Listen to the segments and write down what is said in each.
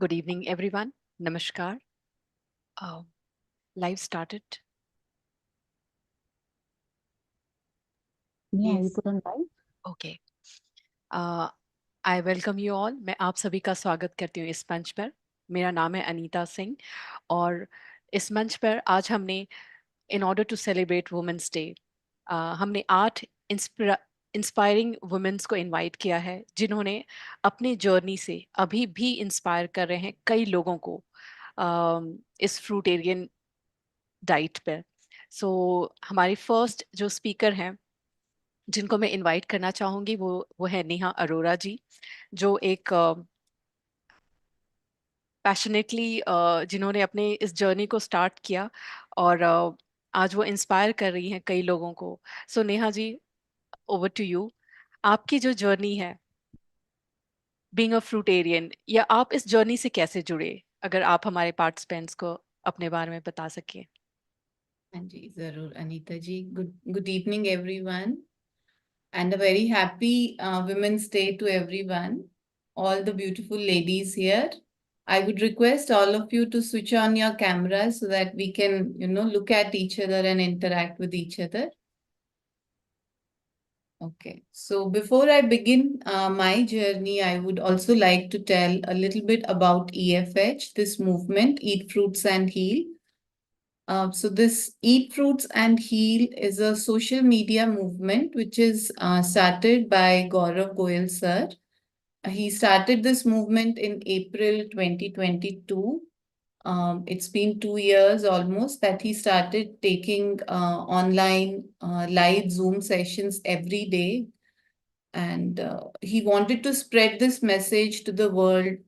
Good evening, everyone. Namaskar. Uh, Live started. Neha, you Yes. put on live? Okay. I welcome you all. मैं आप सभी का स्वागत करती हूँ इस मंच पर। मेरा नाम है अनीता सिंह और इस मंच पर आज हमने in order to celebrate women's day हमने 8 इंस्पायरिंग वुमेन्स को इनवाइट किया है जिन्होंने अपनी जर्नी से अभी भी इंस्पायर कर रहे हैं कई लोगों को इस फ्रूटेरियन डाइट पर। सो हमारी फर्स्ट जो स्पीकर हैं जिनको मैं इनवाइट करना चाहूंगी वो है नेहा अरोरा जी, जो एक पैशनेटली जिन्होंने अपने इस जर्नी को स्टार्ट किया और आज वो इंस्पायर कर रही हैं कई लोगों को। सो Neha ji, over to you. आपकी जो जर्नी है बीइंग अ फ्रूटेरियन, या आप इस जर्नी से कैसे जुड़े, अगर आप हमारे पार्टिसिपेंट्स को अपने बारे में बता सकें। हाँ जी, जरूर Anita ji. Good evening everyone and a very happy Women's Day to everyone, all the beautiful ladies here. I would request all of you to switch on your cameras so that we can, look at each other and interact with each other. Okay, so before I begin my journey, I would also like to tell a little bit about EFH, this movement, Eat Fruits and Heal. So this Eat Fruits and Heal is a social media movement which is started by Gaurav Goyal sir. He started this movement in April 2022. It's been 2 years almost that he started taking online live Zoom sessions every day, and he wanted to spread this message to the world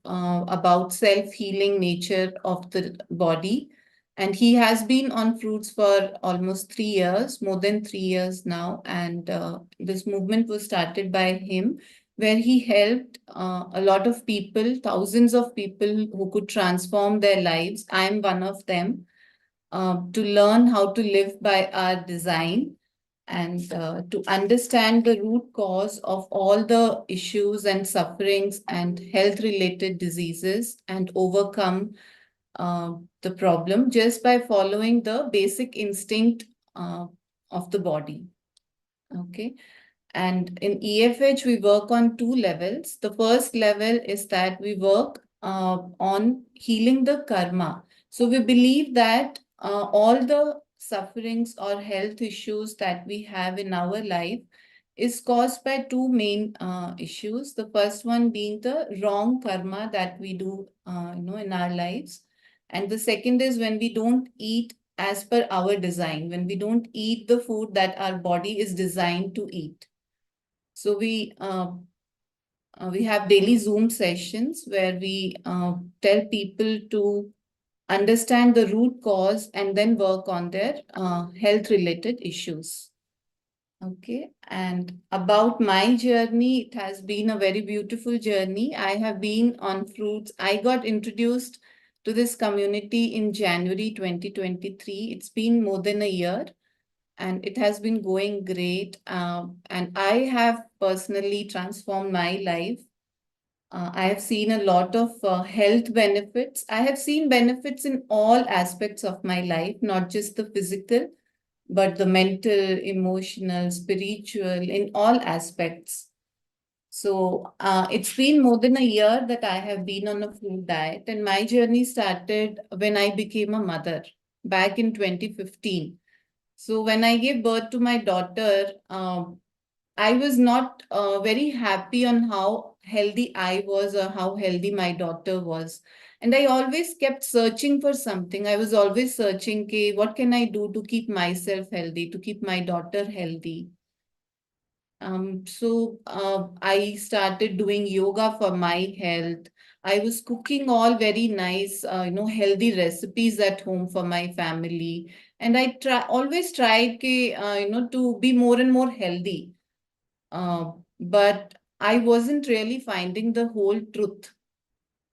about self-healing nature of the body. And he has been on fruits for almost 3 years, more than 3 years now. And this movement was started by him, where he helped a lot of people, thousands of people who could transform their lives. I am one of them, to learn how to live by our design, and to understand the root cause of all the issues and sufferings and health related diseases, and overcome the problem just by following the basic instinct of the body. Okay. And in EFH, we work on two levels. The first level is that we work on healing the karma. So we believe that all the sufferings or health issues that we have in our life is caused by two main issues. The first one being the wrong karma that we do, in our lives. And the second is when we don't eat as per our design, when we don't eat the food that our body is designed to eat. So we have daily Zoom sessions where we tell people to understand the root cause and then work on their health related issues. Okay, and about my journey, it has been a very beautiful journey. I have been on fruits. I got introduced to this community in January 2023. It's been more than a year and it has been going great. And I have personally transformed my life. I have seen a lot of health benefits. I have seen benefits in all aspects of my life, not just the physical, but the mental, emotional, spiritual, in all aspects. So it's been more than a year that I have been on a fruit diet, and my journey started when I became a mother back in 2015. So when I gave birth to my daughter, I was not very happy on how healthy I was or how healthy my daughter was. And I always kept searching for something. I was always searching, okay, what can I do to keep myself healthy, to keep my daughter healthy? So I started doing yoga for my health. I was cooking all very nice, healthy recipes at home for my family. And I always tried, to be more and more healthy. But I wasn't really finding the whole truth.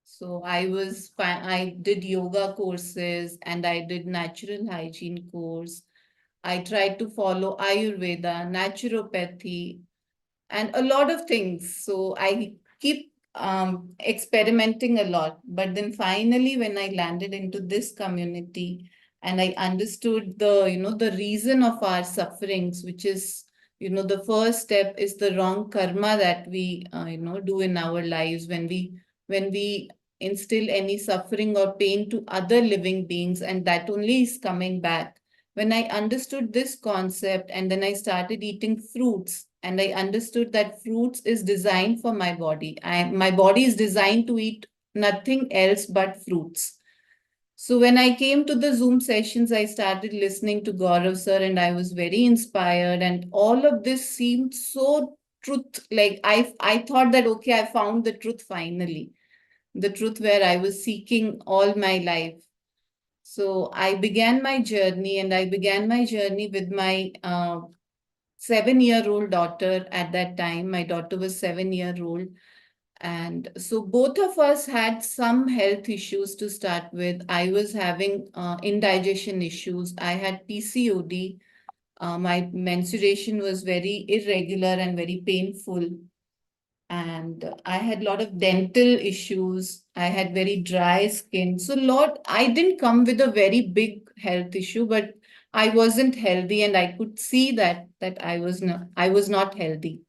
So I did yoga courses and I did natural hygiene course. I tried to follow Ayurveda, naturopathy, and a lot of things. So I keep experimenting a lot. But then finally, when I landed into this community and I understood the reason of our sufferings, which is, the first step is the wrong karma that we, do in our lives when we instill any suffering or pain to other living beings, and that only is coming back. When I understood this concept and then I started eating fruits and I understood that fruits is designed for my body. My body is designed to eat nothing else but fruits. So when I came to the Zoom sessions, I started listening to Gaurav sir and I was very inspired, and all of this seemed so truth. Like I thought that okay, I found the truth finally. The truth where I was seeking all my life. So I began my journey, and I began my journey with my 7-year-old daughter at that time. My daughter was 7 year old. And so both of us had some health issues to start with. I was having indigestion issues. I had PCOD. My menstruation was very irregular and very painful. And I had a lot of dental issues. I had very dry skin. So lot, I didn't come with a very big health issue, but I wasn't healthy, and I could see that I was not healthy.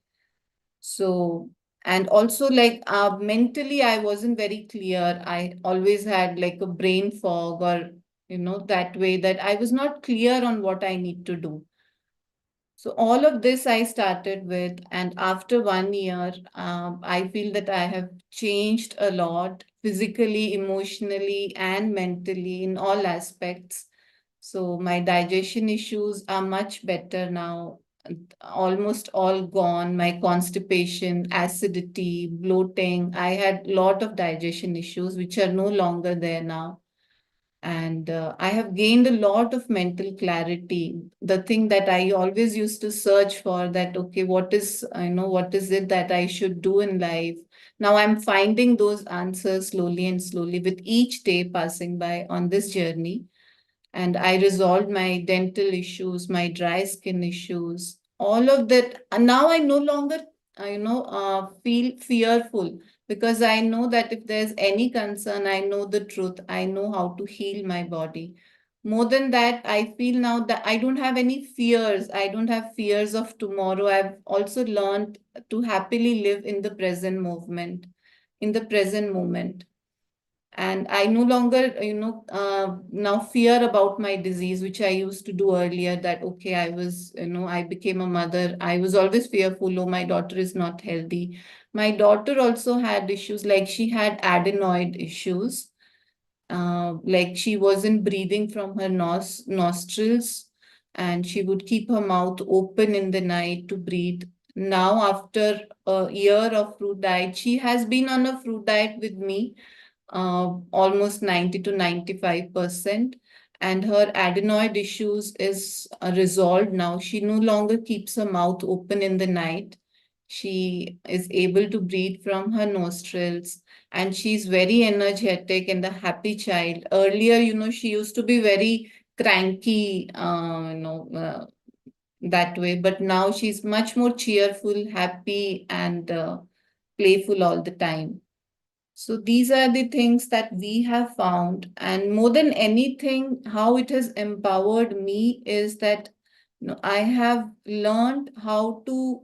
So, and also like mentally, I wasn't very clear. I always had like a brain fog, or that way, that I was not clear on what I need to do. So all of this I started with, and after 1 year, I feel that I have changed a lot physically, emotionally, and mentally in all aspects. So my digestion issues are much better now, almost all gone. My constipation, acidity, bloating, I had a lot of digestion issues which are no longer there now. And I have gained a lot of mental clarity. The thing that I always used to search for, that okay, what is it that I should do in life? Now I'm finding those answers slowly and slowly with each day passing by on this journey. And I resolved my dental issues, my dry skin issues, all of that. And now I no longer, feel fearful, because I know that if there's any concern, I know the truth. I know how to heal my body. More than that, I feel now that I don't have any fears. I don't have fears of tomorrow. I've also learned to happily live in the present movement, in the present moment. And I no longer now fear about my disease, which I used to do earlier. That okay, I became a mother, I was always fearful, oh, my daughter is not healthy. My daughter also had issues, like she had adenoid issues, like she wasn't breathing from her nostrils, and she would keep her mouth open in the night to breathe. Now after a year of fruit diet, she has been on a fruit diet with me, almost 90 to 95%. And her adenoid issues is resolved now. She no longer keeps her mouth open in the night. She is able to breathe from her nostrils, and she's very energetic and a happy child. Earlier, she used to be very cranky, that way, but now she's much more cheerful, happy, and playful all the time. So these are the things that we have found. And more than anything, how it has empowered me is that I have learned how to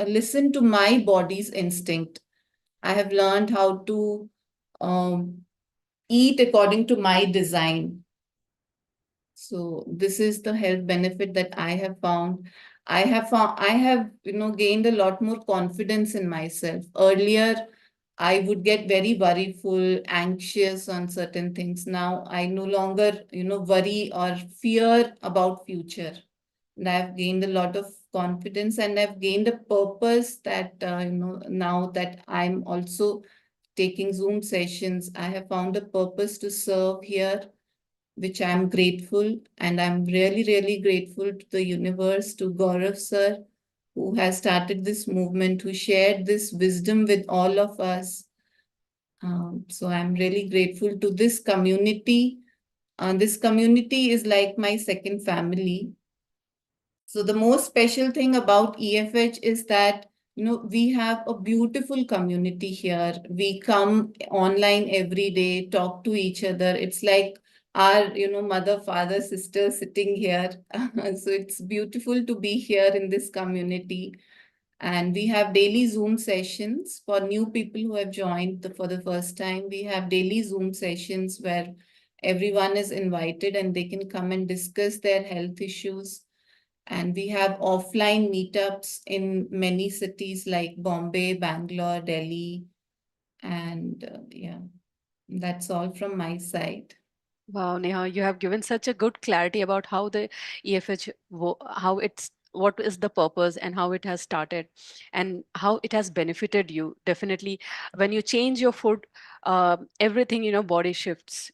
listen to my body's instinct. I have learned how to um, eat according to my design. So this is the health benefit that I have found. I have gained a lot more confidence in myself. Earlier, I would get very worryful, anxious on certain things. Now I no longer, worry or fear about future. And I've gained a lot of confidence, and I've gained a purpose that, now that I'm also taking Zoom sessions, I have found a purpose to serve here, which I'm grateful. And I'm really, really grateful to the universe, to Gaurav sir, who has started this movement, who shared this wisdom with all of us. So I'm really grateful to this community. This community is like my second family. So the most special thing about EFH is that We have a beautiful community here. We come online every day, talk to each other. It's like our, mother, father, sister sitting here. So it's beautiful to be here in this community. And we have daily Zoom sessions for new people who have joined for the first time. We have daily Zoom sessions where everyone is invited and they can come and discuss their health issues. And we have offline meetups in many cities like Bombay, Bangalore, Delhi. And yeah, that's all from my side. Wow, Neha, you have given such a good clarity about how the EFH, how it's, what is the purpose and how it has started and how it has benefited you. Definitely, when you change your food, everything, body shifts,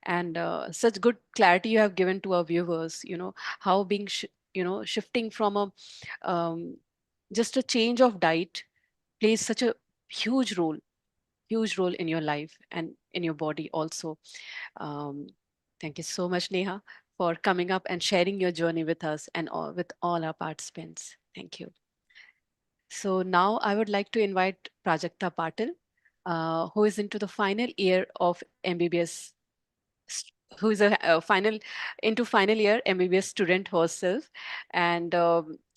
and such good clarity you have given to our viewers, how being, shifting from a, um, just a change of diet plays such a huge role, huge role in your life and in your body also. um, Thank you so much, Neha, for coming up and sharing your journey with us and with all our participants. Thank you. So now I would like to invite Prajakta Patil, who is into the final year of MBBS, who is final year MBBS student herself, and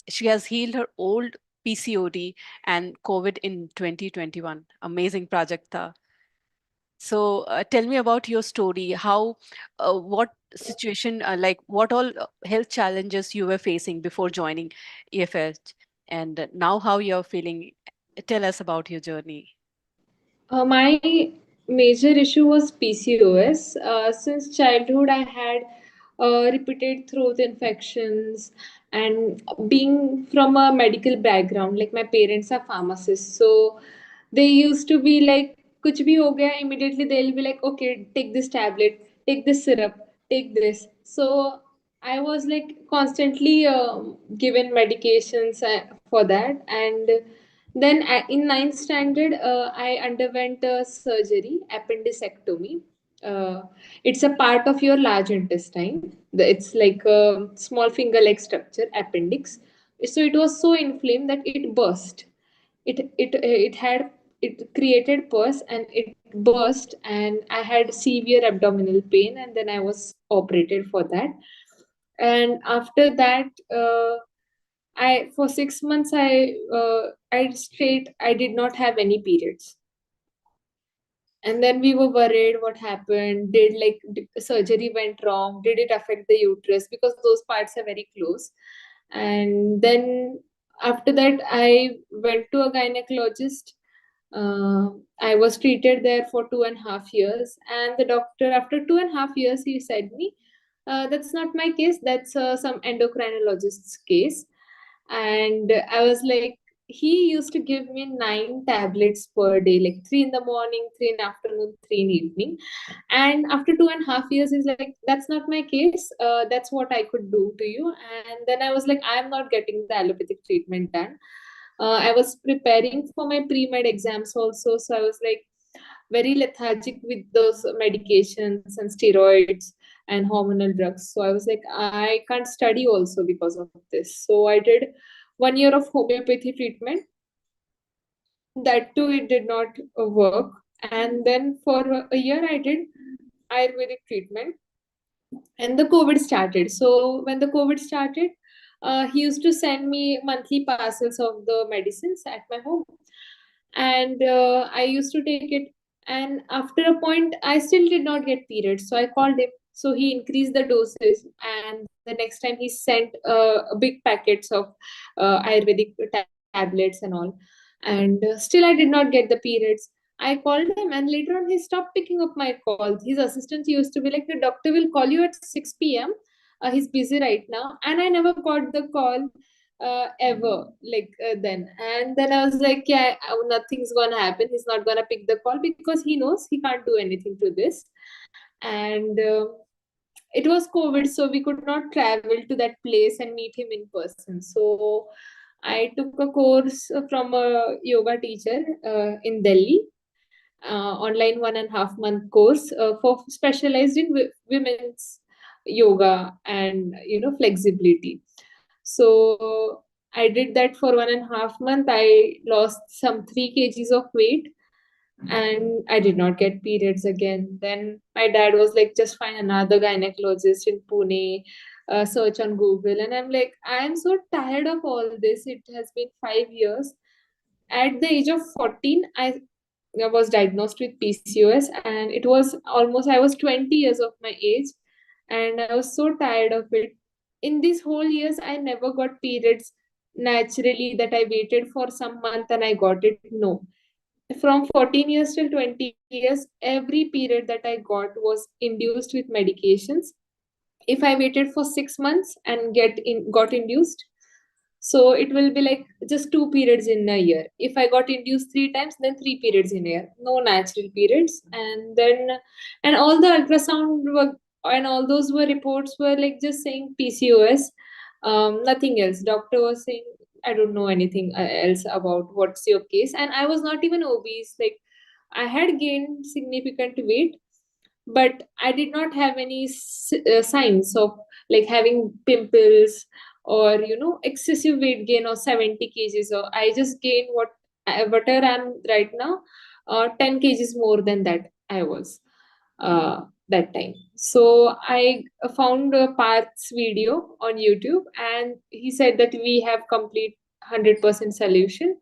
she has healed her old PCOD and COVID in 2021. Amazing, Prajakta. So tell me about your story. How, what situation, like what all health challenges you were facing before joining EFH, and now how you're feeling. Tell us about your journey. My major issue was PCOS. Since childhood, I had repeated throat infections, and being from a medical background, like my parents are pharmacists, so they used to be like, "कुछ भी हो गया," immediately they'll be like, "Okay, take this tablet, take this syrup, take this." So I was like constantly given medications for that, and then in ninth standard, I underwent a surgery, appendicectomy. It's a part of your large intestine. It's like a small finger-like structure, appendix. So it was so inflamed that it burst. It had it created pus and it burst, and I had severe abdominal pain, and then I was operated for that. And after that, I for 6 months I did not have any periods, and then we were worried what happened. Did surgery went wrong? Did it affect the uterus? Because those parts are very close. And then after that, I went to a gynecologist. I was treated there for 2.5 years, and the doctor, after 2.5 years, he said me, "That's not my case. That's some endocrinologist's case." And I was like, he used to give me 9 tablets per day, like three in the morning, three in the afternoon, three in evening. And after 2.5 years, he's like, "That's not my case. That's what I could do to you." And then I was like, "I'm not getting the allopathic treatment done." I was preparing for my pre-med exams also, so I was like very lethargic with those medications and steroids and hormonal drugs. So I was like, I can't study also because of this. So I did 1 year of homeopathy treatment. That too, it did not work. And then for a year, I did Ayurvedic treatment, and the COVID started. So when the COVID started, he used to send me monthly parcels of the medicines at my home, and I used to take it. And after a point, I still did not get periods, so I called him. So he increased the doses, and the next time he sent big packets of Ayurvedic tablets and all. And still, I did not get the periods. I called him, and later on, he stopped picking up my calls. His assistant used to be like, "The doctor will call you at 6 p.m. He's busy right now," and I never got the call ever, like then. And then I was like, "Yeah, nothing's gonna happen. He's not gonna pick the call because he knows he can't do anything to this." And it was COVID, so we could not travel to that place and meet him in person. So I took a course from a yoga teacher in Delhi, online 1.5 month course for specialized in women's yoga and flexibility. So I did that for 1.5 months. I lost some 3 kgs of weight, and I did not get periods again. Then my dad was like, just find another gynecologist in Pune, search on Google. And I'm like, I'm so tired of all this. It has been 5 years. At the age of 14, I was diagnosed with PCOS, and it was almost, I was 20 years of my age, and I was so tired of it. In these whole years, I never got periods naturally, that I waited for some month and I got it. No, from 14 years till 20 years, every period that I got was induced with medications. If I waited for 6 months and got induced, so it will be like just 2 periods in a year. If I got induced 3 times, then 3 periods in a year. No natural periods. And all the ultrasound were, and all those were reports were like just saying PCOS, nothing else. Doctor was saying, I don't know anything else about what's your case. And I was not even obese. Like, I had gained significant weight, but I did not have any signs of like having pimples or excessive weight gain or 70 kgs. Or I just gained whatever I'm right now, 10 kgs more than that I was that time. So I found Parth's video on YouTube, and he said that we have complete 100% solution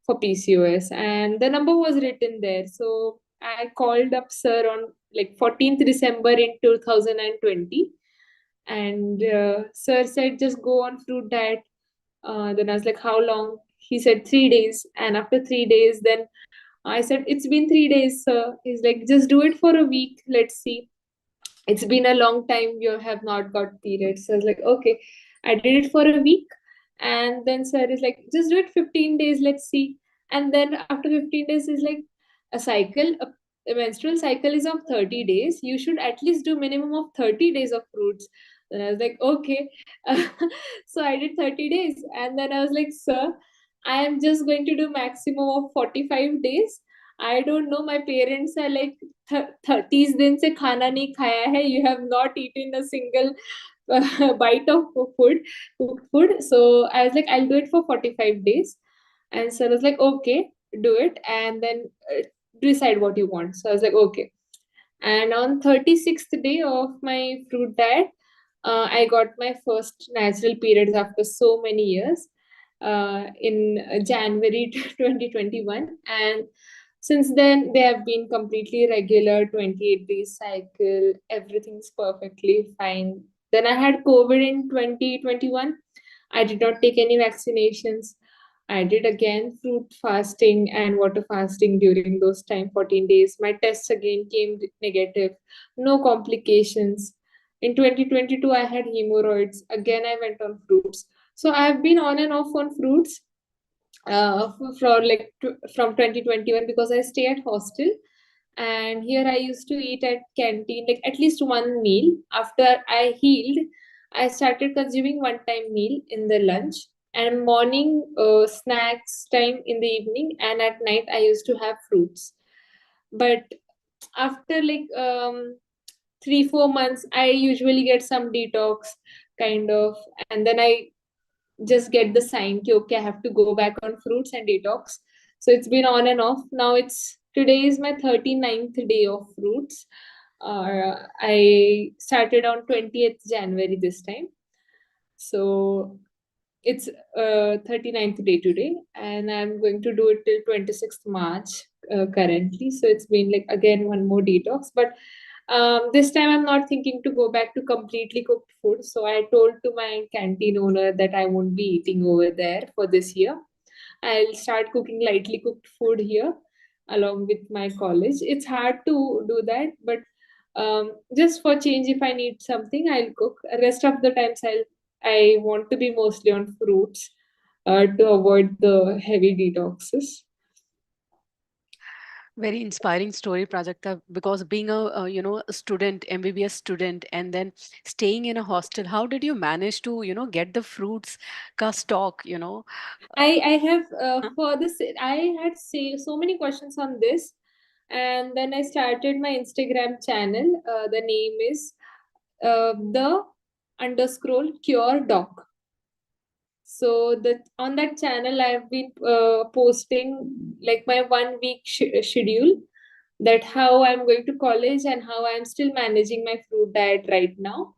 for PCOS, and the number was written there. So I called up sir on like 14th December in 2020, and sir said just go on fruit diet. Then I was like, how long? He said 3 days, and after 3 days, then I said, it's been 3 days, sir. He's like, just do it for a week. Let's see. It's been a long time you have not got periods. So I was like, okay. I did it for a week. And then sir is like, just do it 15 days. Let's see. And then after 15 days is like a cycle. A menstrual cycle is of 30 days. You should at least do minimum of 30 days of fruits. Then I was like, okay. So I did 30 days. And then I was like, sir, I am just going to do maximum of 45 days. I don't know. My parents are like 30 दिन से खाना नहीं खाया है. You have not eaten a single bite of food, cooked food. So I was like, I'll do it for 45 days. And sir was like, okay, do it, and then decide what you want. So I was like, okay. And on 36th day of my fruit diet, I got my first natural periods after so many years, in January 2021. And since then, they have been completely regular, 28 days cycle, everything's perfectly fine. Then I had COVID in 2021. I did not take any vaccinations. I did again fruit fasting and water fasting during those time, 14 days. My tests again came negative, no complications. In 2022, I had hemorrhoids. Again, I went on fruits. So I have been on and off on fruits from 2021, because I stay at hostel, and here I used to eat at canteen like at least one meal. After I healed, I started consuming one time meal in the lunch, and morning snacks time in the evening, and at night I used to have fruits. But after like 3-4 months, I usually get some detox kind of, and then I just get the sign ki, okay, I have to go back on fruits and detox. So it's been on and off. Now today is my 39th day of fruits. I started on 20th January this time. So it's 39th day today, and I'm going to do it till 26th March currently. So it's been like again one more detox, but this time I'm not thinking to go back to completely cooked food. So I told to my canteen owner that I won't be eating over there for this year. I'll start cooking lightly cooked food here along with my college. It's hard to do that, but just for change, if I need something, I'll cook. Rest of the times, I want to be mostly on fruits to avoid the heavy detoxes. Very inspiring story, Prajakta, because being a student, MBBS student, and then staying in a hostel, how did you manage to get the fruits ka stock? I have Huh? for this, I had so many questions on this, and then I started my Instagram channel. The name is the underscroll cure doc. So that on that channel, I've been posting like my 1 week schedule, that how I'm going to college and how I'm still managing my fruit diet right now.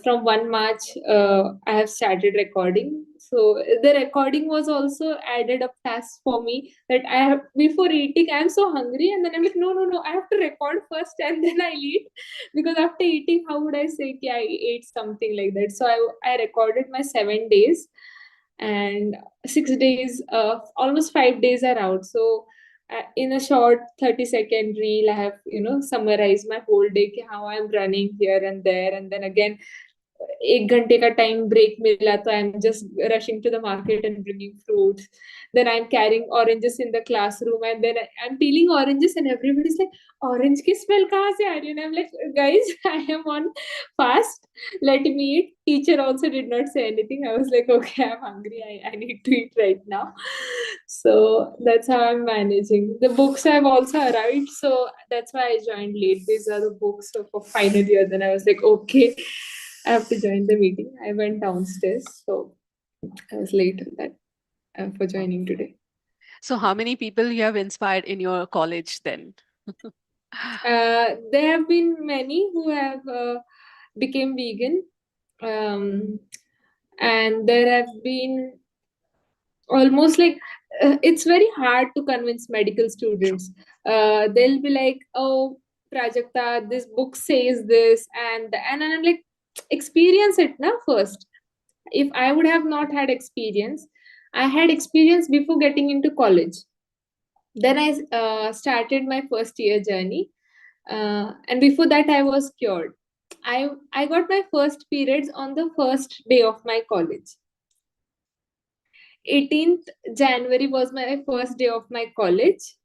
From 1 March, I have started recording. So the recording was also added up task for me, that I have, before eating, I'm so hungry, and then I'm like, no, no, no, I have to record first and then I'll eat, because after eating, how would I say ki I ate something like that? So I recorded my 7 days, and 6 days, almost 5 days are out. So in a short 30-second reel, I have summarized my whole day, ki how I'm running here and there, and then again 1 घंटे का time break मिला, तो I'm just rushing to the market and bringing fruits. Then I'm carrying oranges in the classroom, and then I'm peeling oranges, and everybody's like, orange की smell कहाँ से आ रही है? And I'm like, guys, I am on fast. Let me eat. Teacher also did not say anything. I was like, okay, I'm hungry. I need to eat right now. So that's how I'm managing. The books have also arrived, so that's why I joined late. These are the books for final year. Then I was like, okay, I have to join the meeting. I went downstairs, so I was late on that for joining today. So how many people you have inspired in your college then? There have been many who have became vegan, and there have been almost like it's very hard to convince medical students. They'll be like, "Oh, Prajakta, this book says this," and I'm like, experience it now first. If I would have not had experience, I had experience before getting into college. Then I started my first year journey, and before that I was cured. I got my first periods on the first day of my college. 18th January was my first day of my college.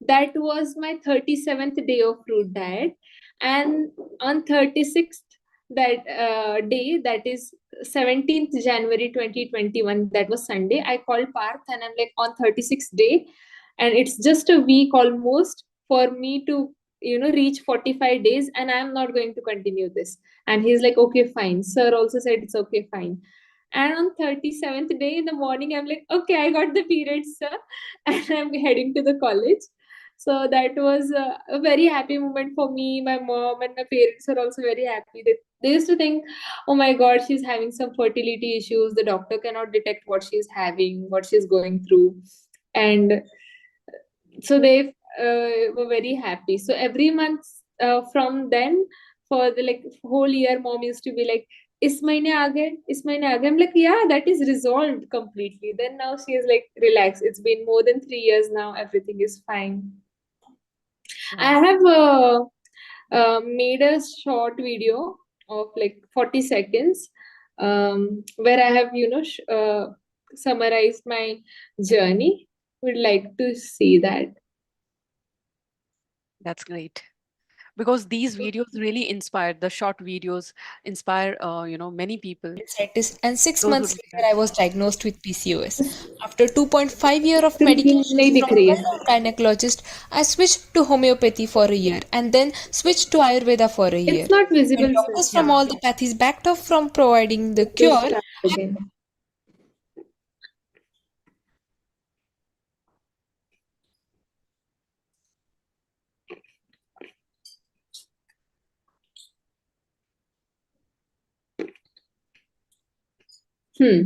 That was my 37th day of fruit diet. And on 36th that day, that is 17th January 2021, that was Sunday, I called Parth and I'm like, on 36th day, and it's just a week almost for me to reach 45 days, and I'm not going to continue this. And he's like, okay, fine. Sir also said it's okay, fine. And on 37th day in the morning, I'm like, okay, I got the periods, sir. And I'm heading to the college. So that was a very happy moment for me. My mom and my parents are also very happy. They used to think, oh my God, she's having some fertility issues. The doctor cannot detect what she's having, what she's going through. And so they were very happy. So every month from then, for the like whole year, mom used to be like, इस महीने आ गए, इस महीने आ गए. I'm like, yeah, that is resolved completely. Then now she is like, relax. It's been more than 3 years now. Everything is fine. I have made a short video of like 40 seconds, where I have, summarized my journey. Would like to see that. That's great. Because these videos really inspire, the short videos inspire, many people. Appendicitis, and six Those months would be later, I was diagnosed with PCOS. After 2.5 years of screen नहीं medications दिख from a रही है. well-known gynecologist, I switched to homeopathy for a year and then switched to Ayurveda for a year. It's not When visible, sir. doctors from all the pathies backed off from providing the Please cure, start again. Hmm.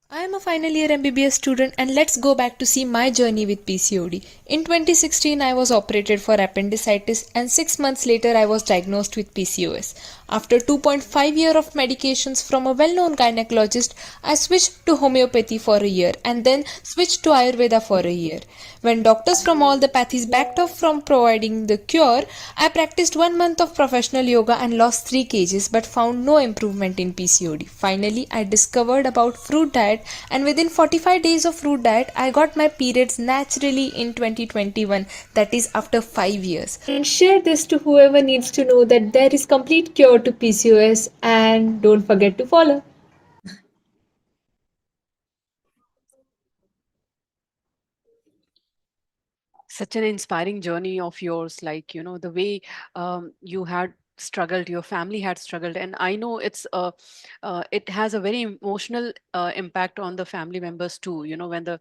I am a final year MBBS student, and let's go back to see my journey with PCOD. In 2016, I was operated for appendicitis, and 6 months later, I was diagnosed with PCOS. After 2.5 years of medications from a well known gynecologist, I switched to homeopathy for a year and then switched to Ayurveda for a year. When doctors from all the pathies backed off from providing the cure, I practiced 1 month of professional yoga and lost 3 kgs but found no improvement in PCOD. Finally, I discovered about fruit diet, and within 45 days of fruit diet, I got my periods naturally in 2021, that is after 5 years. And share this to whoever needs to know that there is complete cure to PCOS, and don't forget to follow. Such an inspiring journey of yours, like the way you had struggled, your family had struggled, and I know it has a very emotional impact on the family members too. When the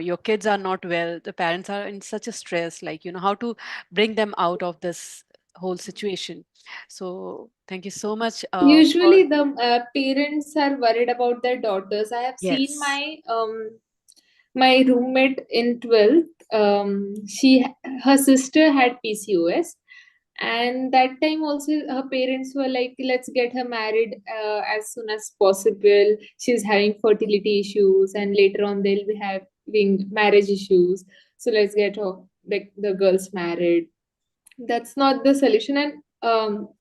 your kids are not well, the parents are in such a stress, like how to bring them out of this whole situation. So thank you so much for. Usually, the parents are worried about their daughters. I have seen Yes. my roommate in 12th. Her sister had PCOS, and that time also her parents were like, let's get her married as soon as possible. She's having fertility issues, and later on they'll be having marriage issues. So let's get her, like, the girls married. That's not the solution. And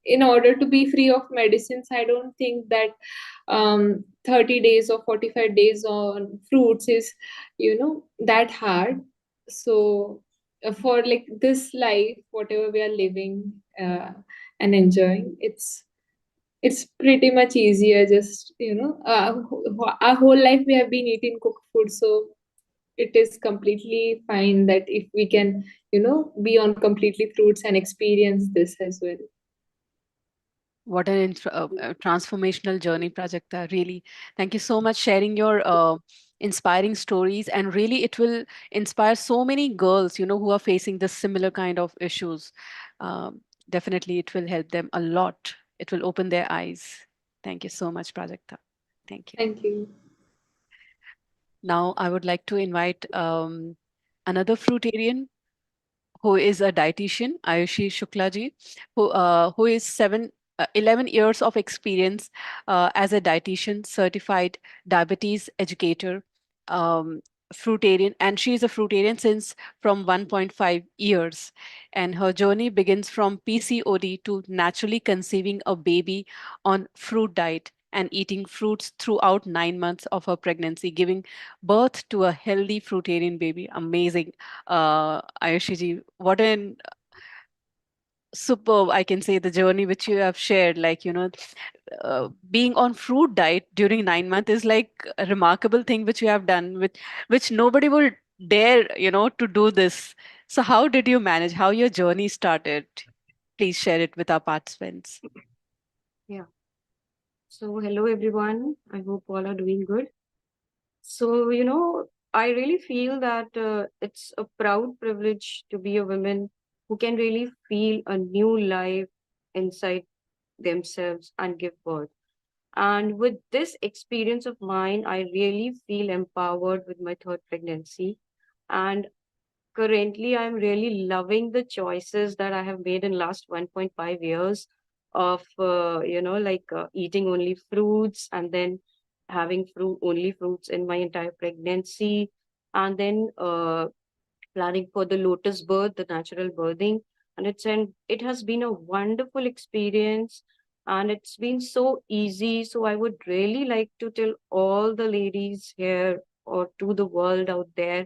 in order to be free of medicines, I don't think that 30 days or 45 days on fruits is that hard. So for like this life, whatever we are living and enjoying, it's pretty much easier. Just our whole life we have been eating cooked food, so it is completely fine that if we can be on completely fruits and experience this as well. What an transformational journey, Prajakta. Really, thank you so much sharing your inspiring stories. And really, it will inspire so many girls, who are facing this similar kind of issues. Definitely, it will help them a lot. It will open their eyes. Thank you so much, Prajakta. Thank you. Thank you. Now, I would like to invite another fruitarian who is a dietitian, Ayushi Shukla ji, who is 11 years of experience as a dietitian, certified diabetes educator, um, fruitarian, and she is a fruitarian since from 1.5 years. And her journey begins from PCOD to naturally conceiving a baby on fruit diet and eating fruits throughout 9 months of her pregnancy, giving birth to a healthy fruitarian baby. Amazing, Ayushi ji. What an superb, I can say, the journey which you have shared. Like, being on fruit diet during 9 months is like a remarkable thing which you have done, which nobody will dare, to do this. So how did you manage? How your journey started? Please share it with our participants. Yeah. So, hello everyone. I hope all are doing good. So, I really feel that it's a proud privilege to be a woman who can really feel a new life inside themselves and give birth. And with this experience of mine, I really feel empowered with my third pregnancy. And currently, I'm really loving the choices that I have made in last 1.5 years of, eating only fruits and then having only fruits in my entire pregnancy. And then planning for the lotus birth, the natural birthing. And it has been a wonderful experience and it's been so easy. So I would really like to tell all the ladies here or to the world out there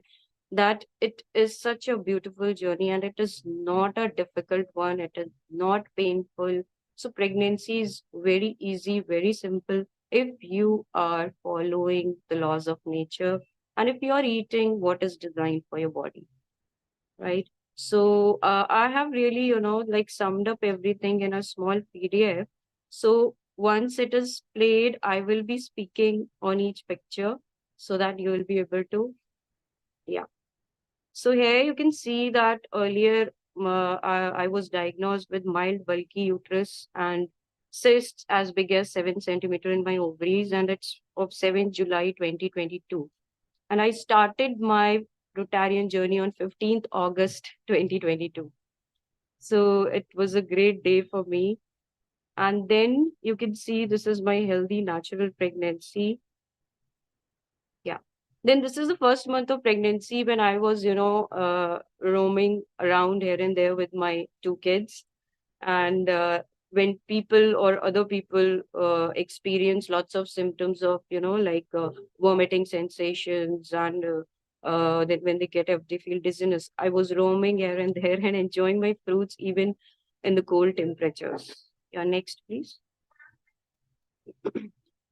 that it is such a beautiful journey and it is not a difficult one. It is not painful. So pregnancy is very easy, very simple if you are following the laws of nature and if you are eating what is designed for your body, right? So I have really, like summed up everything in a small PDF. So once it is played, I will be speaking on each picture so that you will be able to, yeah. So here you can see that earlier I was diagnosed with mild bulky uterus and cysts as big as 7 centimeter in my ovaries, and it's of 7th July 2022. And I started my Fruitarian journey on 15th August 2022. So it was a great day for me. And then you can see this is my healthy natural pregnancy. Yeah. Then this is the first month of pregnancy when I was, roaming around here and there with my two kids. And when people or other people experience lots of symptoms of, vomiting sensations and then when they feel dizziness, I was roaming here and there and enjoying my fruits even in the cold temperatures. Yeah, next, please.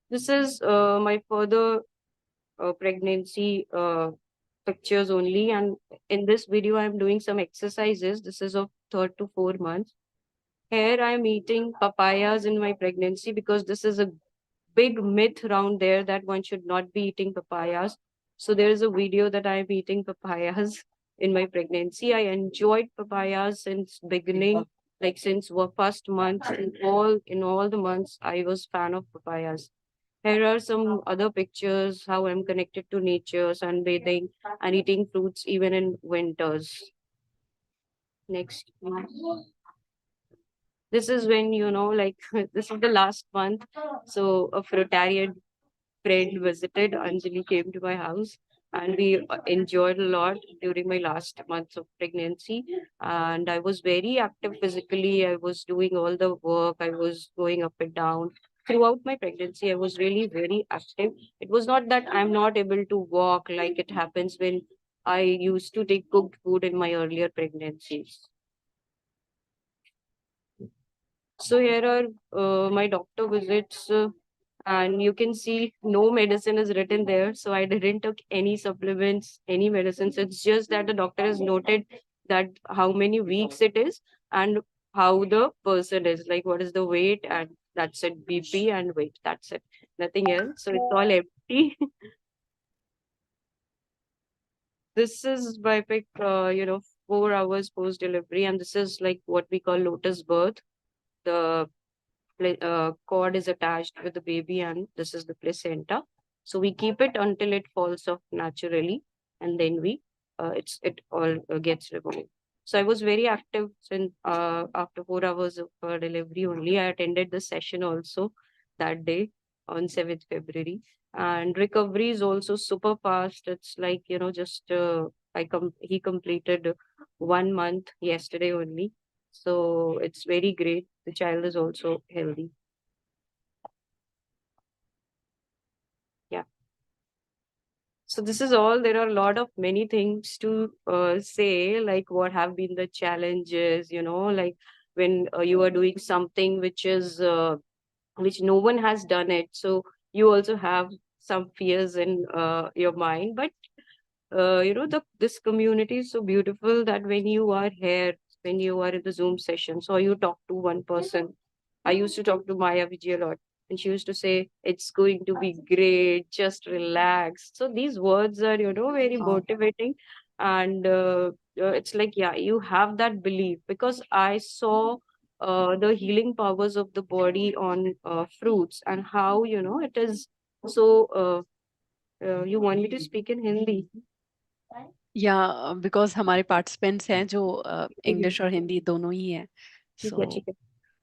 This is my further pregnancy pictures only. And in this video, I'm doing some exercises. This is of 3rd to 4 months. here I'm eating papayas in my pregnancy because this is a big myth around there that one should not be eating papayas. So there is a video that I'm eating papayas in my pregnancy. I enjoyed papayas since beginning, like since first month, in all the months I was fan of papayas. Here are some other pictures how I'm connected to nature, sunbathing and eating fruits even in winters. Next, please. This is when, like, this is the last month. So a fruitarian friend visited. Anjali came to my house and we enjoyed a lot during my last months of pregnancy. And I was very active physically. I was doing all the work. I was going up and down. Throughout my pregnancy, I was really very active. It was not that I'm not able to walk like it happens when I used to take cooked food in my earlier pregnancies. So here are my doctor visits, and you can see no medicine is written there. So I didn't took any supplements, any medicines. It's just that the doctor has noted that how many weeks it is and how the person is, like what is the weight, and that's it, BP and weight. That's it, nothing else. So it's all empty. This is my pic, 4 hours post delivery, and this is like what we call lotus birth. The cord is attached with the baby and this is the placenta. So we keep it until it falls off naturally, and then it all gets removed. So I was very active since after 4 hours of delivery only. I attended the session also that day on 7th February. And recovery is also super fast. It's like, just he completed 1 month yesterday only. So it's very great. The child is also healthy. Yeah. So this is all. There are a lot of many things to say, like what have been the challenges, like when you are doing something which no one has done it. So you also have some fears in your mind. But this community is so beautiful that when you are here, when you are in the Zoom session, so you talk to one person. I used to talk to Maya Vijay a lot, and she used to say, "It's going to be great, just relax." So these words are, very motivating. And it's like, yeah, you have that belief because I saw the healing powers of the body on fruits and how, it is so. You want me to speak in Hindi? या because हमारे participants हैं जो ठीक English और है, हिंदी दोनों ही हैं ठीक है, सो ठीक है।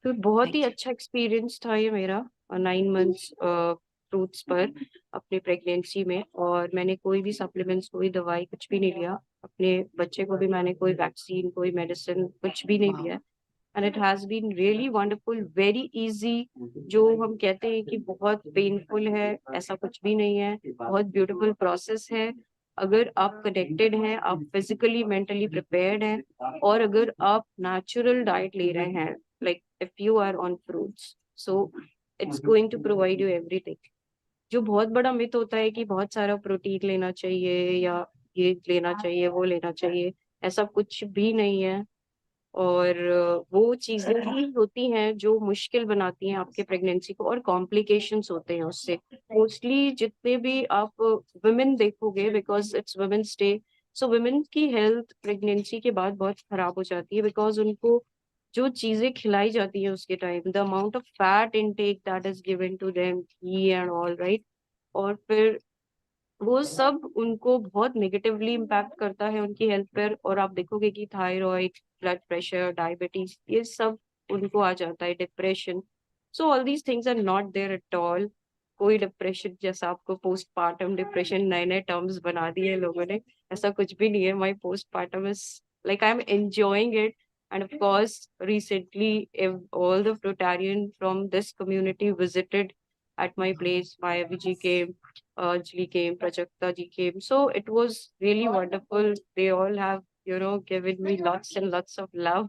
तो बहुत ही थैंक यू अच्छा एक्सपीरियंस था ये मेरा 9 मंथ्स फ्रूट्स पर अपने प्रेगनेंसी में। और मैंने कोई भी सप्लीमेंट्स, कोई दवाई कुछ भी नहीं लिया। अपने बच्चे को भी मैंने कोई वैक्सीन, कोई मेडिसिन कुछ भी नहीं वाह लिया। And it has been really wonderful, very easy. जो हम कहते हैं कि बहुत पेनफुल है, ऐसा कुछ भी नहीं है। बहुत ब्यूटीफुल प्रोसेस है। अगर आप कनेक्टेड हैं, आप फिजिकली मेंटली प्रिपेयर्ड हैं, और अगर आप नेचुरल डाइट ले रहे हैं, like if you are on fruits, so it's going to provide you everything. जो बहुत बड़ा मिथ होता है कि बहुत सारा प्रोटीन लेना चाहिए या ये लेना चाहिए, वो लेना चाहिए, ऐसा कुछ भी नहीं है। और वो चीजें ही होती हैं जो मुश्किल बनाती हैं आपके प्रेगनेंसी को, और कॉम्प्लिकेशंस होते हैं उससे। मोस्टली जितने भी आप वुमेन देखोगे, because it's women's day, so women की हेल्थ प्रेगनेंसी के बाद बहुत खराब हो जाती है, बिकॉज उनको जो चीजें खिलाई जाती है उसके time, the amount of fat intake that is given to them, ghee and all, right. और फिर वो सब उनको बहुत नेगेटिवली इम्पैक्ट करता है उनकी हेल्थ पर। और आप देखोगे कि थायराइड, ब्लड प्रेशर, डायबिटीज, ये सब उनको आ जाता है, depression. So all these things are not there at all. कोई डिप्रेशन जैसा आपको पोस्टपार्टम डिप्रेशन नए नए टर्म्स बना दिए लोगों ने, ऐसा कुछ भी नहीं है। My postpartum is like I am enjoying it. And of course, recently, if all the Fruitarian from this community visited at my place, Maya Vijay came, Anjali came, Prajakta ji came. So it was really wonderful. They all have, given me lots and lots of love.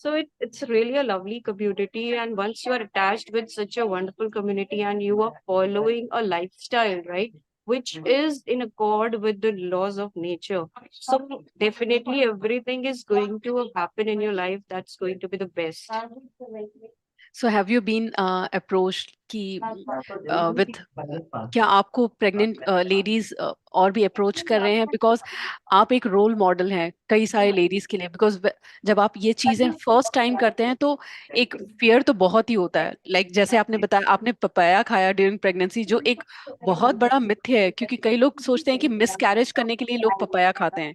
So it's really a lovely community. And once you are attached with such a wonderful community and you are following a lifestyle, right? which is in accord with the laws of nature. So definitely everything is going to happen in your life that's going to be the best. So have you been approached कि with क्या आपको pregnant ladies और भी approach कर रहे हैं, because आप एक रोल मॉडल हैं कई सारे लेडीज के लिए, बिकॉज जब आप ये चीजें फर्स्ट टाइम करते हैं तो एक फियर तो बहुत ही होता है। लाइक जैसे आपने बताया आपने पपाया खाया ड्यूरिंग प्रेगनेंसी, जो एक बहुत बड़ा मिथ्य है, क्योंकि कई लोग सोचते हैं कि मिस कैरेज करने के लिए लोग पपाया खाते हैं।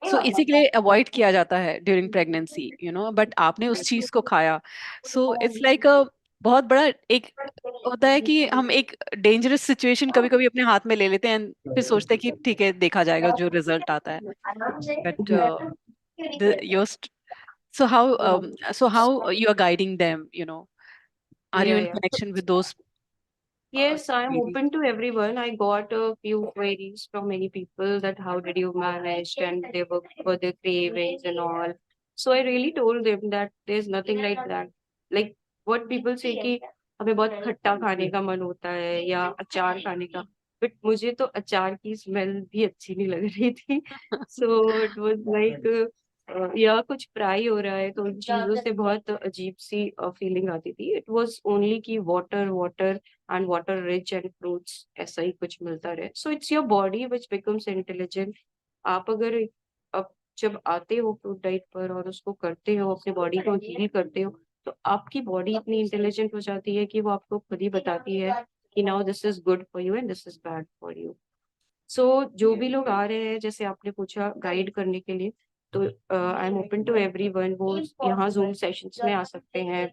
सो इसी के लिए अवॉइड किया जाता है ड्यूरिंग प्रेगनेंसी, बट आपने उस चीज को खाया। सो इट्स लाइक अ बहुत बड़ा एक होता है कि हम एक डेंजरस सिचुएशन कभी कभी अपने हाथ में ले लेते हैं and फिर सोचते हैं कि ठीक है देखा जाएगा जो रिजल्ट आता है। But your so how you are guiding them, are you Yeah, in yeah. connection with those Yes, I'm ladies? open to everyone. I got a few queries from many people that how did you manage and they were for their cravings and all. So I really told them that there's nothing like that. Like what people say कि हमें बहुत खट्टा खाने का मन होता है या अचार खाने का, बट मुझे तो अचार की स्मेल भी अच्छी नहीं लग रही थी. So it was like या कुछ फ्राई हो रहा है तो उन चीजों से बहुत अजीब सी फीलिंग आती थी. इट वाज ओनली कि water water and water rich and fruits ऐसा ही कुछ मिलता रहे. So it's your body which becomes intelligent. आप अगर अब जब आते हो फ्रूट डाइट पर और उसको करते हो, अपने बॉडी को हील करते हो, तो आपकी बॉडी इतनी इंटेलिजेंट हो जाती है कि वो आपको खुद ही बताती है कि now this is good for you and this is bad for you. So जो भी लोग आ रहे हैं, जैसे आपने पूछा गाइड करने के लिए, तो I am open to everyone. वो यहाँ जूम सेशंस में आ सकते हैं,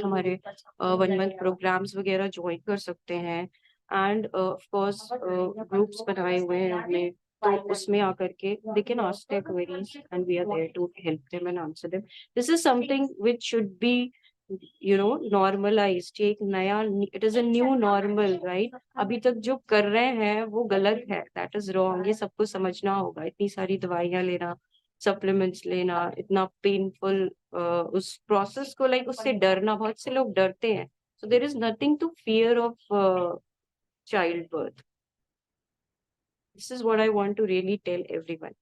हमारे 1 मंथ प्रोग्राम्स वगैरह ज्वाइन कर सकते हैं, एंड ऑफ कोर्स ग्रुप्स बनाए हुए हैं हमने, तो उसमें आकर के they can ask their queries and we are there to help them and answer them. This is something which should be normalised. ये एक नया, it is a new normal, right? अभी तक जो कर रहे हैं वो गलत है, दैट इज रॉन्ग. ये सबको समझना होगा. इतनी सारी दवाइयां लेना, सप्लीमेंट्स लेना, इतना पेनफुल उस प्रोसेस को, लाइक उससे डरना, बहुत से लोग डरते हैं. So there is nothing to fear of child birth. This is what I want to really tell everyone.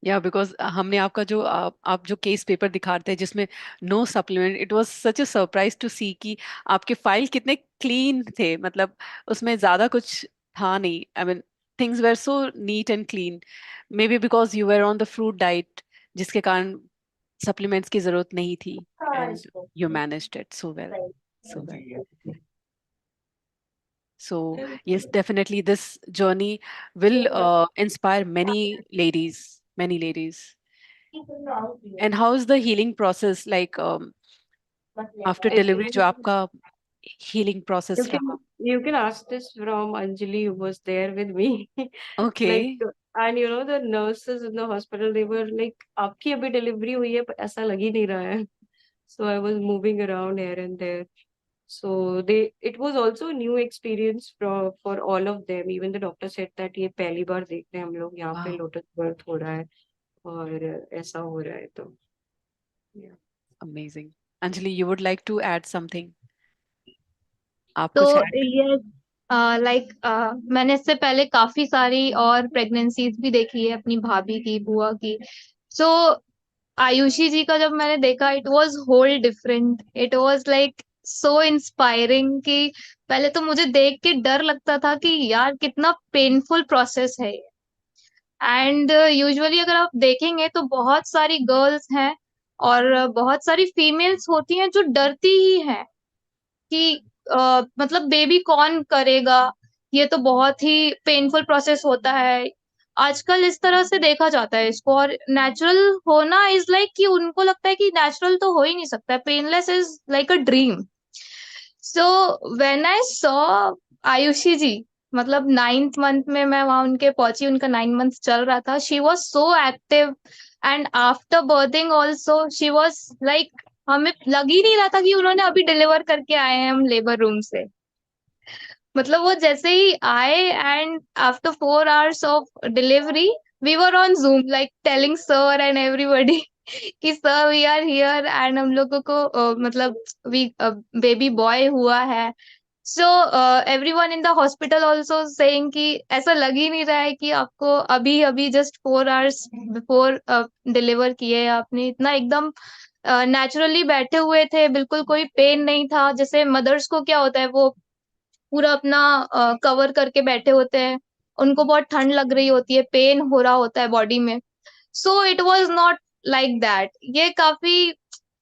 या बिकॉज हमने आपका जो आप जो केस पेपर दिखाते हैं जिसमें no supplement, it was such a surprise to see कि आपके फाइल कितने क्लीन थे, मतलब उसमें ज्यादा कुछ था नहीं। I mean things were so neat and clean, maybe because you were on the fruit diet, जिसके कारण सप्लीमेंट्स की जरूरत नहीं थी, and you managed it so well, so well. So yes, definitely this journey will inspire many ladies, many ladies. And how is the healing process like after delivery? जो आपका healing You process can रहा? you can ask this from Anjali, who was there with me. Like, Okay. and the nurses in the hospital, they were like, "आपकी अभी delivery हुई है, पर ऐसा लग ही नहीं रहा है." So I was moving around here and there. So it was also a new experience for all of them. Even the doctor said that ये पहली बार देख रहे हैं हम लोग यहाँ पे Wow, लोटस बर्थ हो रहा है और ऐसा हो रहा है तो. Yeah. amazing. Anjali, you would like to add something? आप तो कुछ add? ये लाइक मैंने इससे पहले काफी सारी और प्रेगनेंसीज भी देखी है अपनी भाभी की, बुआ की. सो आयुषी जी का जब मैंने देखा, it was whole different. It was like so inspiring कि पहले तो मुझे देख के डर लगता था कि यार कितना पेनफुल प्रोसेस है ये. एंड यूजुअली अगर आप देखेंगे तो बहुत सारी गर्ल्स हैं और बहुत सारी फीमेल्स होती हैं जो डरती ही हैं कि मतलब बेबी कौन करेगा, ये तो बहुत ही पेनफुल प्रोसेस होता है. आजकल इस तरह से देखा जाता है इसको, और नेचुरल होना इज लाइक कि उनको लगता है कि नेचुरल तो हो ही नहीं सकता है, painless is like a dream. So when I saw Ayushi ji, मतलब 9th मंथ में मैं वहां उनके पहुंची, उनका 9 मंथ चल रहा था. She was so active and after berthing also she was like, हमें लग ही नहीं रहा था कि उन्होंने अभी डिलीवर करके आए हैं हम लेबर रूम से. मतलब वो जैसे ही आए and after 4 hours of delivery we were on Zoom like telling sir and everybody कि sir we are here and हम लोगों को मतलब वी बेबी बॉय हुआ है. So everyone in the hospital also saying कि ऐसा लग ही नहीं रहा है कि आपको अभी अभी जस्ट 4 hours बिफोर डिलीवर किए आपने, इतना एकदम नेचुरली बैठे हुए थे, बिल्कुल कोई पेन नहीं था। जैसे मदर्स को क्या होता है, वो पूरा अपना कवर करके बैठे होते हैं, उनको बहुत ठंड लग रही होती है, पेन हो रहा होता है बॉडी में। So it was not like that. ये काफी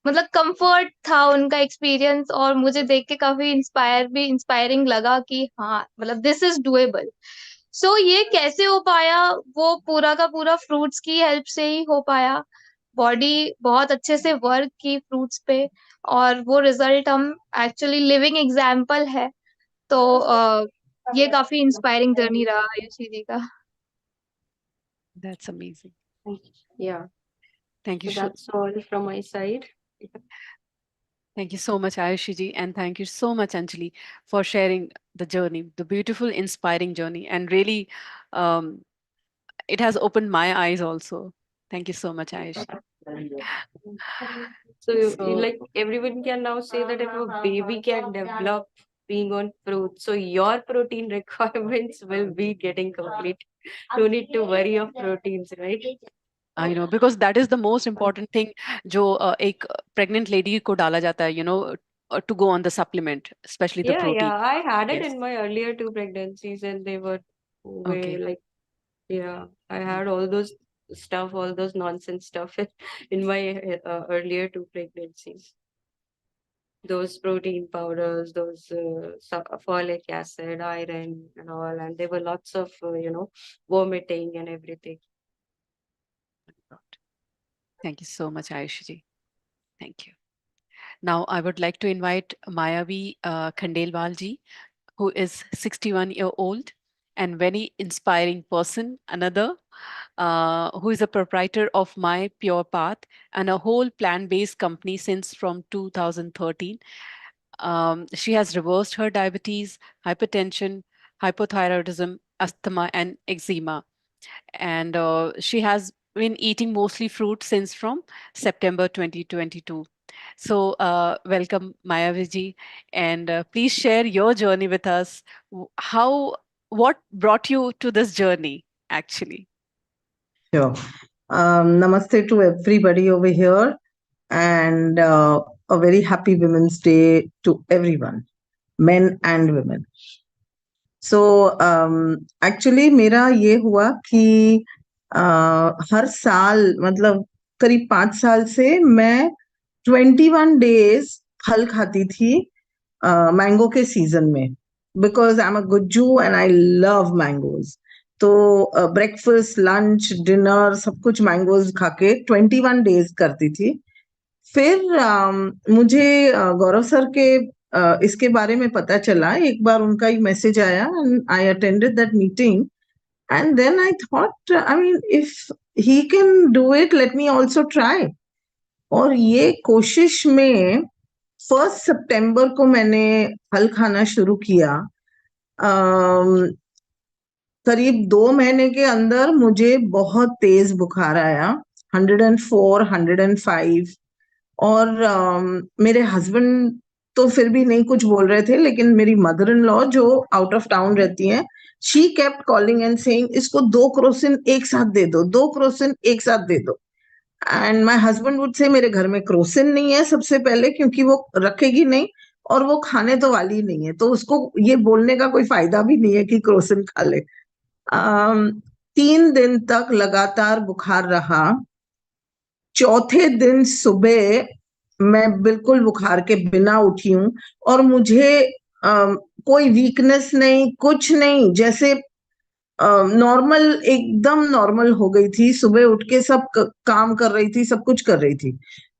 मतलब कंफर्ट था उनका एक्सपीरियंस, और मुझे देख के काफी इंस्पायरिंग लगा कि हाँ मतलब दिस इज डुएबल। सो ये कैसे हो पाया, वो पूरा का पूरा फ्रूट्स की हेल्प से ही हो पाया। बॉडी बहुत अच्छे से वर्क की फ्रूट्स पे, और वो रिजल्ट हम एक्चुअली लिविंग एग्जाम्पल है। तो ये काफी इंस्पायरिंग जर्नी रहा आयुषी जी का। That's amazing. Yeah. Thank you. So that's all from my side. Thank you so much, Ayushi ji, and thank you so much, Anjali, for sharing the journey, the beautiful, inspiring journey, and really, um, it has opened my eyes also. Thank you so much, Ayushi. So, So, like everyone can now say that if a baby can develop being on fruit, so your protein requirements will be getting complete. No need to worry of proteins, right? because that is the most important thing जो एक pregnant lady को डाला जाता है, to go on the supplement, especially the Yeah, protein. yeah. I had it Yes. in my earlier 2 pregnancies, and they were way Okay. like, yeah, I had all those stuff, all those nonsense stuff in my earlier 2 pregnancies. Those protein powders, those folic acid, iron, and all, and there were lots of vomiting and everything. Thank you so much, Ayushi ji. Thank you. Now, I would like to invite Mayavi Khandelwal ji, who is 61-year-old and very inspiring person, another who is a proprietor of My Pure Path and a whole plant-based company since from 2013. She has reversed her diabetes, hypertension, hypothyroidism, asthma, and eczema. And she has been eating mostly fruit since from September 2022. So, welcome, Mayaviji, and please share your journey with us. What brought you to this journey, actually? Sure. Namaste to everybody over here, and a very happy Women's Day to everyone, men and women. So, actually, मेरा ये हुआ कि हर साल मतलब करीब 5 साल से मैं 21 days फल खाती थी मैंगो के सीजन में, because I am a Gujju and I love mangoes. तो ब्रेकफास्ट, लंच, डिनर सब कुछ मैंगोज खा के 21 days करती थी। फिर मुझे गौरव सर के इसके बारे में पता चला, एक बार उनका ही मैसेज आया and I attended that meeting and then I thought, I mean if he can do it, let me also try. और ये कोशिश में 1 सितंबर को मैंने फल खाना शुरू किया। करीब 2 महीने के अंदर मुझे बहुत तेज बुखार आया, 104, 105। और मेरे हस्बैंड तो फिर भी नहीं कुछ बोल रहे थे, लेकिन मेरी मदर इन लॉ जो आउट ऑफ टाउन रहती हैं, she kept calling and saying इसको 2 क्रोसिन एक साथ दे दो, 2 क्रोसिन एक साथ दे दो। And my husband would say मेरे घर में क्रोसिन नहीं है सबसे पहले, क्योंकि वो रखेगी नहीं और वो खाने तो वाली नहीं है, तो उसको ये बोलने का कोई फायदा भी नहीं है कि क्रोसिन खा ले। 3 दिन तक लगातार बुखार रहा। चौथे दिन सुबह मैं बिल्कुल बुखार के बिना उठी हूँ और मुझे कोई वीकनेस नहीं, कुछ नहीं, जैसे नॉर्मल, एकदम नॉर्मल हो गई थी। सुबह उठ के सब काम कर रही थी, सब कुछ कर रही थी।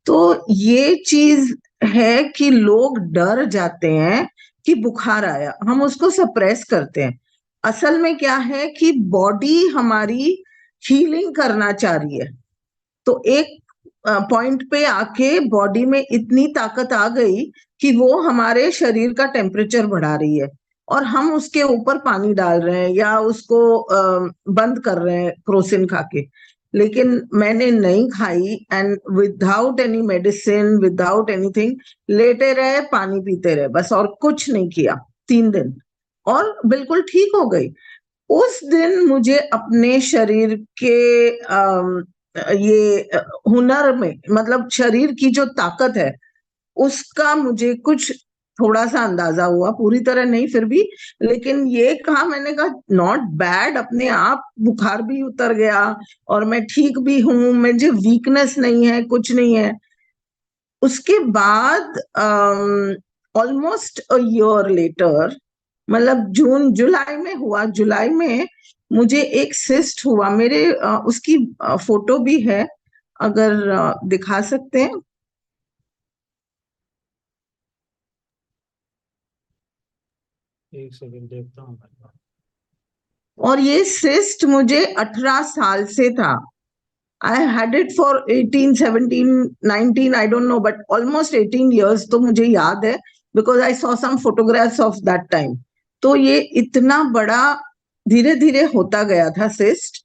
तो ये चीज है कि लोग डर जाते हैं कि बुखार आया, हम उसको सप्रेस करते हैं। असल में क्या है कि बॉडी हमारी हीलिंग करना चाह रही है। तो एक पॉइंट पे आके बॉडी में इतनी ताकत आ गई कि वो हमारे शरीर का टेम्परेचर बढ़ा रही है और हम उसके ऊपर पानी डाल रहे हैं या उसको बंद कर रहे हैं क्रोसिन खा के। लेकिन मैंने नहीं खाई and without any medicine, without anything, लेटे रहे, पानी पीते रहे, बस और कुछ नहीं किया। 3 दिन और बिल्कुल ठीक हो गई। उस दिन मुझे अपने शरीर के ये हुनर में, मतलब शरीर की जो ताकत है उसका मुझे कुछ थोड़ा सा अंदाजा हुआ, पूरी तरह नहीं फिर भी, लेकिन ये कहा मैंने कहा नॉट बैड, अपने आप बुखार भी उतर गया और मैं ठीक भी हूं, मुझे वीकनेस नहीं है, कुछ नहीं है। उसके बाद ऑलमोस्ट अ ईयर लेटर, मतलब जून जुलाई में हुआ, जुलाई में मुझे एक सिस्ट हुआ मेरे, उसकी फोटो भी है, अगर दिखा सकते हैं। एक सेकंड देखता हूँ। और ये सिस्ट मुझे 18 साल से था। I had it for 18, 17, 19, I don't know, but almost 18 years तो मुझे याद है, because I saw some photographs of that time. तो ये इतना बड़ा धीरे धीरे होता गया था सिस्ट,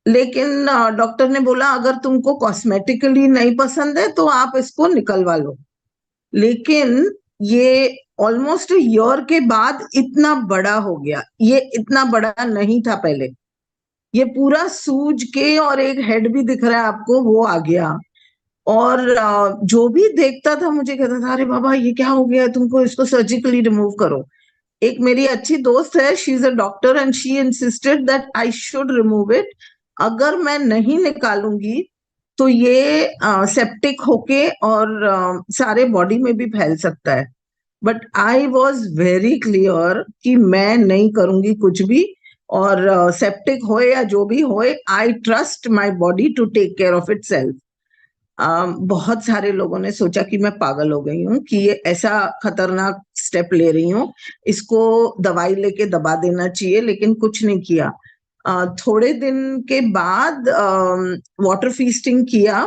लेकिन डॉक्टर ने बोला अगर तुमको कॉस्मेटिकली नहीं पसंद है तो आप इसको निकलवा लो। लेकिन ये ऑलमोस्ट ईयर के बाद इतना बड़ा हो गया, ये इतना बड़ा नहीं था पहले, ये पूरा सूज के और एक हेड भी दिख रहा है आपको, वो आ गया। और जो भी देखता था मुझे कहता था अरे बाबा ये क्या हो गया तुमको, इसको सर्जिकली रिमूव करो। एक मेरी अच्छी दोस्त है, she is a doctor and she insisted that I should remove it, अगर मैं नहीं निकालूंगी तो ये सेप्टिक होके और सारे बॉडी में भी फैल सकता है। But I was very clear कि मैं नहीं करूंगी कुछ भी, और सेप्टिक होए या जो भी होए, I trust my body to take care of itself. बहुत सारे लोगों ने सोचा कि मैं पागल हो गई हूँ कि ये ऐसा खतरनाक स्टेप ले रही हूँ, इसको दवाई लेके दबा देना चाहिए, लेकिन कुछ नहीं किया। थोड़े दिन के बाद वाटर फीस्टिंग किया,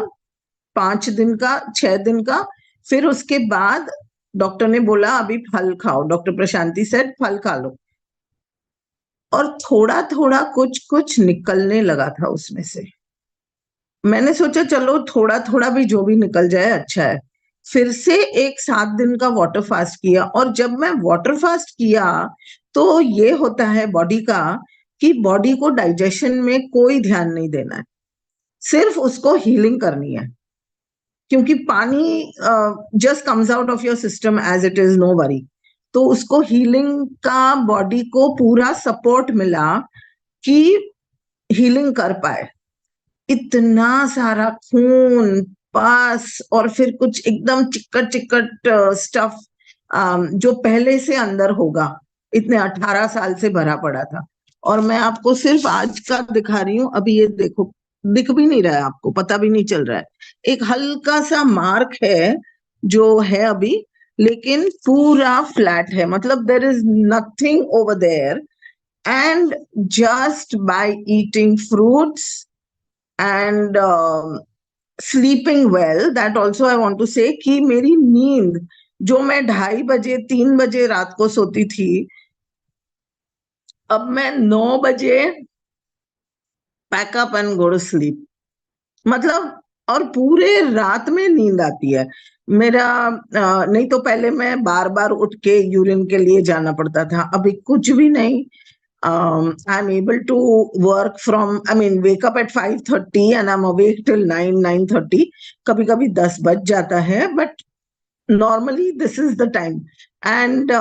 5 दिन का, 6 दिन का। फिर उसके बाद डॉक्टर ने बोला अभी फल खाओ, डॉक्टर प्रशांति सेड फल खा लो, और थोड़ा थोड़ा कुछ कुछ निकलने लगा था उसमें से। मैंने सोचा चलो थोड़ा थोड़ा भी जो भी निकल जाए अच्छा है। फिर से एक 7 दिन का वाटर फास्ट किया, और जब मैं वाटर फास्ट किया तो ये होता है बॉडी का कि बॉडी को डाइजेशन में कोई ध्यान नहीं देना है, सिर्फ उसको हीलिंग करनी है, क्योंकि पानी just comes out of your system as it is, no worry. तो उसको हीलिंग का बॉडी को पूरा सपोर्ट मिला कि हीलिंग कर पाए। इतना सारा खून, पस और फिर कुछ एकदम चिकट चिकट स्टफ जो पहले से अंदर होगा, इतने 18 साल से भरा पड़ा था। और मैं आपको सिर्फ आज का दिखा रही हूँ, अभी ये देखो, दिख भी नहीं रहा है आपको, पता भी नहीं चल रहा है, एक हल्का सा मार्क है जो है अभी, लेकिन पूरा फ्लैट है, मतलब there is nothing over there. And just by eating fruits and sleeping well, that also I want to say कि मेरी नींद, जो मैं 2:30 बजे 3 बजे रात को सोती थी, अब मैं 9 बजे pack up and go to sleep, मतलब, और पूरे रात में नींद आती है मेरा। नहीं तो पहले मैं बार बार उठ के यूरिन के लिए जाना पड़ता था, अभी कुछ भी नहीं। I'm able to work from, I mean, wake up at 5:30 and I'm awake till 9:30. कभी कभी 10 बज जाता है, but normally this is the time. And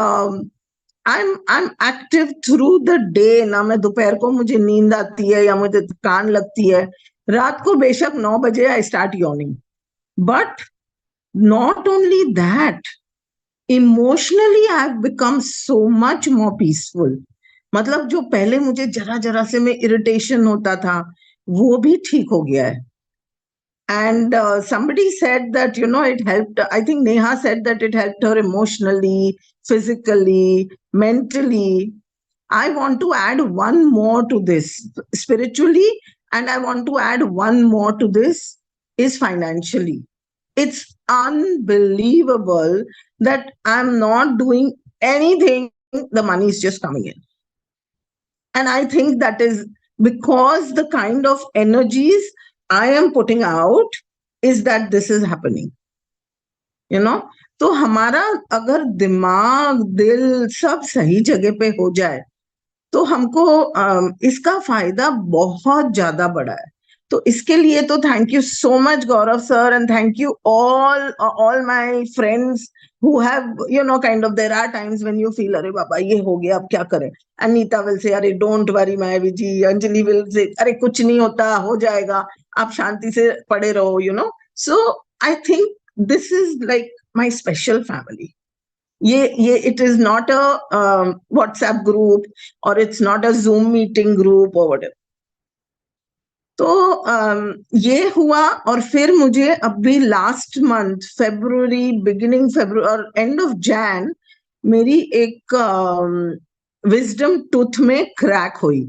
I'm active through the day. ना मैं दोपहर को मुझे नींद आती है या मुझे थकान लगती है, रात को बेशक 9 बजे I start yawning. But not only that, emotionally I've become so much more peaceful. मतलब जो पहले मुझे जरा जरा से में इरिटेशन होता था, वो भी ठीक हो गया है। And somebody said that it helped, I think Neha said that it helped her emotionally, physically, mentally. I want to add one more to this, spiritually, and I want to add one more to this, is financially. It's unbelievable that I'm not doing anything, the money is just coming in. And I think that is because the kind of energies I am putting out is that this is happening. तो हमारा अगर दिमाग दिल सब सही जगह पे हो जाए तो हमको इसका फायदा बहुत ज्यादा बड़ा है। तो इसके लिए तो thank you so much Gaurav sir, and thank you all my friends who have, kind of, there are times when you feel, अरे बाबा ये हो गया, अब क्या करें? अनीता will say, अरे don't worry मायावी जी, अंजलि will say, अरे कुछ नहीं होता, हो जाएगा, आप शांति से पड़े रहो, so I think this is like my special family. ये it is not a WhatsApp group or it's not a Zoom meeting group or whatever. तो ये हुआ, और फिर मुझे अभी लास्ट मंथ बिगिनिंग फेब्रुअरी और एंड ऑफ जैन मेरी एक विजडम टूथ में क्रैक हुई।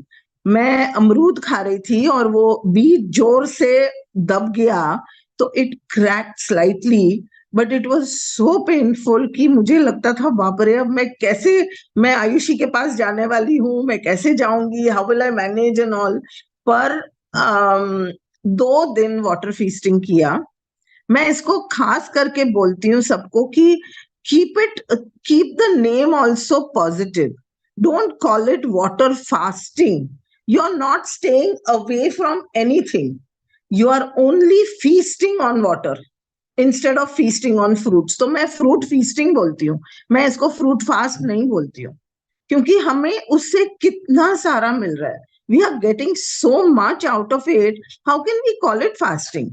मैं अमरूद खा रही थी और वो बीज जोर से दब गया, तो it crack slightly, but it was so painful कि मुझे लगता था बाप रे, अब मैं आयुषी के पास जाने वाली हूँ, मैं कैसे जाऊंगी, how will I manage and all. पर 2 दिन वाटर फीस्टिंग किया। मैं इसको खास करके बोलती हूँ सबको कि keep the name also positive, don't call it water fasting. You are not staying away from anything, you are only feasting on water instead of feasting on fruits. तो मैं फ्रूट फीस्टिंग बोलती हूँ, मैं इसको फ्रूट फास्ट नहीं बोलती हूँ, क्योंकि हमें उससे कितना सारा मिल रहा है। We are getting so much out of it. How can we call it fasting?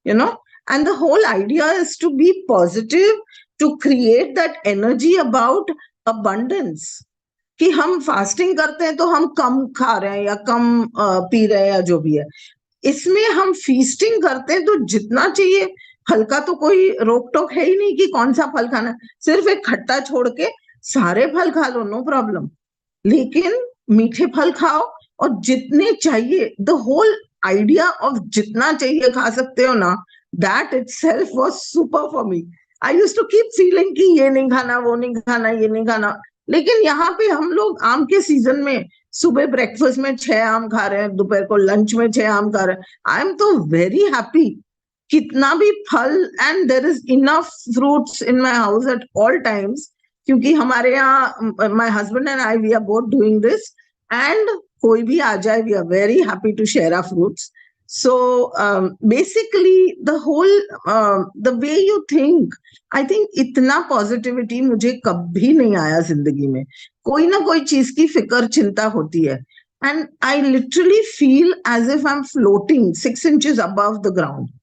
And the whole idea is to be positive, to create that energy about abundance. कि हम फास्टिंग करते हैं तो हम कम खा रहे हैं या कम पी रहे हैं या जो भी है। इसमें हम फीस्टिंग करते हैं तो जितना चाहिए, फल का तो कोई रोक टोक है ही नहीं कि कौन सा फल खाना है, सिर्फ एक खट्टा छोड़ के सारे फल खा लो, नो प्रॉब्लम। लेकिन मीठे फल खाओ और जितने चाहिए, द होल आइडिया ऑफ जितना चाहिए खा सकते हो ना, that itself was super for me. I used to keep feeling कि ये नहीं खाना, वो नहीं खाना, ये नहीं खाना। लेकिन यहाँ पे हम लोग आम के सीजन में सुबह ब्रेकफास्ट में 6 आम खा रहे हैं, दोपहर को लंच में 6 आम खा रहे हैं। आई एम तो वेरी हैप्पी। कितना भी फल, and there is enough fruits in my house at all times, क्योंकि हमारे यहाँ my husband and I we are both doing this, and कोई भी आ जाए, we are very happy to share our fruits. So basically the whole the way you think, I think इतना positivity मुझे कभी नहीं आया जिंदगी में। कोई ना कोई चीज की फिक्र चिंता होती है, and I literally feel as if I'm floating 6 inches above the ground.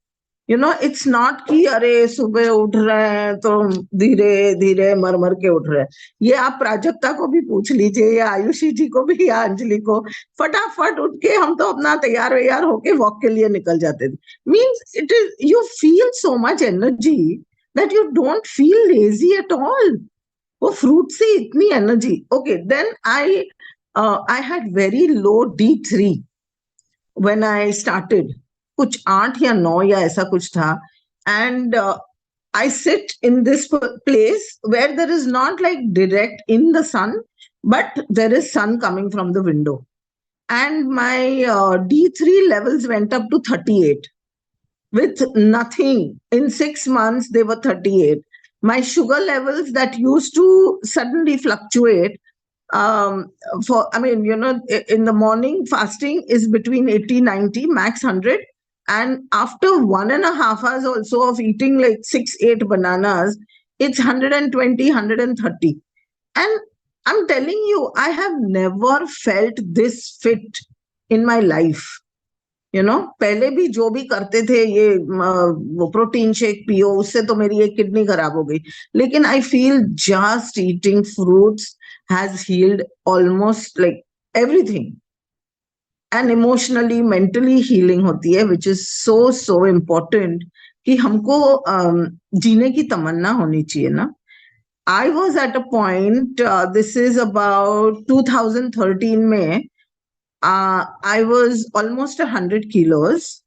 It's not कि अरे सुबह उठ रहे हैं तो धीरे धीरे मर मर के उठ रहे हैं। ये आप प्राजक्ता को भी पूछ लीजिए, या आयुषी जी को भी, या अंजलि को, फटाफट उठ के हम तो अपना तैयार वैयार होके वॉक के लिए निकल जाते थे। Means it is, you feel so much energy that you don't feel lazy at all. वो फ्रूट से इतनी energy. Okay, then I had very low D3 when I started, कुछ 8 या 9 या ऐसा कुछ था। And I sit in this place where there is not like direct in the sun, but there is sun coming from the window. And my D3 levels went up to 38 with nothing. In 6 months, they were 38. My sugar levels that used to suddenly fluctuate, in the morning, fasting is between 80, 90, max 100. And after 1.5 hours also of eating like 6, 8 bananas, it's 120, 130. And I'm telling you, I have never felt this fit in my life. पहले भी जो भी करते थे, ये वो protein shake पियो, उससे तो मेरी एक किडनी खराब हो गई। लेकिन I feel just eating fruits has healed almost like everything. And emotionally, mentally healing होती है, which is so important कि हमको जीने की तमन्ना होनी चाहिए ना। I was at a point, this is about 2013 में, I was almost 100 kilos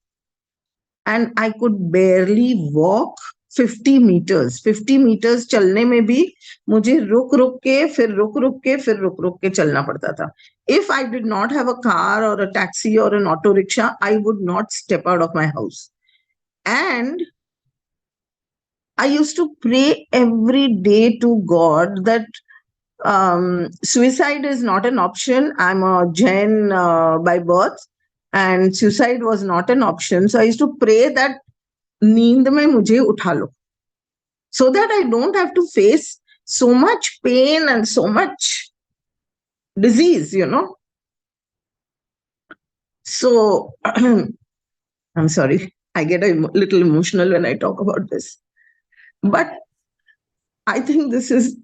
and I could barely walk 50 meters. 50 meters चलने में भी मुझे रुक रुक के फिर चलना पड़ता था। If I did not have a car or a taxi or an auto rickshaw, I would not step out of my house. And I used to pray every day to God that suicide is not an option. I'm a Jain by birth, and suicide was not an option. So I used to pray that नींद में मुझे उठा लो, so that I don't have to face so much pain and so much disease, So I'm sorry, I get a little emotional when I talk about this. But I think this is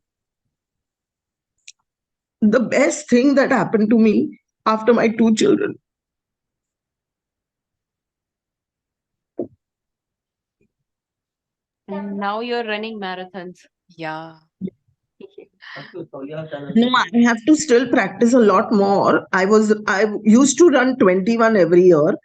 the best thing that happened to me after my 2 children. And now you're running marathons. Yeah. No, I have to still practice a lot more. I used to run 21 every year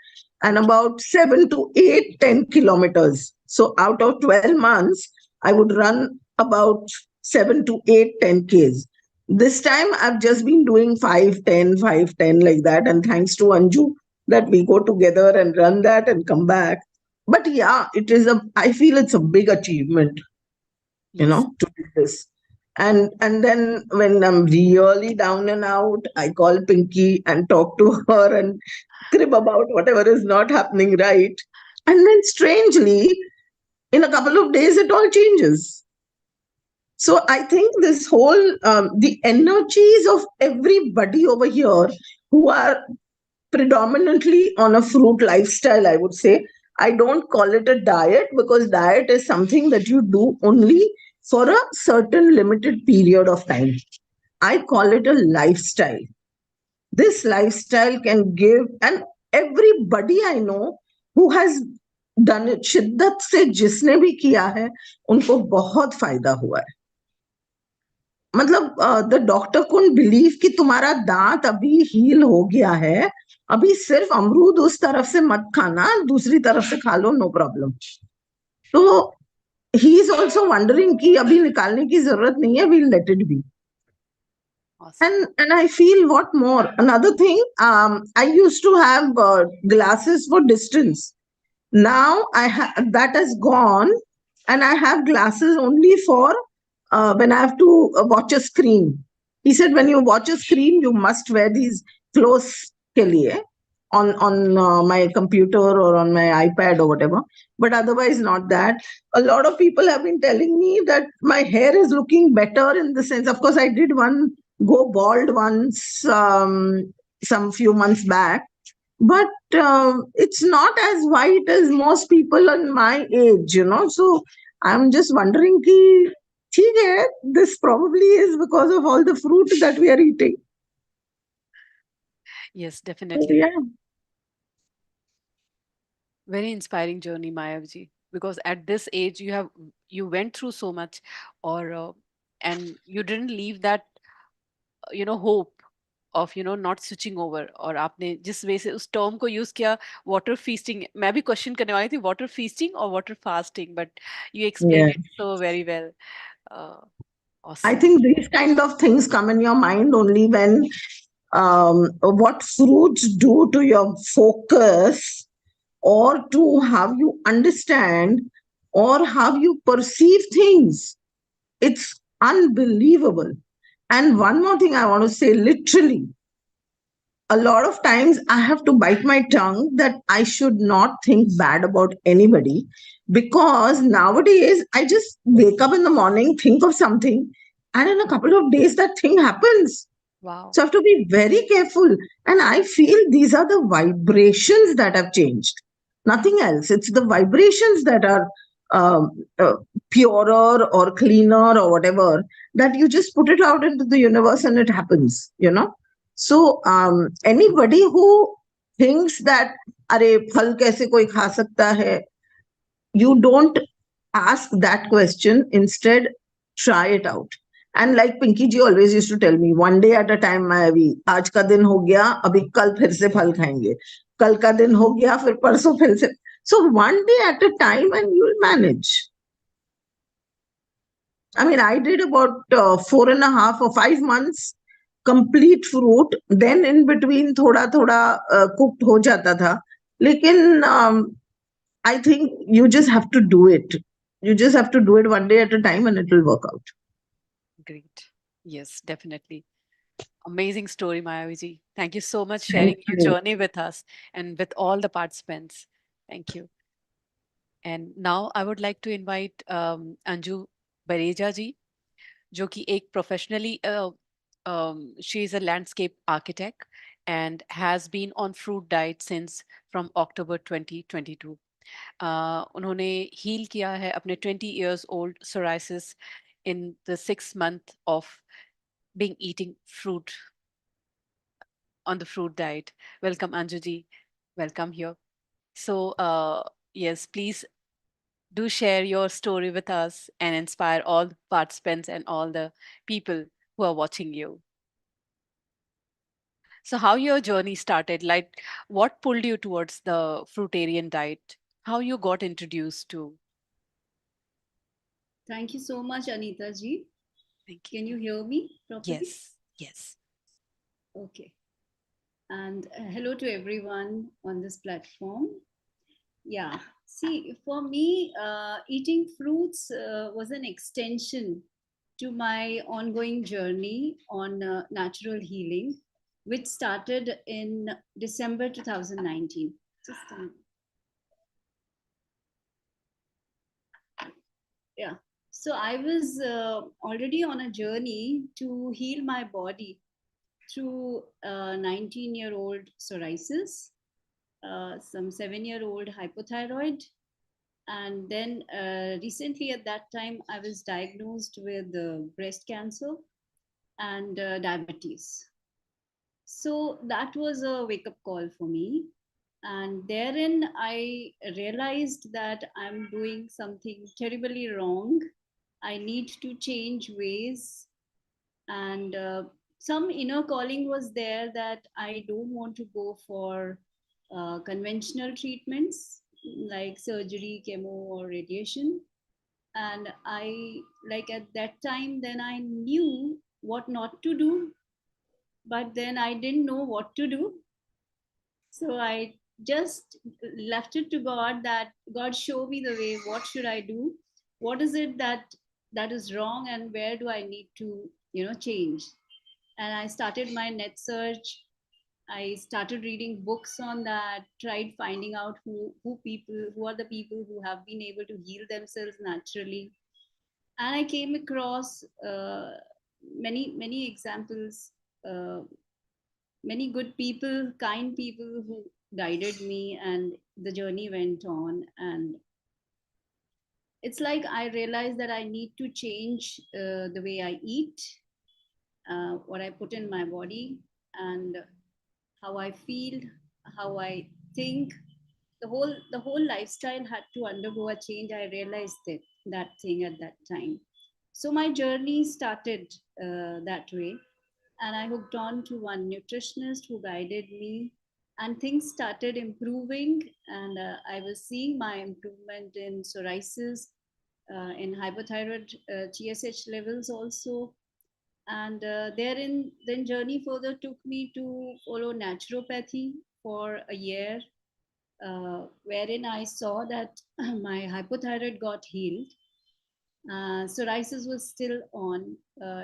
and about 7 to 8, 10 kilometers. So out of 12 months, I would run about 7 to 8, 10 Ks. This time I've just been doing 5, 10, 5, 10 like that. And thanks to Anju that we go together and run that and come back. But yeah, I feel it's a big achievement, Yes. to do this. And then when I'm really down and out, I call Pinky and talk to her and crib about whatever is not happening right. And then strangely, in a couple of days, it all changes. So I think this whole the energies of everybody over here who are predominantly on a fruit lifestyle, I would say. I don't call it a diet because diet is something that you do only for a certain limited period of time. I call it a lifestyle. This lifestyle can give, and everybody I know who has done it, शिद्दत से जिसने भी किया है, उनको बहुत फायदा हुआ है. मतलब द डॉक्टर couldn't बिलीव कि तुम्हारा दांत अभी हील हो गया है, अभी सिर्फ अमरूद उस तरफ से मत खाना, दूसरी तरफ से खा लो, नो प्रॉब्लम. तो he is also wondering कि अभी निकालने की जरूरत नहीं है, we'll let it be. Awesome. And I feel what more. Another thing, I used to have glasses for distance. Now that has gone, and I have glasses only for when I have to watch a screen. He said when you watch a screen, you must wear these close ke liye on my computer or on my iPad or whatever. But otherwise, not that. A lot of people have been telling me that my hair is looking better in the sense. Of course, I did go bald once some few months back, but it's not as white as most people in my age, So I'm just wondering ki, theek hai, this probably is because of all the fruit that we are eating. Yes, So, definitely. yeah. Very inspiring journey, Mayavji. Because at this age, you went through so much, or and you didn't leave that hope of not switching over. और आपने जिस वे से उस term को use किया, water feasting, मैं भी question करने वाली थी, वाटर फीस्टिंग और water fasting, but you explain Yeah. It so very well. I Awesome. think these kind of things come in your mind only when what fruits do to your focus or to how you understand or how you perceive things. It's unbelievable. And one more thing I want to say, literally, a lot of times I have to bite my tongue that I should not think bad about anybody, because nowadays I just wake up in the morning, think of something, and in a couple of days that thing happens. Wow. So I have to be very careful. And I feel these are the vibrations that have changed. Nothing else. It's the vibrations that are um, uh, purer or cleaner or whatever, that you just put it out into the universe and it happens, So anybody who thinks that, are phal kaise koi kha sakta hai, you don't ask that question. Instead, try it out. And like Pinky ji always used to tell me, one day at a time, Mayavi, आज का दिन हो गया, अभी कल फिर से फल खाएंगे, कल का दिन हो गया, फिर परसों फिर से. So one day at a time and you'll manage. I mean, I did about 4.5 or 5 months complete fruit. Then in between थोड़ा थोड़ा cooked हो जाता था. लेकिन I think you just have to do it. You just have to do it one day at a time and it will work out. Great. Yes, definitely. Amazing story, Mayaviji. Thank you so much Thank sharing your you. journey with us and with all the participants. Thank you. And now I would like to invite Anju Bareja ji, जो कि एक professionally she is a landscape architect and has been on fruit diet since from October 2022. उन्होंने heal किया है अपने 20 years old psoriasis in the 6 month of being eating fruit on the fruit diet. Welcome, Anju ji. Welcome here. So, yes, please do share your story with us and inspire all the participants and all the people who are watching you. So, how your journey started? Like, what pulled you towards the fruitarian diet? How you got introduced to? Thank you so much, Anita ji. Thank you. Can you hear me properly? Yes, yes. Okay. And hello to everyone on this platform. Yeah, see, for me, eating fruits was an extension to my ongoing journey on natural healing, which started in December 2019. Just a minute. Yeah. So I was already on a journey to heal my body through 19-year-old psoriasis, some 7-year-old hypothyroid, and then recently at that time I was diagnosed with breast cancer and diabetes. So that was a wake-up call for me, and therein I realized that I'm doing something terribly wrong. I need to change ways, and some inner calling was there that I don't want to go for conventional treatments like surgery, chemo, or radiation. And I, like at that time, then I knew what not to do, but then I didn't know what to do. So I just left it to God, that God, show me the way. What should I do? What is it that is wrong, and where do I need to change? And I started my net search. I started reading books on that, tried finding out who are the people who have been able to heal themselves naturally. And I came across many examples, uh, many good people, kind people who guided me, and the journey went on. And it's like I realized that I need to change the way I eat, what I put in my body, and how I feel, how I think. The whole lifestyle had to undergo a change. I realized that thing at that time. So my journey started that way, and I hooked on to one nutritionist who guided me, and things started improving. And I was seeing my improvement in psoriasis, in hypothyroid TSH levels also. And therein, then journey further took me to follow naturopathy for a year, wherein I saw that my hypothyroid got healed. Psoriasis was still on.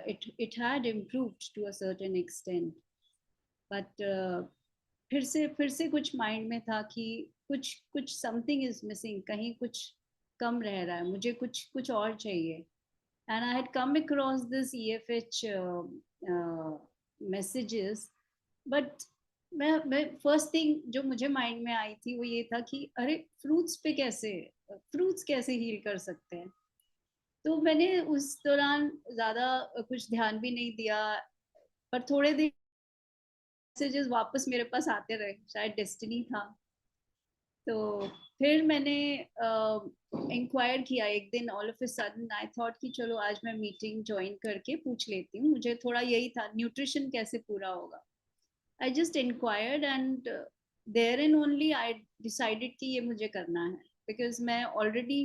It had improved to a certain extent, but फिर से कुछ mind में था कि कुछ something is missing, कहीं कुछ कम रह रहा है, मुझे कुछ और चाहिए. And I had come across this EFH messages, but मैं फर्स्ट थिंग जो मुझे माइंड में आई थी वो ये था कि अरे फ्रूट्स कैसे हील कर सकते हैं. तो मैंने उस दौरान ज़्यादा कुछ ध्यान भी नहीं दिया, पर थोड़े दिन मैसेजेस वापस मेरे पास आते रहे, शायद डेस्टिनी था. तो फिर मैंने इंक्वायर किया एक दिन. All of a sudden I thought कि चलो आज मैं मीटिंग ज्वाइन करके पूछ लेती हूँ. मुझे थोड़ा यही था, न्यूट्रिशन कैसे पूरा होगा. I just inquired, and therein only I decided कि ये मुझे करना है, बिकॉज मैं ऑलरेडी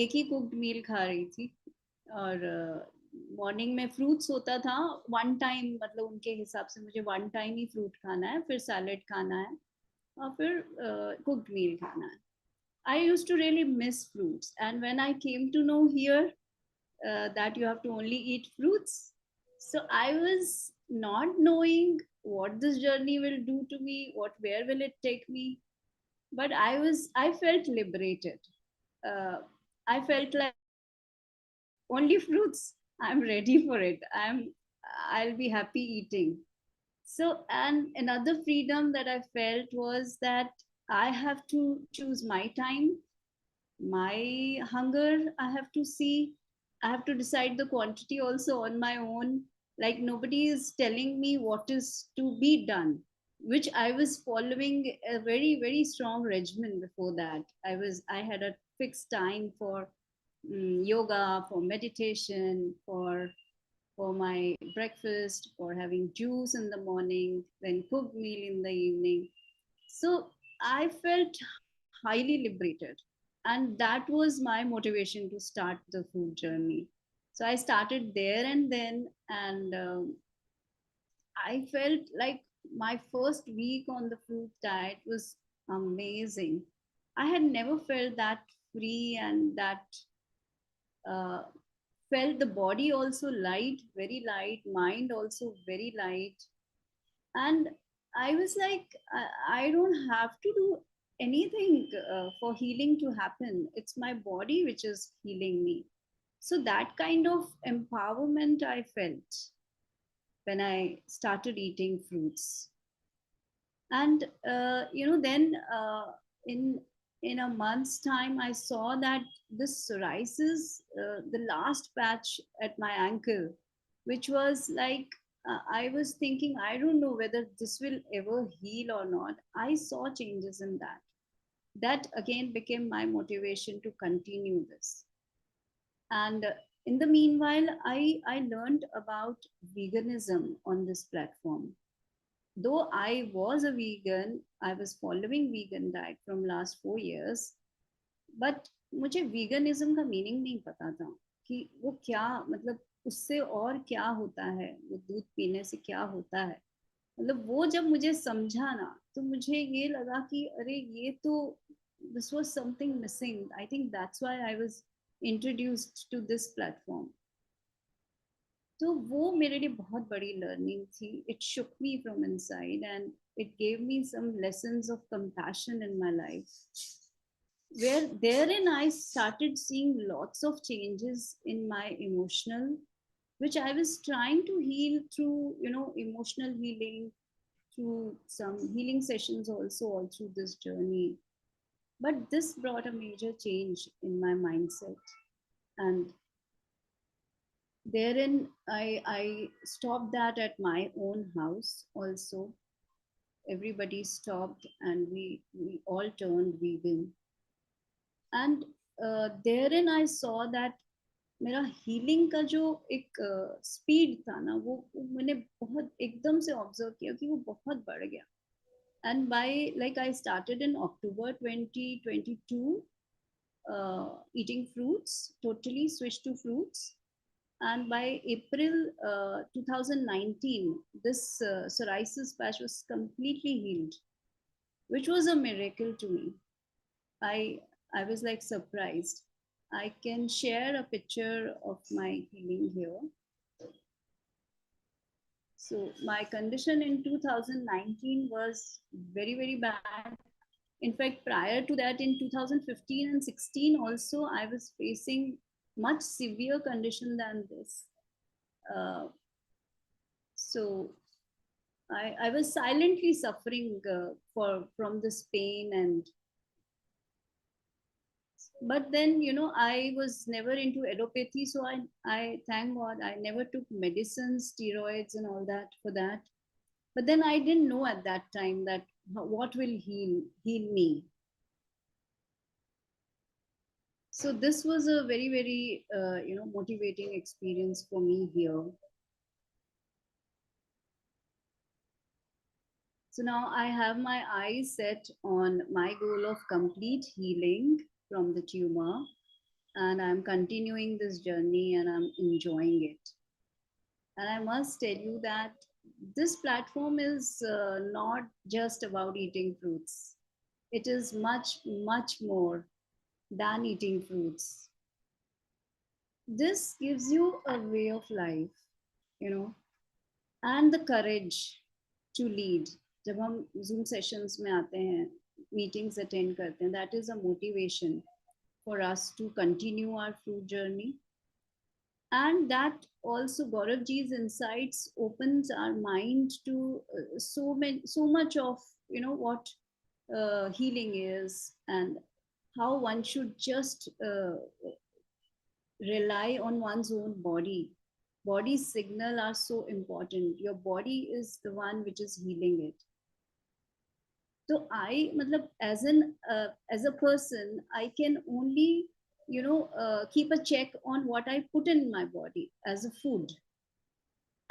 एक ही कुक्ड मील खा रही थी, और मॉर्निंग में फ्रूट्स होता था वन टाइम, मतलब उनके हिसाब से मुझे वन टाइम ही फ्रूट खाना है, फिर सैलेड खाना है, और फिर कुक्ड मील खाना है. I used to really miss fruits. And when I came to know here that you have to only eat fruits, so I was not knowing what this journey will do to me, where will it take me. But I felt liberated. Uh, I felt like only fruits. I'm ready for it. I'll be happy eating. So, and another freedom that I felt was that I have to choose my time, my hunger. I have to see, I have to decide the quantity also on my own. Like nobody is telling me what is to be done, which I was following a very, very strong regimen before that. I had a fixed time for yoga, for meditation, for my breakfast, for having juice in the morning, then cooked meal in the evening. So I felt highly liberated. And that was my motivation to start the food journey. So I started there and then, and I felt like my first week on the fruit diet was amazing. I had never felt that free and that uh, felt the body also light, very light, mind also very light. And I was like, I don't have to do anything for healing to happen. It's my body which is healing me. So that kind of empowerment I felt when I started eating fruits. And then in in a month's time, I saw that this psoriasis, the last patch at my ankle, which was like, I was thinking, I don't know whether this will ever heal or not. I saw changes in that. That again became my motivation to continue this. And in the meanwhile, I learned about veganism on this platform. Though I was a vegan, I was following vegan diet from last 4 years, but मुझे veganism का meaning नहीं पता था कि वो क्या, मतलब उससे और क्या होता है, वो दूध पीने से क्या होता है. मतलब वो जब मुझे समझा ना, तो मुझे ये लगा कि अरे ये तो, this was something missing. I think that's why I was introduced to this platform. तो वो मेरे लिए बहुत बड़ी लर्निंग थी. It shook me from inside and it gave me some lessons of compassion in my life, where therein I started seeing lots of changes in my emotional, which I was trying to heal through, emotional healing, through some healing sessions also all through this journey. But this brought a major change in my mindset. And therein I stopped that at my own house also. Everybody stopped and we all turned vegan. And therein I saw that मेरा healing का जो एक speed था ना, वो मैंने बहुत एकदम से ऑब्जर्व किया कि वो बहुत बढ़ गया. And by, like, I started in October 2022 eating fruits, totally switched to fruits. And by April 2019, this psoriasis patch was completely healed, which was a miracle to me. I was like surprised. I can share a picture of my healing here. So my condition in 2019 was very, very bad. In fact, prior to that, in 2015 and 16 also, I was facing much severe condition than this. So I was silently suffering from this pain. And but then, I was never into allopathy, so I thank God I never took medicines, steroids and all that for that. But then I didn't know at that time that what will heal me. So this was a very, very motivating experience for me here. So now I have my eyes set on my goal of complete healing from the tumor, and I'm continuing this journey and I'm enjoying it. And I must tell you that this platform is not just about eating fruits. It is much, much more. than eating fruits. This gives you a way of life, you know, and the courage to lead. जब हम Zoom sessions में आते हैं, meetings attend करते हैं, that is a motivation for us to continue our fruit journey. And that also Gaurav ji's insights opens our mind to so much of what healing is, and how one should just rely on one's own body. Body's signal are so important. Your body is the one which is healing it. So I, matlab, as a person, I can only keep a check on what I put in my body as a food,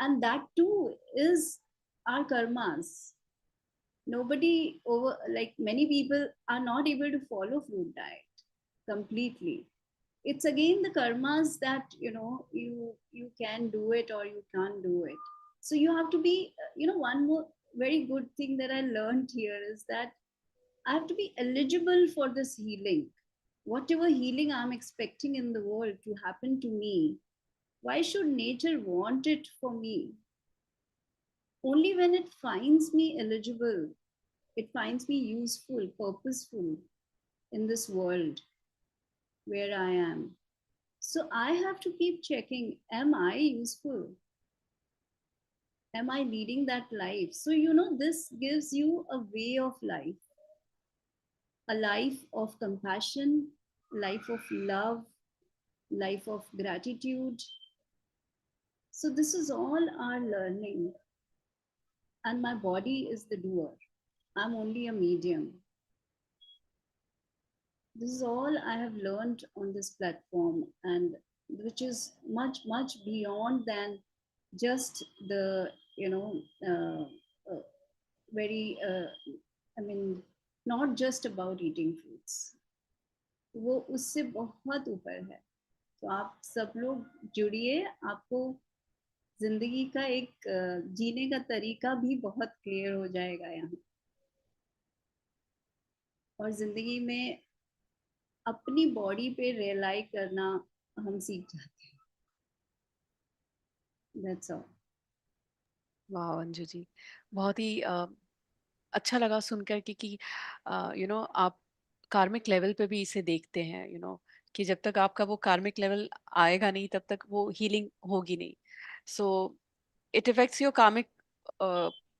and that too is our karmas. Nobody over, like many people are not able to follow fruit diet completely. It's again the karmas that you can do it or you can't do it. So you have to be, one more very good thing that I learned here is that I have to be eligible for this healing. Whatever healing I'm expecting in the world to happen to me, why should nature want it for me? Only when it finds me eligible, it finds me useful, purposeful in this world where I am. So I have to keep checking, am I useful? Am I leading that life? So, this gives you a way of life, a life of compassion, life of love, life of gratitude. So, this is all our learning. And my body is the doer. I'm only a medium. This is all I have learned on this platform, and which is much, much beyond than just the, very, I mean, not just about eating fruits. वो उससे बहुत ऊपर है. तो आप सब लोग जुड़िए, आपको जिंदगी का एक जीने का तरीका भी बहुत क्लियर हो जाएगा यहाँ. और जिंदगी में अपनी बॉडी पे रियलाई करना हम सीख जाते हैं. That's all. वाह अंजू जी, बहुत ही अच्छा लगा सुनकर कि आप कार्मिक लेवल पे भी इसे देखते हैं, कि जब तक आपका वो कार्मिक लेवल आएगा नहीं तब तक वो हीलिंग होगी नहीं. सो इट इफेक्ट्स योर कार्मिक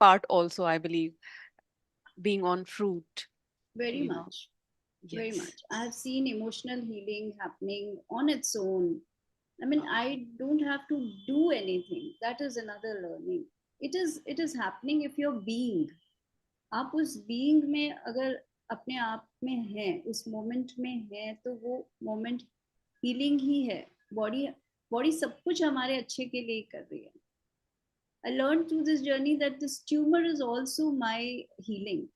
part also, I believe, being on fruit. Very much. Very Yes. much. I have seen emotional healing happening on its own. I mean, I don't have to do anything. That is another learning. It is happening if you're being. आप उस being में अगर अपने आप में हैं, उस moment में हैं, तो वो moment healing ही है. Body सब कुछ हमारे अच्छे के लिए कर रही है. I learned through this journey that this tumor is also my healing.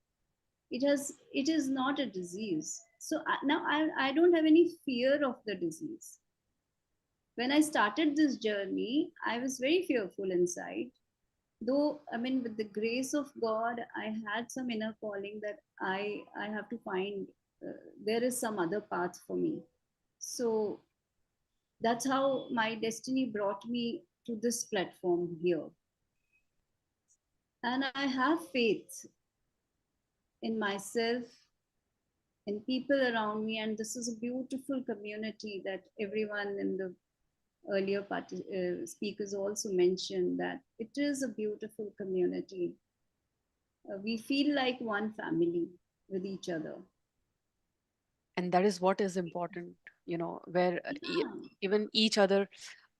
It is not a disease. So now I don't have any fear of the disease. When I started this journey, I was very fearful inside. Though, I mean, with the grace of God, I had some inner calling that I have to find, there is some other path for me. So that's how my destiny brought me to this platform here. And I have faith in myself, in people around me, and this is a beautiful community that everyone in the earlier speakers also mentioned, that it is a beautiful community. We feel like one family with each other. And that is what is important, where Yeah. even each other,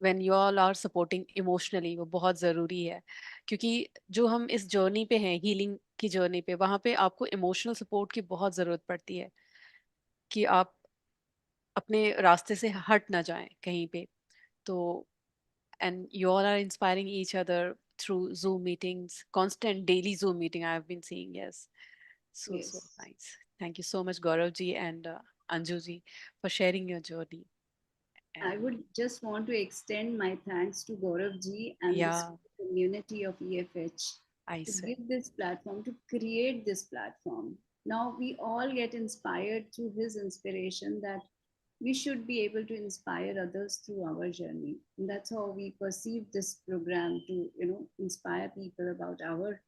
when you all are supporting emotionally, वो बहुत ज़रूरी है. क्योंकि जो हम इस journey पे हैं, हीलिंग की जर्नी पे, वहाँ पे आपको इमोशनल सपोर्ट की बहुत ज़रूरत पड़ती है कि आप अपने रास्ते से हट ना जाएं कहीं पे. तो and you all are inspiring each other through Zoom meetings, constant daily Zoom meeting I have been seeing. Yes. So Yes. nice. Thank you so much, Gaurav ji and Anju ji, for sharing your journey. I would just want to extend my thanks to Gaurav ji and this Yeah, community of EFH I to swear. give this platform, to create this platform. Now we all get inspired through his inspiration that we should be able to inspire others through our journey. And that's how we perceive this program, to inspire people about our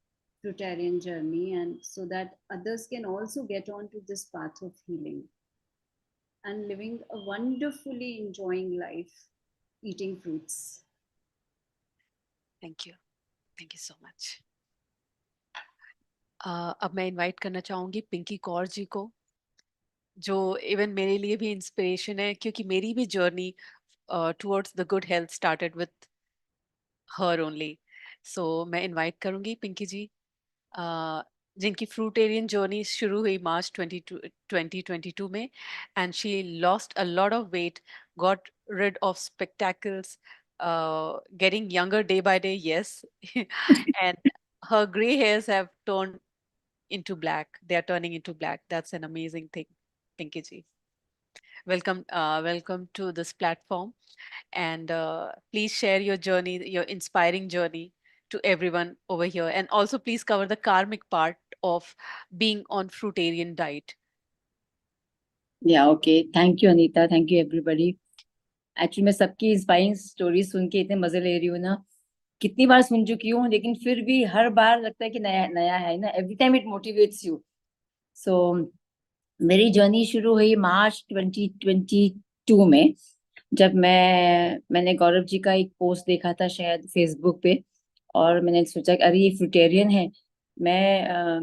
fruitarian journey, and so that others can also get onto this path of healing and living a wonderfully enjoying life, eating fruits. Thank you so much. अब मैं invite करना चाहूंगी पिंकी कौर जी को, जो even मेरे लिए भी inspiration है, क्योंकि मेरी भी journey towards the good health started with her only. So मैं इनवाइट करूंगी पिंकी जी, जिनकी फ्रूटेरियन जर्नी शुरू हुई मार्च 2022 में, and she lost a lot of weight, got rid of spectacles, getting younger day by day, yes. And her gray hairs have turned into black. They are turning into black. That's an amazing thing. Pinky ji, welcome to this platform, and please share your journey, your inspiring journey, to everyone over here, and also please cover the karmic part of being on fruitarian diet. Yeah, okay. Thank you, Anita. Thank you, everybody. Actually, मैं सबकी inspiring story सुन के इतने मजे ले रही हूँ ना, कितनी बार सुन चुकी हूँ, लेकिन फिर भी हर बार लगता है कि नया नया है ना। Every time it motivates you. So मेरी जर्नी शुरू हुई मार्च 2022 में, जब मैंने गौरव जी का एक पोस्ट देखा था शायद फेसबुक पे, और मैंने सोचा कि अरे ये फ्रूटेरियन है। मैं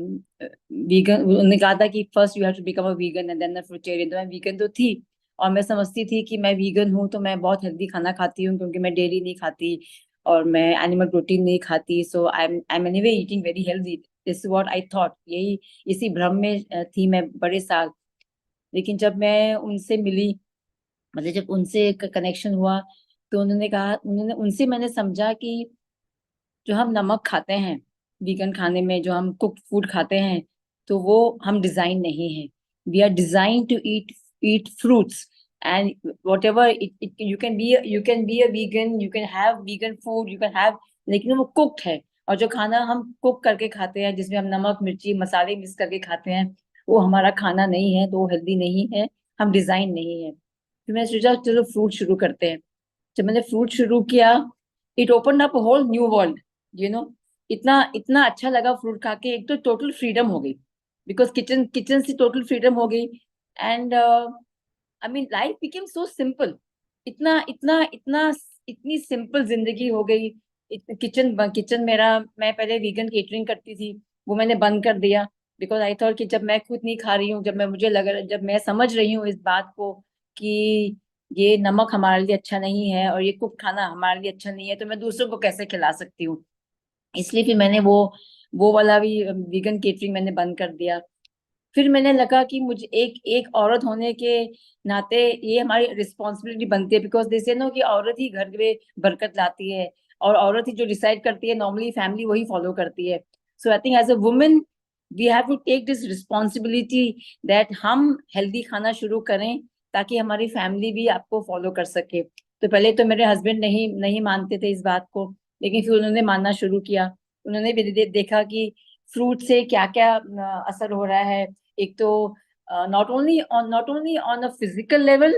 वीगन, उन्होंने कहा था कि first you have to become a vegan and then a fruitarian. तो मैं वीगन तो थी, और मैं समझती थी कि मैं वीगन हूँ तो मैं बहुत हेल्दी खाना खाती हूँ, क्योंकि मैं डेयरी नहीं खाती और मैं एनिमल प्रोटीन नहीं खाती। So I am anyway eating very healthy, this is what I thought. यही इसी भ्रम में थी मैं बड़े साल। लेकिन जब मैं उनसे मिली, मतलब जब उनसे कनेक्शन हुआ, तो उन्होंने उनसे मैंने समझा कि जो हम नमक खाते हैं वीगन खाने में, जो हम कुक्ड फूड खाते हैं, तो वो हम डिजाइन नहीं है। We are design to eat fruits and whatever you can be a vegan, you can have vegan food, you can have, लेकिन वो कुक्ड है। और जो खाना हम कुक करके खाते हैं, जिसमें हम नमक मिर्ची मसाले मिक्स करके खाते हैं, वो हमारा खाना नहीं है, तो वो हेल्दी नहीं है, हम डिजाइन नहीं है। फिर मैंने सोचा चलो फ्रूट शुरू करते हैं। जब मैंने फ्रूट शुरू किया, it open up whole new world, you know. इतना इतना अच्छा लगा फ्रूट खा के। एक तो टोटल फ्रीडम हो गई, बिकॉज किचन से टोटल फ्रीडम हो गई। And I mean life became so simple. इतना इतना इतना इतनी सिंपल जिंदगी हो गई। किचन मेरा, मैं पहले वीगन केटरिंग करती थी, वो मैंने बंद कर दिया, बिकॉज आई थॉट कि जब मैं खुद नहीं खा रही हूँ, जब मैं समझ रही हूँ इस बात को कि ये नमक हमारे लिए अच्छा नहीं है और ये कुक खाना हमारे लिए अच्छा नहीं है, तो मैं दूसरों को कैसे खिला सकती हूँ। इसलिए फिर मैंने वो वाला भी वीगन केटरिंग मैंने बंद कर दिया। फिर मैंने लगा कि मुझे एक एक औरत होने के नाते ये हमारी रिस्पॉन्सिबिलिटी बनती है, बिकॉज दे से नो कि औरत ही घर में बरकत लाती है, और औरत ही जो डिसाइड करती है, नॉर्मली फैमिली वही फॉलो करती है। So I think as a women we have to take this responsibility that हम हेल्दी खाना शुरू करें, ताकि हमारी फैमिली भी आपको फॉलो कर सके। तो पहले तो मेरे हस्बैंड नहीं नहीं मानते थे इस बात को, लेकिन फिर उन्होंने मानना शुरू किया। उन्होंने भी देखा कि फ्रूट से क्या क्या असर हो रहा है। एक तो not only on a physical level,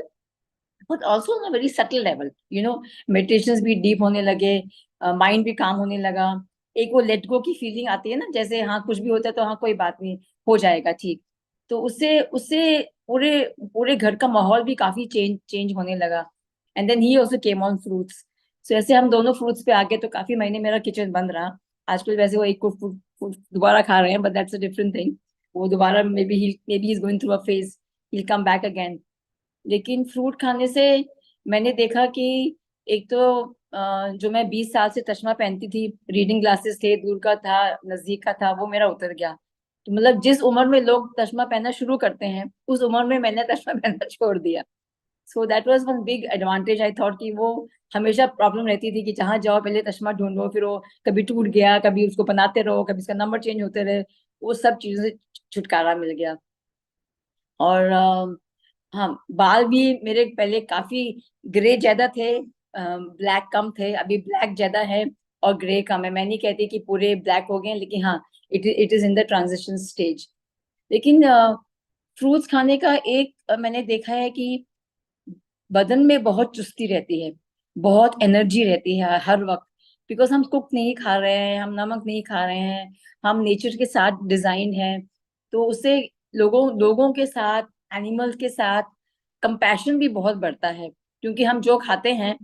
but also on a very subtle level, you know, meditations भी डीप होने लगे, माइंड भी काम होने लगा। एक वो लेट गो की फीलिंग आती है ना, जैसे हाँ कुछ भी होता है तो हाँ कोई बात नहीं, हो जाएगा ठीक। तो उससे उससे पूरे पूरे घर का माहौल भी काफी चेंज होने लगा। And then he also came on fruits. So ऐसे हम दोनों फ्रूट्स पे आ गए, तो काफी महीने मेरा किचन बंद रहा। आजकल वैसे वो एक फ्रूट दोबारा खा रहे हैं, but that's a different thing. वो दोबारा may be he is going through a phase, he come back again. लेकिन फ्रूट खाने से मैंने देखा कि एक तो जो मैं 20 साल से चश्मा पहनती थी, रीडिंग ग्लासेस थे, दूर का था नजदीक का था, वो मेरा उतर गया। तो मतलब जिस उम्र में लोग चश्मा पहनना शुरू करते हैं, उस उम्र में मैंने चश्मा पहनना छोड़ दिया। So that was one big advantage. I thought कि वो हमेशा प्रॉब्लम रहती थी कि जहाँ जाओ पहले चश्मा ढूंढो, फिर वो कभी टूट गया, कभी उसको बनाते रहो, कभी उसका नंबर चेंज होते रहे। वो सब चीजों से छुटकारा मिल गया। और हाँ, बाल भी मेरे पहले काफी ग्रे ज्यादा थे, ब्लैक कम थे। अभी ब्लैक ज्यादा है और ग्रे कम है। मैं नहीं कहती कि पूरे ब्लैक हो गए, लेकिन हाँ, it is in the transition stage. लेकिन फ्रूट्स खाने का एक मैंने देखा है कि बदन में बहुत चुस्ती रहती है, बहुत एनर्जी रहती है हर वक्त, बिकॉज हम कुक नहीं खा रहे हैं, हम नमक नहीं खा रहे हैं, हम नेचर के साथ डिजाइन है। तो उससे लोगों लोगों के साथ, एनिमल्स के साथ कंपैशन भी बहुत बढ़ता है, क्योंकि हम जो खाते हैं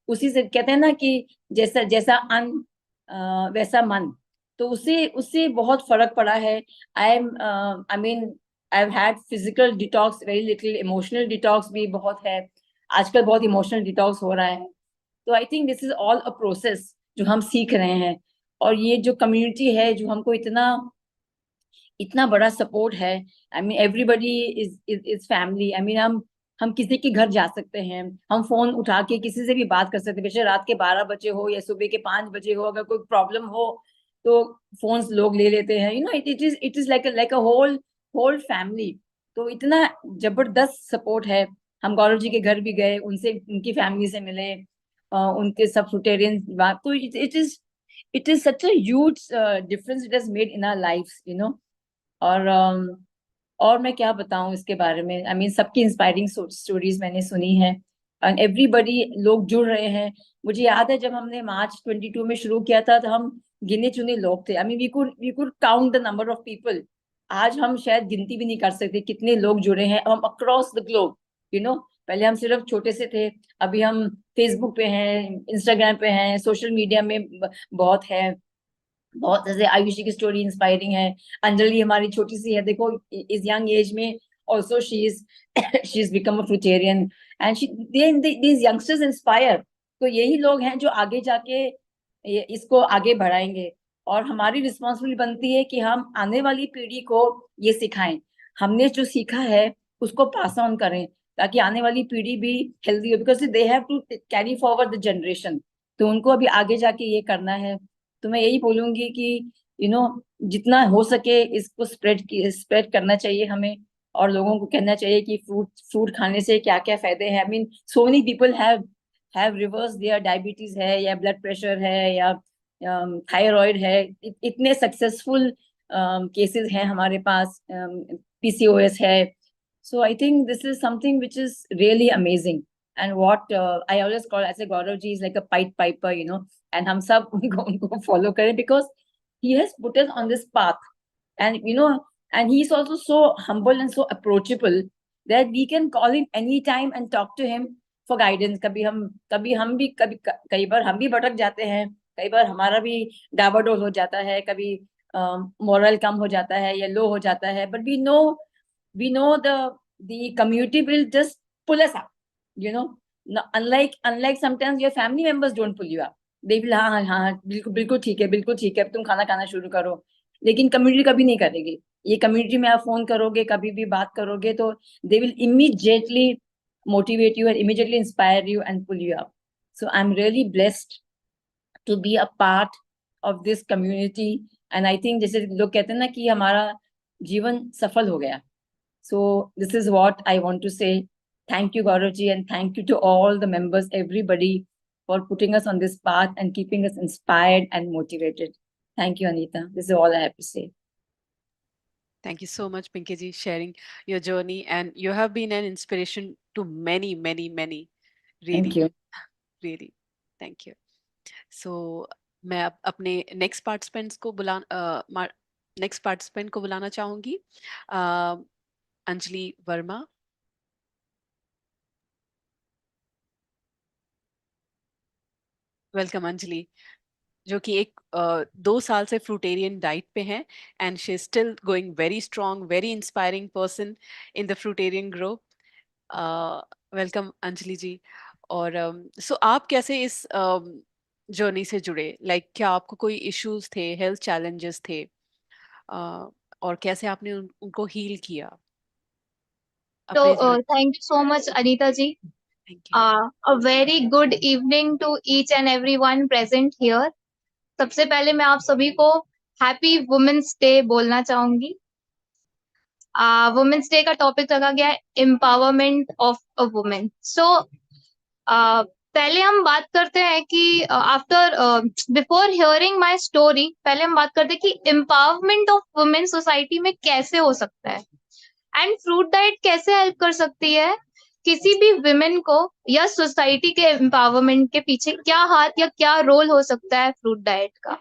उसी से, कहते हैं ना कि जैसा जैसा अन्न वैसा मन। तो उससे उससे बहुत फर्क पड़ा है। I mean I have had physical detox very little, emotional detox भी बहुत है, आजकल बहुत इमोशनल डिटॉक्स हो रहा है। तो आई think this is all a process जो हम सीख रहे हैं। और ये जो कम्युनिटी है जो हमको इतना इतना बड़ा सपोर्ट है, I mean everybody is family. I mean हम किसी के घर जा सकते हैं, हम फोन उठा के किसी से भी बात कर सकते हैं, बेशक रात के 12 बजे हो या सुबह के 5 बजे हो, अगर कोई प्रॉब्लम हो तो फोन्स लोग ले लेते हैं। You know, it is like a whole whole family. तो इतना जबरदस्त सपोर्ट है। हम गौरव जी के घर भी गए, उनसे उनकी फैमिली से मिले, उनके सब फ्रूटेरियंस। तो it is such a huge difference it has made in our lifes, you know. और और मैं क्या बताऊं इसके बारे में। आई मीन सबकी इंस्पायरिंग स्टोरीज मैंने सुनी है, एंड एवरीबडी लोग जुड़ रहे हैं। मुझे याद है जब हमने मार्च 22 में शुरू किया था, तो हम गिने चुने लोग थे। I mean we could count the number of people. आज हम शायद गिनती भी नहीं कर सकते कितने लोग जुड़े हैं, हम across the globe, you know. पहले हम सिर्फ छोटे से थे, अभी हम फेसबुक पे हैं, इंस्टाग्राम पे हैं, सोशल मीडिया में बहुत है। बहुत, जैसे आयुषी की स्टोरी इंस्पायरिंग है। अंजलि हमारी छोटी सी है, देखो इस यंग एज में also she is become a fruitarian, and these youngsters inspire. तो यही लोग हैं जो आगे जाके इसको आगे बढ़ाएंगे। और हमारी रिस्पॉन्सिबिलिटी बनती है कि हम आने वाली पीढ़ी को ये सिखाएं, हमने जो सीखा है उसको पास ऑन करें, ताकि आने वाली पीढ़ी भी हेल्दी हो, because they have to carry forward the generation. तो उनको अभी आगे जाके ये करना है। तो मैं यही बोलूंगी कि यू नो, जितना हो सके इसको स्प्रेड करना चाहिए हमें, और लोगों को कहना चाहिए कि फ्रूट फ्रूट खाने से क्या क्या फायदे हैं। I mean so many people have reverse their diabetes है, या ब्लड प्रेशर है, या थायराइड है। इतने सक्सेसफुल केसेस हैं हमारे पास, पीसीओएस है। So I think this is something which is really amazing. And what I always call, ऐसे Gaurav ji is like a pied piper, you know. And हम सब उनको फॉलो करें, because he has put us on this path, and you know, and he's also so humble and so approachable that we can call him anytime and talk to him for guidance. कभी हम भी कई बार हम भी भटक जाते हैं, कई बार हमारा भी डावाडोल हो जाता है, कभी मोरल कम हो जाता है या लो हो जाता है, but we know the community will just pull us up, you know. Unlike sometimes your family members don't pull you up. They will, हाँ हाँ हाँ, बिल्कुल बिल्कुल ठीक है, बिल्कुल ठीक है, तुम खाना खाना शुरू करो। लेकिन कम्युनिटी कभी नहीं करेगी। ये कम्युनिटी में आप फोन करोगे, कभी भी बात करोगे, तो they will immediately motivate you and immediately inspire you and pull you up. So I am really blessed to be a part of this community. And I think, जैसे लोग कहते हैं ना कि हमारा जीवन सफल हो गया। So this is what I want to say. Thank you, Gaurav-ji, and thank you to all the members, everybody, for putting us on this path and keeping us inspired and motivated. Thank you, Anita. This is all I have to say. Thank you so much, Pinky ji, sharing your journey, and you have been an inspiration to many, many, many. Thank Really, you. really. Thank you. So, मैं अब अपने next participants को बुलाना चाहूंगी। Anjali Verma. Welcome Anjali, जो कि एक 2 साल से फ्रूटेरियन डाइट पे हैं, and she is still going very strong, very inspiring person in the fruitarian group. Welcome Anjali ji. और सो आप कैसे इस जर्नी से जुड़े? क्या आपको कोई इश्यूज थे, हेल्थ चैलेंजेस थे, और कैसे आपने उनको हील किया So, अपने journey? thank you so much, Anita ji. Thank you. A very good evening to each and everyone present here. सबसे पहले मैं आप सभी को हैप्पी वुमेन्स डे बोलना चाहूंगी। वुमेन्स डे का टॉपिक रखा गया है एम्पावरमेंट ऑफ अ वुमेन। सो पहले हम बात करते हैं कि after before hearing my story, पहले हम बात करते हैं कि एम्पावरमेंट ऑफ वुमेन सोसाइटी में कैसे हो सकता है, एंड फ्रूट डाइट कैसे हेल्प कर सकती है किसी भी विमेन को या सोसाइटी के एम्पावरमेंट के पीछे क्या हाथ या क्या रोल हो सकता है फ्रूट डाइट का।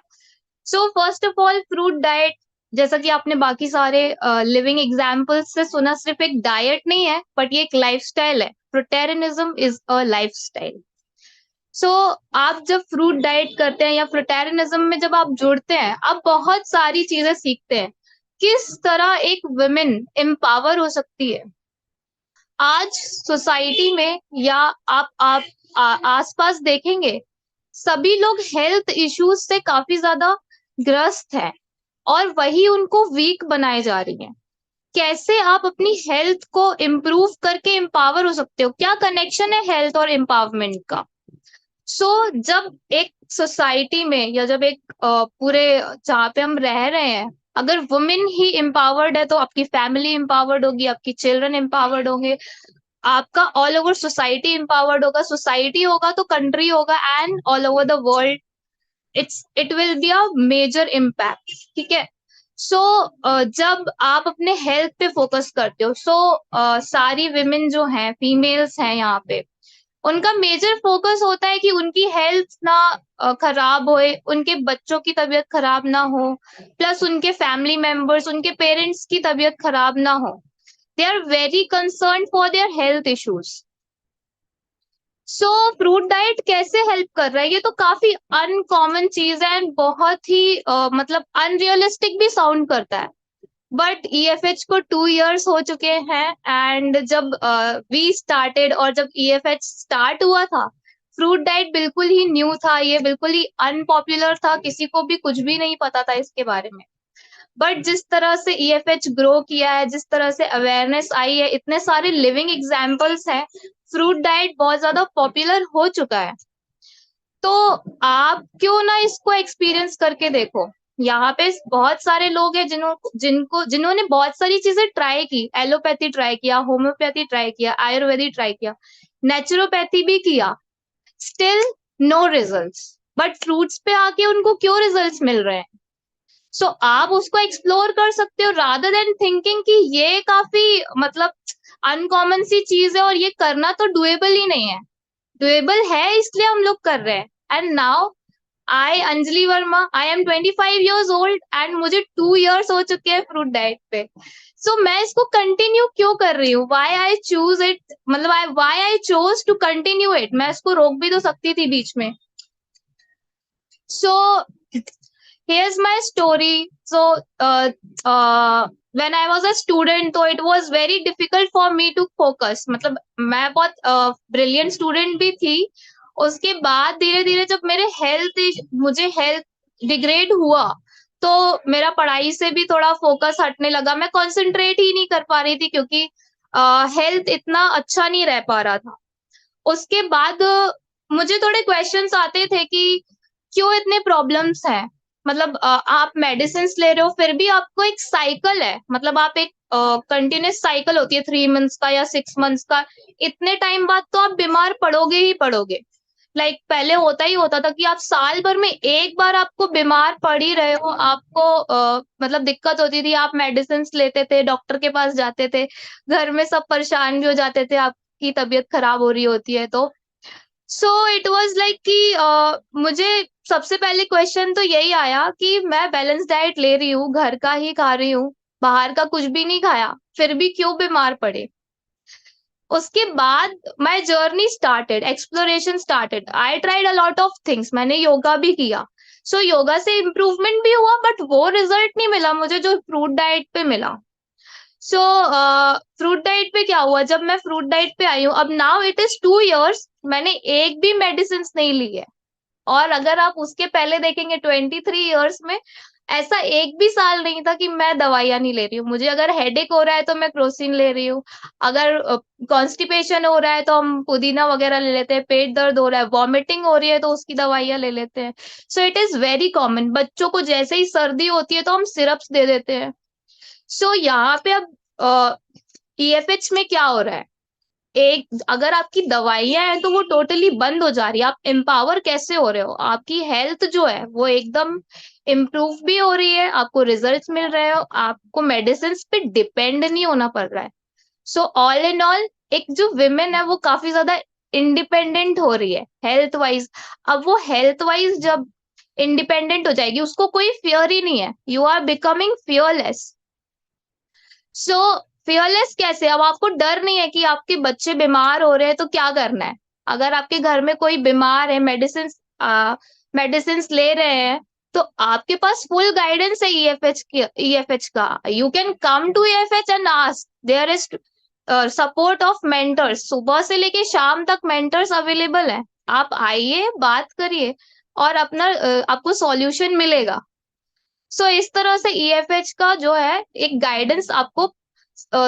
So first of all fruit diet, जैसा कि आपने बाकी सारे लिविंग एग्जाम्पल्स से सुना, सिर्फ एक डाइट नहीं है बट ये एक लाइफस्टाइल है। फ्रूटेरियनिज्म इज अ लाइफस्टाइल। सो आप जब फ्रूट डाइट करते हैं या फ्रूटेरियनिज्म में जब आप जुड़ते हैं, आप बहुत सारी चीजें सीखते हैं, किस तरह एक वुमेन एम्पावर हो सकती है। आज सोसाइटी में या आप आसपास देखेंगे, सभी लोग हेल्थ इश्यूज से काफी ज्यादा ग्रस्त हैं और वही उनको वीक बनाए जा रही हैं। कैसे आप अपनी हेल्थ को इम्प्रूव करके एम्पावर हो सकते हो, क्या कनेक्शन है हेल्थ और एम्पावरमेंट का। जब एक सोसाइटी में या जब एक पूरे जहाँ पे हम रह रहे हैं, अगर वुमेन ही एम्पावर्ड है तो आपकी फैमिली एम्पावर्ड होगी, आपकी चिल्ड्रन एम्पावर्ड होंगे, आपका ऑल ओवर सोसाइटी एम्पावर्ड होगा, सोसाइटी होगा तो कंट्री होगा, and all over the world it will be a major impact. ठीक है। जब आप अपने हेल्थ पे फोकस करते हो, सारी विमेन जो हैं, फीमेल्स हैं यहाँ पे, उनका मेजर फोकस होता है कि उनकी हेल्थ ना खराब होए, उनके बच्चों की तबीयत खराब ना हो, प्लस उनके फैमिली मेंबर्स, उनके पेरेंट्स की तबीयत खराब ना हो। They are very concern for their health issues. Fruit diet कैसे हेल्प कर रहा है, ये तो काफी अनकॉमन चीज है एंड बहुत ही मतलब अनरियलिस्टिक भी साउंड करता है। बट EFH को 2 years हो चुके हैं एंड जब वी स्टार्टेड और जब EFH स्टार्ट हुआ था, फ्रूट डाइट बिल्कुल ही न्यू था, ये बिल्कुल ही अनपॉपुलर था, किसी को भी कुछ भी नहीं पता था इसके बारे में। बट जिस तरह से EFH ग्रो किया है, जिस तरह से अवेयरनेस आई है, इतने सारे लिविंग एग्जाम्पल्स हैं, फ्रूट डाइट बहुत ज्यादा पॉपुलर हो चुका है। तो आप क्यों ना इसको एक्सपीरियंस करके देखो। यहाँ पे बहुत सारे लोग हैं जिन्होंने बहुत सारी चीजें ट्राई की, एलोपैथी ट्राई किया, होम्योपैथी ट्राई किया, आयुर्वेदिक ट्राई किया, नेचुरोपैथी भी किया, still no results. But fruits पे आके उनको क्यों रिजल्ट्स मिल रहे हैं। आप उसको एक्सप्लोर कर सकते हो रादर देन थिंकिंग कि ये काफी मतलब अनकॉमन सी चीज है और ये करना तो डुएबल ही नहीं है। डुएबल है इसलिए हम लोग कर रहे हैं। And now I Anjali Verma, I am 25 years old and मुझे 2 years हो चुके हैं फ्रूट डाइट पे। मैं इसको कंटिन्यू क्यों कर रही हूँ, वाई आई चूज इट, मतलब why I chose to continue it. मैं इसको रोक भी तो सकती थी बीच में। Here's my story. When I was a student, तो it was very difficult for me to focus. मतलब मैं बहुत brilliant student भी थी। उसके बाद धीरे धीरे जब मुझे हेल्थ डिग्रेड हुआ, तो मेरा पढ़ाई से भी थोड़ा फोकस हटने लगा। मैं कंसंट्रेट ही नहीं कर पा रही थी क्योंकि हेल्थ इतना अच्छा नहीं रह पा रहा था। उसके बाद मुझे थोड़े क्वेश्चंस आते थे कि क्यों इतने प्रॉब्लम्स हैं। मतलब आप मेडिसिन ले रहे हो, फिर भी आपको एक साइकिल है, मतलब आप एक कंटिन्यूस साइकिल होती है 3 months का या 6 months का, इतने टाइम बाद तो आप बीमार पड़ोगे ही पड़ोगे। पहले होता था कि आप साल भर में एक बार आपको बीमार पड़ ही रहे हो, आपको मतलब दिक्कत होती थी, आप मेडिसिन लेते थे, डॉक्टर के पास जाते थे, घर में सब परेशान भी हो जाते थे, आपकी तबीयत खराब हो रही होती है तो। इट वाज लाइक कि मुझे सबसे पहले क्वेश्चन तो यही आया कि मैं बैलेंस डाइट ले रही हूँ, घर का ही खा रही हूँ, बाहर का कुछ भी नहीं खाया, फिर भी क्यों बीमार पड़े। उसके बाद my journey started, exploration started, I tried a lot of things. मैंने योगा भी किया, योगा से इम्प्रूवमेंट भी हुआ, बट वो रिजल्ट नहीं मिला मुझे जो फ्रूट डाइट पे मिला। फ्रूट डाइट पे क्या हुआ, जब मैं फ्रूट डाइट पे आई हूँ, अब नाउ इट इज 2 years, मैंने एक भी मेडिसिन नहीं ली है। और अगर आप उसके पहले देखेंगे 23 years में, ऐसा एक भी साल नहीं था कि मैं दवाइयां नहीं ले रही हूँ। मुझे अगर हेडेक हो रहा है तो मैं क्रोसिन ले रही हूँ, अगर कॉन्स्टिपेशन हो रहा है तो हम पुदीना वगैरह ले लेते हैं, पेट दर्द हो रहा है, वॉमिटिंग हो रही है तो उसकी दवाइयां ले लेते हैं। It is very common. बच्चों को जैसे ही सर्दी होती है तो हम सिरप्स दे देते हैं। यहाँ पे अब EFH में क्या हो रहा है, अगर आपकी दवाइयां हैं तो वो टोटली बंद हो जा रही है। आप एम्पावर कैसे हो रहे हो, आपकी हेल्थ जो है वो एकदम इम्प्रूव भी हो रही है, आपको रिजल्ट्स मिल रहे हो, आपको मेडिसिन पे डिपेंड नहीं होना पड़ रहा है। ऑल इन ऑल एक जो विमेन है वो काफी ज्यादा इंडिपेंडेंट हो रही है हेल्थ वाइज। अब वो हेल्थ वाइज जब इंडिपेंडेंट हो जाएगी, उसको कोई फियर ही नहीं है, you are becoming fearless. So fearless कैसे? अब आपको डर नहीं है कि आपके बच्चे बीमार हो रहे हैं तो क्या करना है। अगर आपके घर में कोई बीमार है, मेडिसिन ले रहे हैं, तो आपके पास फुल गाइडेंस है ईएफएच का। You can come to EFH and ask, there is support of mentors. सुबह से लेके शाम तक मेंटर्स अवेलेबल है, आप आइए, बात करिए और अपना आपको सॉल्यूशन मिलेगा। सो इस तरह से ईएफएच का जो है एक गाइडेंस आपको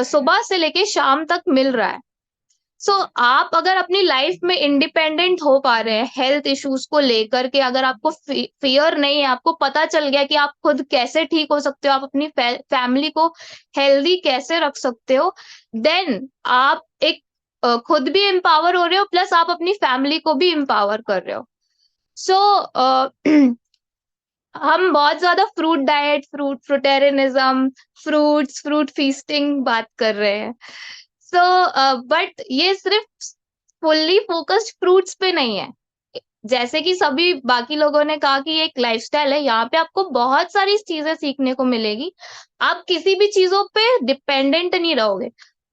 सुबह से लेके शाम तक मिल रहा है। सो आप अगर अपनी लाइफ में इंडिपेंडेंट हो पा रहे हैं हेल्थ इश्यूज को लेकर के, अगर आपको फियर नहीं है, आपको पता चल गया कि आप खुद कैसे ठीक हो सकते हो, आप अपनी फैमिली को हेल्दी कैसे रख सकते हो, देन आप एक खुद भी एम्पावर हो रहे हो, प्लस आप अपनी फैमिली को भी एम्पावर कर रहे हो। सो हम बहुत ज्यादा फ्रूट डाइट, फ्रूटेरियनिज्म, फ्रूट फीस्टिंग बात कर रहे हैं। बट ये सिर्फ फुल्ली फोकस्ड फ्रूट्स पे नहीं है। जैसे कि सभी बाकी लोगों ने कहा कि ये एक लाइफस्टाइल है, यहाँ पे आपको बहुत सारी चीजें सीखने को मिलेगी। आप किसी भी चीजों पे डिपेंडेंट नहीं रहोगे।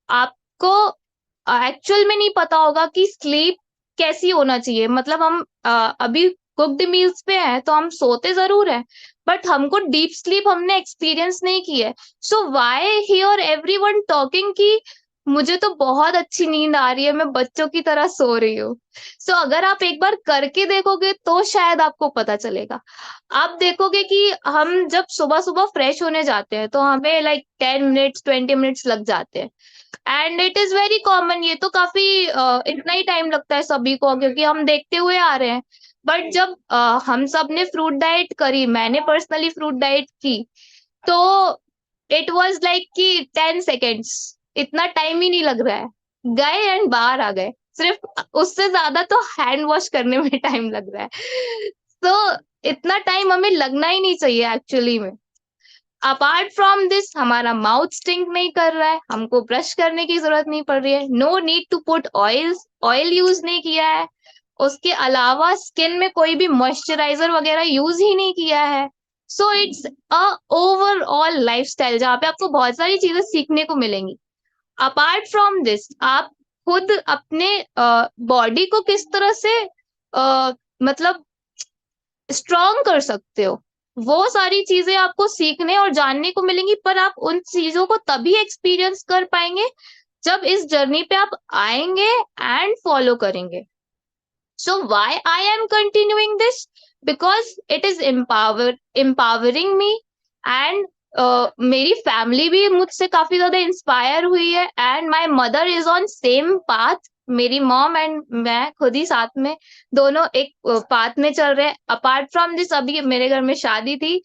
आपको एक्चुअल में नहीं पता होगा कि स्लीप कैसी होना चाहिए। मतलब हम अभी कुक्ड मील्स पे हैं तो हम सोते जरूर हैं, बट हमको डीप स्लीप हमने एक्सपीरियंस नहीं की है। So why here everyone talking कि मुझे तो बहुत अच्छी नींद आ रही है, मैं बच्चों की तरह सो रही हूँ। सो अगर आप एक बार करके देखोगे तो शायद आपको पता चलेगा। आप देखोगे कि हम जब सुबह सुबह फ्रेश होने जाते हैं तो हमें लाइक 10 मिनट्स 20 मिनट्स लग जाते हैं, and it is very common. ये तो काफी इतना ही टाइम लगता है सभी को, क्योंकि हम देखते हुए आ रहे हैं। बट जब हम सब ने फ्रूट डाइट करी, मैंने पर्सनली फ्रूट डाइट की, तो इट वाज लाइक कि 10 सेकेंड्स, इतना टाइम ही नहीं लग रहा है, गए एंड बाहर आ गए। सिर्फ उससे ज्यादा तो हैंड वॉश करने में टाइम लग रहा है। तो इतना टाइम हमें लगना ही नहीं चाहिए एक्चुअली में। अपार्ट फ्रॉम दिस, हमारा माउथ स्टिंक नहीं कर रहा है, हमको ब्रश करने की जरूरत नहीं पड़ रही है, no need to put oil use नहीं किया है, उसके अलावा स्किन में कोई भी मॉइस्चराइजर वगैरह यूज ही नहीं किया है। So it's a overall lifestyle जहाँ पे आपको बहुत सारी चीजें सीखने को मिलेंगी। अपार्ट फ्रॉम दिस, आप खुद अपने बॉडी को किस तरह से मतलब स्ट्रॉन्ग कर सकते हो, वो सारी चीजें आपको सीखने और जानने को मिलेंगी। पर आप उन चीजों को तभी एक्सपीरियंस कर पाएंगे जब इस जर्नी पे आप आएंगे एंड फॉलो करेंगे। So why I am continuing this? Because it is empowering me, and मेरी फैमिली भी मुझसे काफी ज्यादा इंस्पायर हुई है, and my mother is on same path. मेरी मॉम एंड मैं खुद ही साथ में दोनों एक पाथ में चल रहे हैं। अपार्ट फ्रॉम दिस, अभी मेरे घर में शादी थी,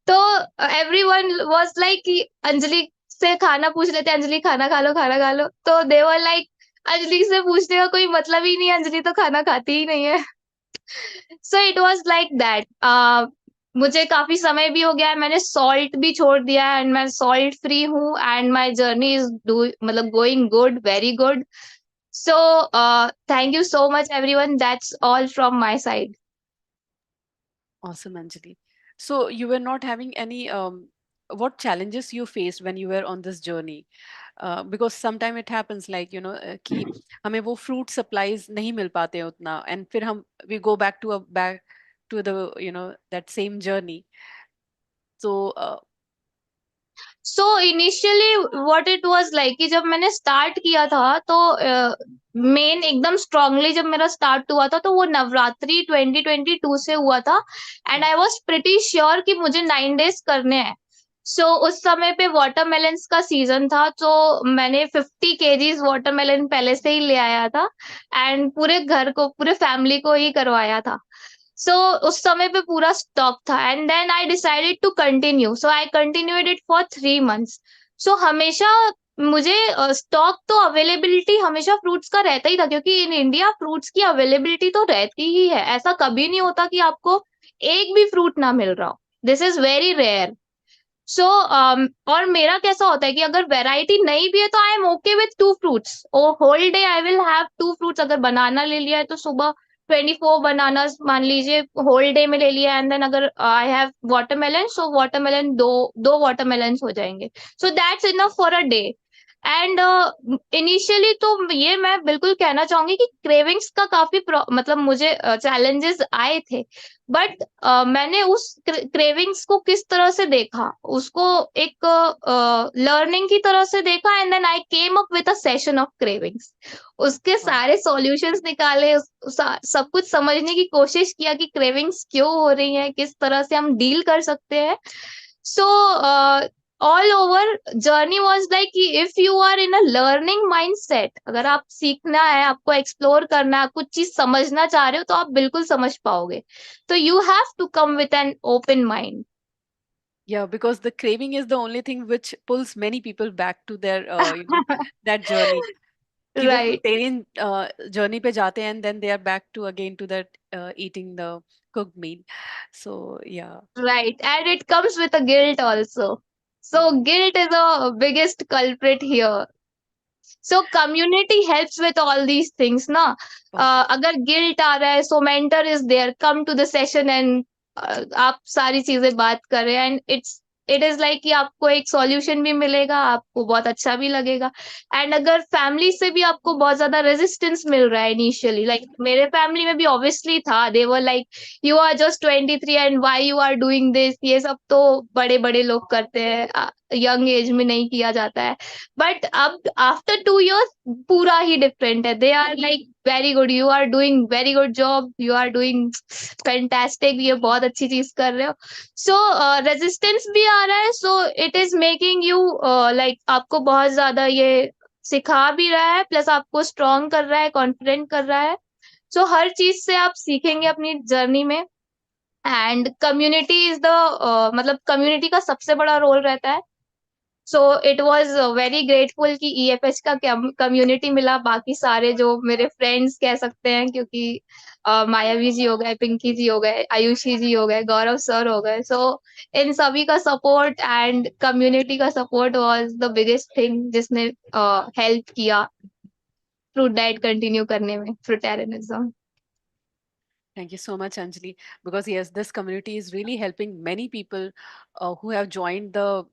तो एवरीवन वाज लाइक कि अंजलि से खाना पूछ लेते, अंजलि खाना खा लो, खाना खा लो। तो दे वर लाइक, अंजलि से पूछने का कोई मतलब ही नहीं है, अंजलि तो खाना खाती ही नहीं है। So it was like that. मुझे काफी समय भी हो गया है, मैंने सॉल्ट भी छोड़ दिया है, एंड मैं सॉल्ट फ्री हूँ, एंड माय जर्नी इज मतलब going good, very good. So thank you so much everyone, that's all from my side. Awesome, Anjali. So you were not having any what challenges you faced when you were on this journey? Because sometime it happens like कि हमें वो fruit supplies नहीं मिल पाते हैं उतना, and फिर हम we go back to the that same journey. So so initially what it was like कि जब मैंने स्टार्ट किया था तो मेन एकदम स्ट्रांगली जब मेरा स्टार्ट हुआ था तो वो नवरात्रि 2022 से हुआ था, and I was pretty sure कि मुझे 9 डेज करने हैं। सो उस समय पे वाटरमेलन्स का सीजन था, तो मैंने 50 kgs वाटरमेलन पहले से ही ले आया था, एंड पूरे घर को, पूरे फैमिली को ही करवाया था। सो उस समय पे पूरा स्टॉक था, and then I decided to continue, so I continued it for 3 months. So हमेशा मुझे स्टॉक तो अवेलेबिलिटी हमेशा फ्रूट्स का रहता ही था, क्योंकि इन इंडिया फ्रूट्स की अवेलेबिलिटी तो रहती ही है, ऐसा कभी नहीं होता कि आपको एक भी फ्रूट ना मिल रहा हो, दिस इज वेरी रेयर। सो और मेरा कैसा होता है कि अगर वैरायटी नहीं भी है तो I am okay with 2 fruits, और whole day I will have 2 fruits. अगर बनाना ले लिया है तो सुबह 24 बनानास मान लीजिए होल डे में ले लिया, एंड देन अगर I have watermelon, so watermelon दो दो वाटरमेलन हो जाएंगे, so that's enough for a day. And initially तो ये मैं बिल्कुल कहना चाहूंगी कि क्रेविंग्स का काफी मतलब मुझे चैलेंजेस आए थे, बट मैंने उस क्रेविंग्स को किस तरह से देखा, उसको एक लर्निंग की तरह से देखा, and then I came up with a session of cravings. उसके सारे सॉल्यूशंस निकाले, सब कुछ समझने की कोशिश किया कि क्रेविंग्स क्यों हो रही है, किस तरह से हम डील कर सकते हैं। So all over journey was like कि if you are in a learning mindset, अगर आप सीखना है, आपको एक्सप्लोर करना है, कुछ चीज समझना चाह रहे हो, तो आप बिल्कुल समझ पाओगे। तो you have to come with an open mind. Yeah, because the craving is the only thing which pulls many people back to their, that journey. कि वो Right, fruitarian journey पे जाते हैं and then they are back to again to that eating the cooked meal. So yeah. right. And it comes with a guilt also. So guilt is the biggest culprit here. So community helps with all these things, ना? Okay. अगर guilt आ रहा है, so mentor is there, come to the session and आप सारी चीजें बात करें, and it is like कि आपको एक solution भी मिलेगा, आपको बहुत अच्छा भी लगेगा। एंड अगर फैमिली से भी आपको बहुत ज्यादा रेजिस्टेंस मिल रहा है इनिशियली, लाइक मेरे फैमिली में भी ऑब्वियसली था, they were like you are just 23 and why you are doing this, ये सब तो बड़े बड़े लोग करते हैं, यंग एज में नहीं किया जाता है। बट अब आफ्टर 2 years पूरा ही डिफरेंट है, they are like very good, you are doing very good job, you are doing fantastic, ये बहुत अच्छी चीज कर रहे हो। सो रेजिस्टेंस भी आ रहा है, so it is making you like आपको बहुत ज्यादा ये सिखा भी रहा है, प्लस आपको स्ट्रॉन्ग कर रहा है, कॉन्फिडेंट कर रहा है। सो हर चीज से आप सीखेंगे अपनी जर्नी में। एंड कम्युनिटी इज द मतलब कम्युनिटी का सबसे बड़ा रोल रहता है। So it was very grateful कि ईएफएच का कम्युनिटी मिला, बाकी सारे जो मेरे फ्रेंड्स कह सकते हैं, क्योंकि मायावी जी हो गए, पिंकी जी हो गए, आयुषी जी हो गए, गौरव सर हो गए। सो इन सभी का सपोर्ट एंड कम्युनिटी का support was the biggest thing जिसने हेल्प किया फ्रूट डाइट कंटिन्यू करने में, फ्रूटेरियनिज्म। Thank you so much, Anjali. Because yes, this community is really helping many people who have joined the,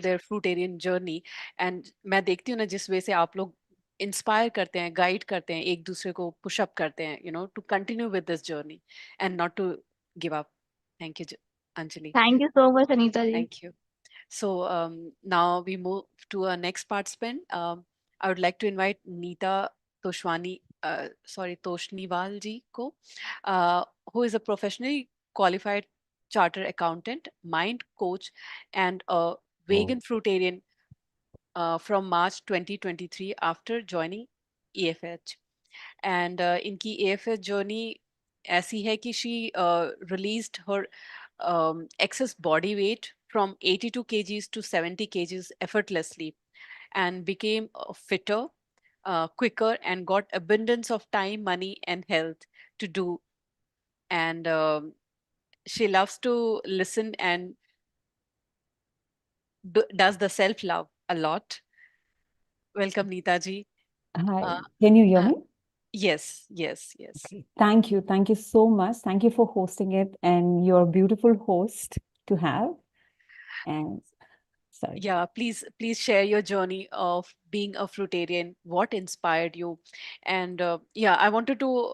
their fruitarian journey. And मैं देखती हूँ ना जिस वे से आप लोग इंस्पायर करते हैं, गाइड करते हैं, एक दूसरे को पुश अप करते हैं, to continue with this journey and not to give up. Thank you, Anjali. Thank you so much Anita ji. Thank you. So now we move to our next participant. I would like to invite Neeta Toshniwal ji ko, who is a professionally qualified charter accountant, mind coach, and a vegan fruitarian from March 2023 after joining EFH. And इनकी AFH journey ऐसी है कि she released her excess body weight from 82 kgs to 70 kgs effortlessly and became fitter, quicker, and got abundance of time, money, and health to do. And she loves to listen and does the self love a lot. Welcome, Neeta ji. Hi, Uh, can you hear uh, me? yes, yes, yes. Okay. Thank you. Thank you so much. Thank you for hosting it, and you're a beautiful host to have. And sorry. Yeah, please share your journey of being a fruitarian. What inspired you? And yeah, I wanted to,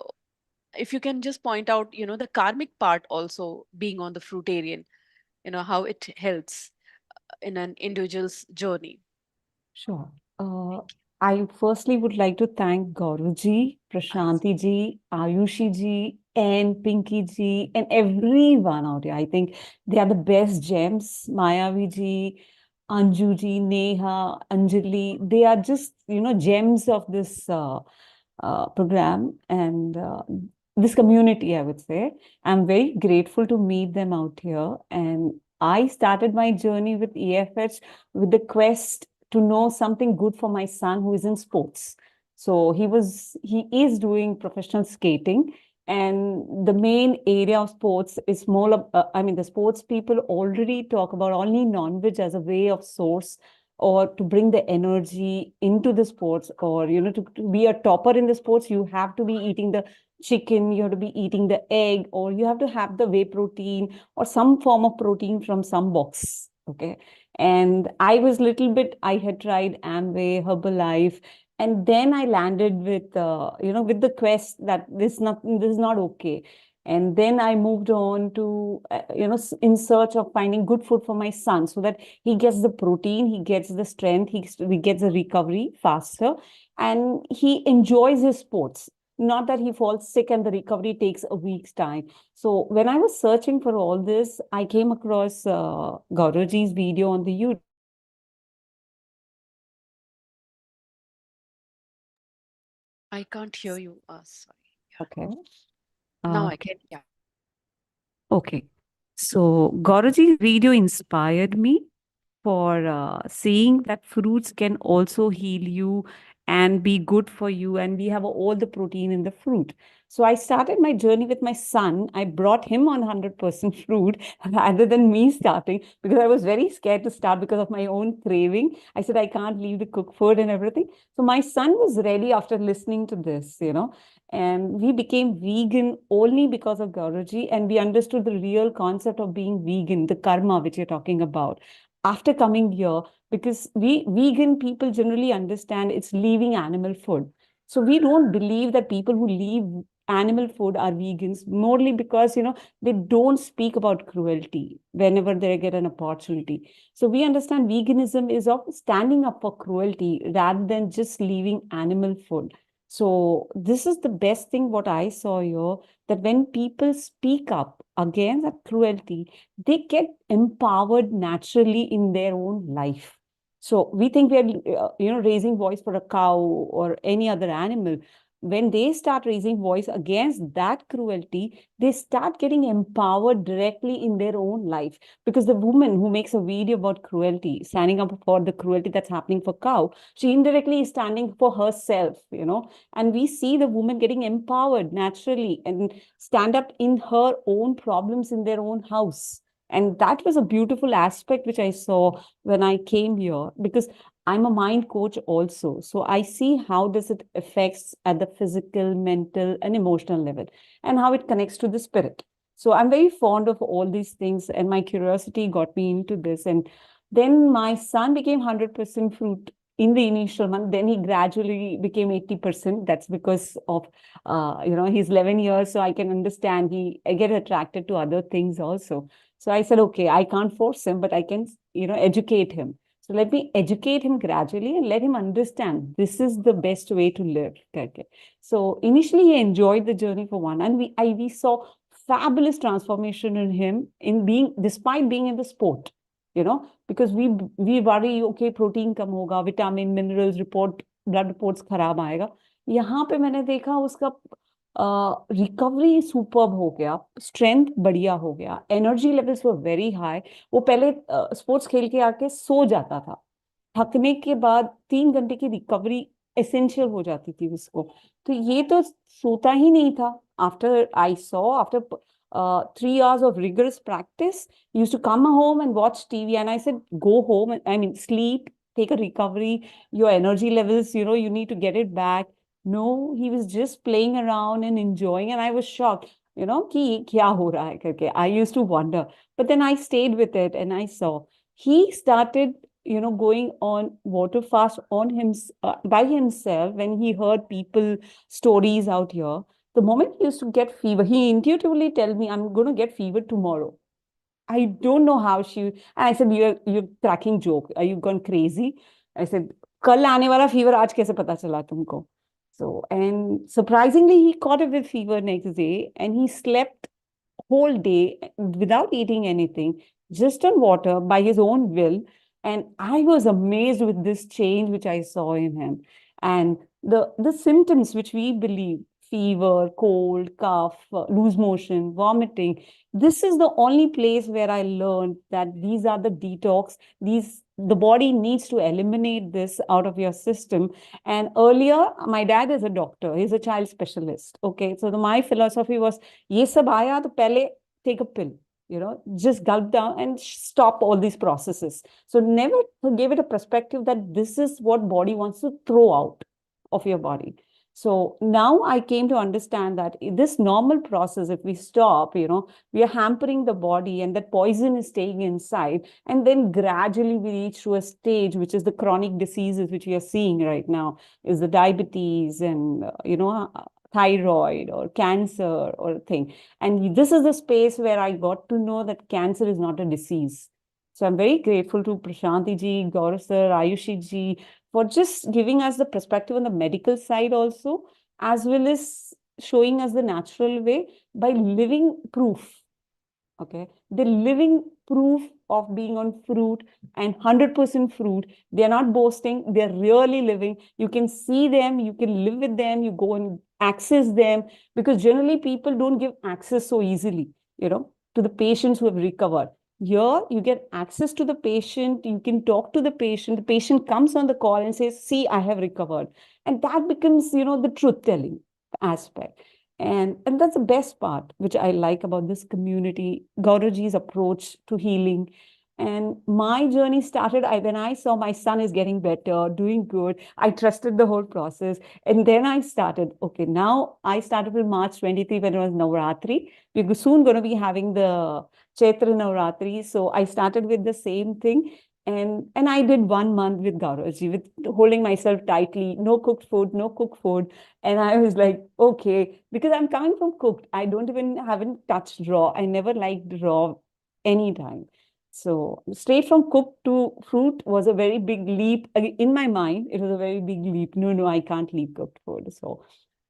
if you can just point out, the karmic part also being on the fruitarian, how it helps in an individual's journey. Sure. I firstly would like to thank Gaurav ji, Prashanti ji, Ayushi ji, and Pinky ji, and everyone out here. I think they are the best gems. Mayavi ji, Anju ji, Neha, Anjali, they are just, gems of this program and this community, I would say. I'm very grateful to meet them out here. And I started my journey with EFH with the quest to know something good for my son who is in sports. So he is doing professional skating, And the main area of sports is more, the sports people already talk about only non-veg as a way of source or to bring the energy into the sports, or, to be a topper in the sports, you have to be eating the chicken, you have to be eating the egg, or you have to have the whey protein or some form of protein from some box. Okay. And I had tried Amway, Herbalife, and then I landed with, with the quest that this is not okay. And then I moved on to, in search of finding good food for my son so that he gets the protein, he gets the strength, he gets the recovery faster, and he enjoys his sports. Not that he falls sick and the recovery takes a week's time. So when I was searching for all this, I came across Gauraji's video on the YouTube. I can't hear you. Sorry. Okay. Now I can. Yeah. Okay. So Gauraji's video inspired me for seeing that fruits can also heal you and be good for you, and we have all the protein in the fruit. So I started my journey with my son. I brought him on 100% fruit rather than me starting, because I was very scared to start because of my own craving. I said I can't leave the cooked food and everything. So my son was ready after listening to this, and we became vegan only because of Gauraji, and we understood the real concept of being vegan, the karma which you're talking about, after coming here, because we vegan people generally understand it's leaving animal food. So we don't believe that people who leave animal food are vegans, morely because, they don't speak about cruelty whenever they get an opportunity. So we understand veganism is of standing up for cruelty rather than just leaving animal food. So this is the best thing what I saw here, that when people speak up against that cruelty, they get empowered naturally in their own life. So we think we are, raising voice for a cow or any other animal. When they start raising voice against that cruelty, they start getting empowered directly in their own life. Because the woman who makes a video about cruelty, standing up for the cruelty that's happening for cow, she indirectly is standing for herself, and we see the woman getting empowered naturally and stand up in her own problems in their own house. And that was a beautiful aspect which I saw when I came here, because I'm a mind coach also. So I see how does it affects at the physical, mental, and emotional level, and how it connects to the spirit. So I'm very fond of all these things, and my curiosity got me into this. And then my son became 100% fruit in the initial month. Then he gradually became 80%. That's because of, he's 11 years. So I can understand I get attracted to other things also. So I said, okay, I can't force him, but I can, educate him. So let me educate him gradually and let him understand this is the best way to live. Okay. So initially he enjoyed the journey for one, and we saw fabulous transformation in him despite being in the sport, because we worry, okay, protein कम होगा, vitamin, minerals report, blood reports खराब आएगा. यहाँ पे मैंने देखा उसका recovery superb हो गया, स्ट्रेंथ बढ़िया हो गया, energy levels were very high. वो पहले स्पोर्ट्स खेल के आके सो जाता था, थकने के बाद 3 घंटे की रिकवरी एसेंशियल हो जाती थी उसको. तो ये तो सोता ही नहीं था. After 3 hours of rigorous practice, he used to come home and watch TV, and I said, go home, sleep, take a recovery, your energy levels, you need to get it back. No, he was just playing around and enjoying, and I was shocked, कि क्या हो रहा है करके. I used to wonder, but then I stayed with it and I saw he started, going on water fast by himself when he heard people stories out here. The moment he used to get fever, he intuitively tell me, I'm going to get fever tomorrow. I don't know how and I said, you're cracking joke. Are you gone crazy? I said, कल आने वाला fever आज कैसे पता चला तुमको? So, and surprisingly, he caught it with fever next day, and he slept whole day without eating anything, just on water by his own will. And I was amazed with this change which I saw in him. And the symptoms which we believe, fever, cold, cough, loose motion, vomiting, this is the only place where I learned that these are the detox, these the body needs to eliminate this out of your system. And earlier, my dad is a doctor, he's a child specialist. Okay, so my philosophy was, ye sab aaya to pehle take a pill, just gulp down and stop all these processes. So never gave it a perspective that this is what body wants to throw out of your body. So now I came to understand that this normal process, if we stop, we are hampering the body and that poison is staying inside. And then gradually we reach to a stage, which is the chronic diseases, which we are seeing right now, is the diabetes and, thyroid or cancer or thing. And this is the space where I got to know that cancer is not a disease. So I'm very grateful to Prashanti ji, Gaurav sir, Ayushi ji, for just giving us the perspective on the medical side also, as well as showing us the natural way by living proof. Okay, the living proof of being on fruit and 100% fruit. They're not boasting, they're really living. You can see them, you can live with them, you go and access them, because generally people don't give access so easily, to the patients who have recovered. Here, you get access to the patient, you can talk to the patient comes on the call and says, see, I have recovered. And that becomes, the truth-telling aspect. And that's the best part, which I like about this community, Gauraji's approach to healing. And my journey started when I saw my son is getting better, doing good. I trusted the whole process. And then I started, okay, now I started with March 23 when it was Navratri. We're soon going to be having the Chaitra Navratri. So I started with the same thing. And I did 1 month with Gauraji, with holding myself tightly, no cooked food. And I was like, okay, because I'm coming from cooked. I haven't touched raw. I never liked raw anytime. So straight from cooked to fruit was a very big leap. In my mind, it was a very big leap. No, I can't leave cooked food. So,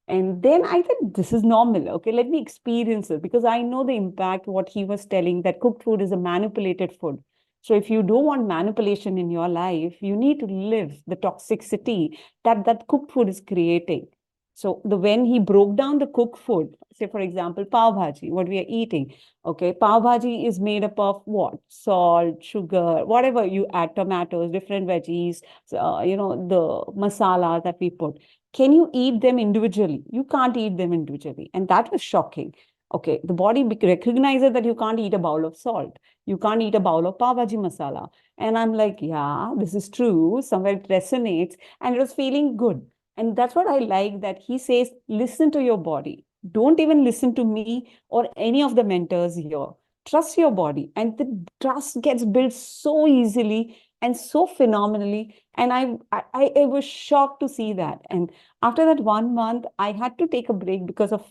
and then I thought, this is normal. Okay, let me experience it, because I know the impact, what he was telling, that cooked food is a manipulated food. So if you don't want manipulation in your life, you need to live the toxicity that cooked food is creating. So when he broke down the cooked food, say for example, pav bhaji, what we are eating, okay, pav bhaji is made up of what? Salt, sugar, whatever you add, tomatoes, different veggies, the masala that we put. Can you eat them individually? You can't eat them individually. And that was shocking. Okay, the body recognizes that you can't eat a bowl of salt. You can't eat a bowl of pav bhaji masala. And I'm like, yeah, this is true. Somewhere it resonates. And it was feeling good. And that's what I like, that he says, listen to your body. Don't even listen to me or any of the mentors here. Trust your body. And the trust gets built so easily and so phenomenally. And I was shocked to see that. And after that 1 month, I had to take a break because of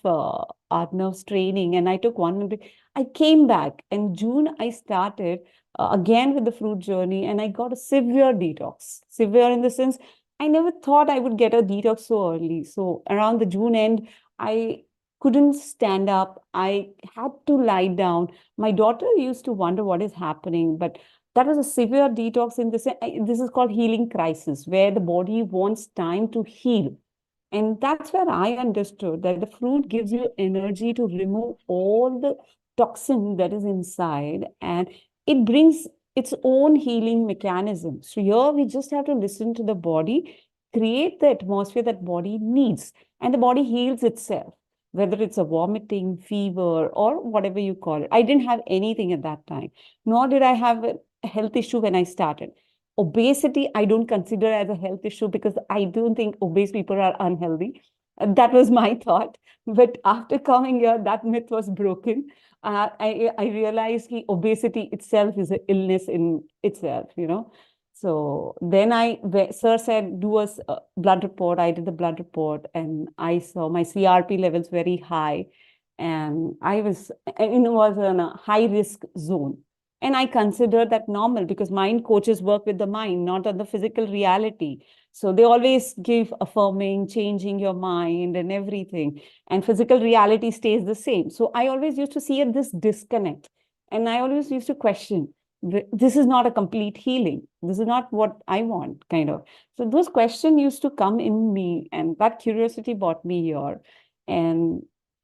Arnav's training. And I took 1 month break. I came back. In June, I started again with the fruit journey. And I got a severe detox. Severe in the sense, I never thought I would get a detox so early. So around the June end, I couldn't stand up. I had to lie down. My daughter used to wonder what is happening, but that was a severe detox in this. This is called healing crisis, where the body wants time to heal. And that's where I understood that the fruit gives you energy to remove all the toxin that is inside, and it brings its own healing mechanism. So here we just have to listen to the body, create the atmosphere that body needs, and the body heals itself, whether it's a vomiting, fever, or whatever you call it. I didn't have anything at that time, nor did I have a health issue when I started. Obesity, I don't consider as a health issue, because I don't think obese people are unhealthy. That was my thought. But after coming here, that myth was broken. I realized that obesity itself is an illness in itself, So then sir said, do a blood report. I did the blood report, and I saw my CRP levels very high. And it was in a high risk zone. And I consider that normal, because mind coaches work with the mind, not on the physical reality. So they always give affirming, changing your mind and everything. And physical reality stays the same. So I always used to see this disconnect. And I always used to question, this is not a complete healing. This is not what I want, kind of. So those questions used to come in me, and that curiosity brought me here. And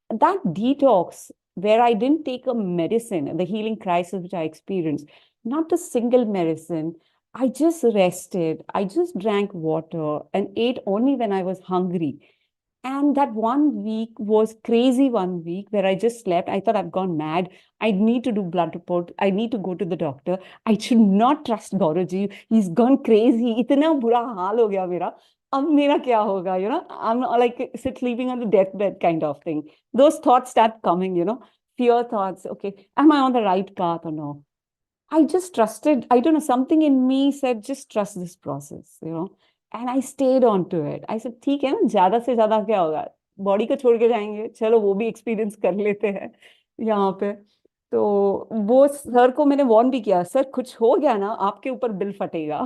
that detox, where I didn't take a medicine, the healing crisis which I experienced, not a single medicine. I just rested. I just drank water and ate only when I was hungry. And that 1 week was crazy 1 week where I just slept. I thought I've gone mad. I need to do blood report. I need to go to the doctor. I should not trust Gauruji. He's gone crazy. इतना बुरा हाल हो गया मेरा. अब मेरा क्या होगा, I'm like sleeping on the deathbed kind of thing. Those thoughts start coming, fear thoughts. Okay, am I on the right path or no? I just trusted, I don't know, something in me said, just trust this process, and I stayed on to it. I said, ठीक है ना, ज़्यादा से ज़्यादा क्या होगा, body को छोड़ के जाएंगे, चलो वो भी एक्सपीरियंस कर लेते हैं यहाँ पे. तो वो सर को मैंने वार्न भी किया, सर कुछ हो गया ना आपके ऊपर बिल फटेगा.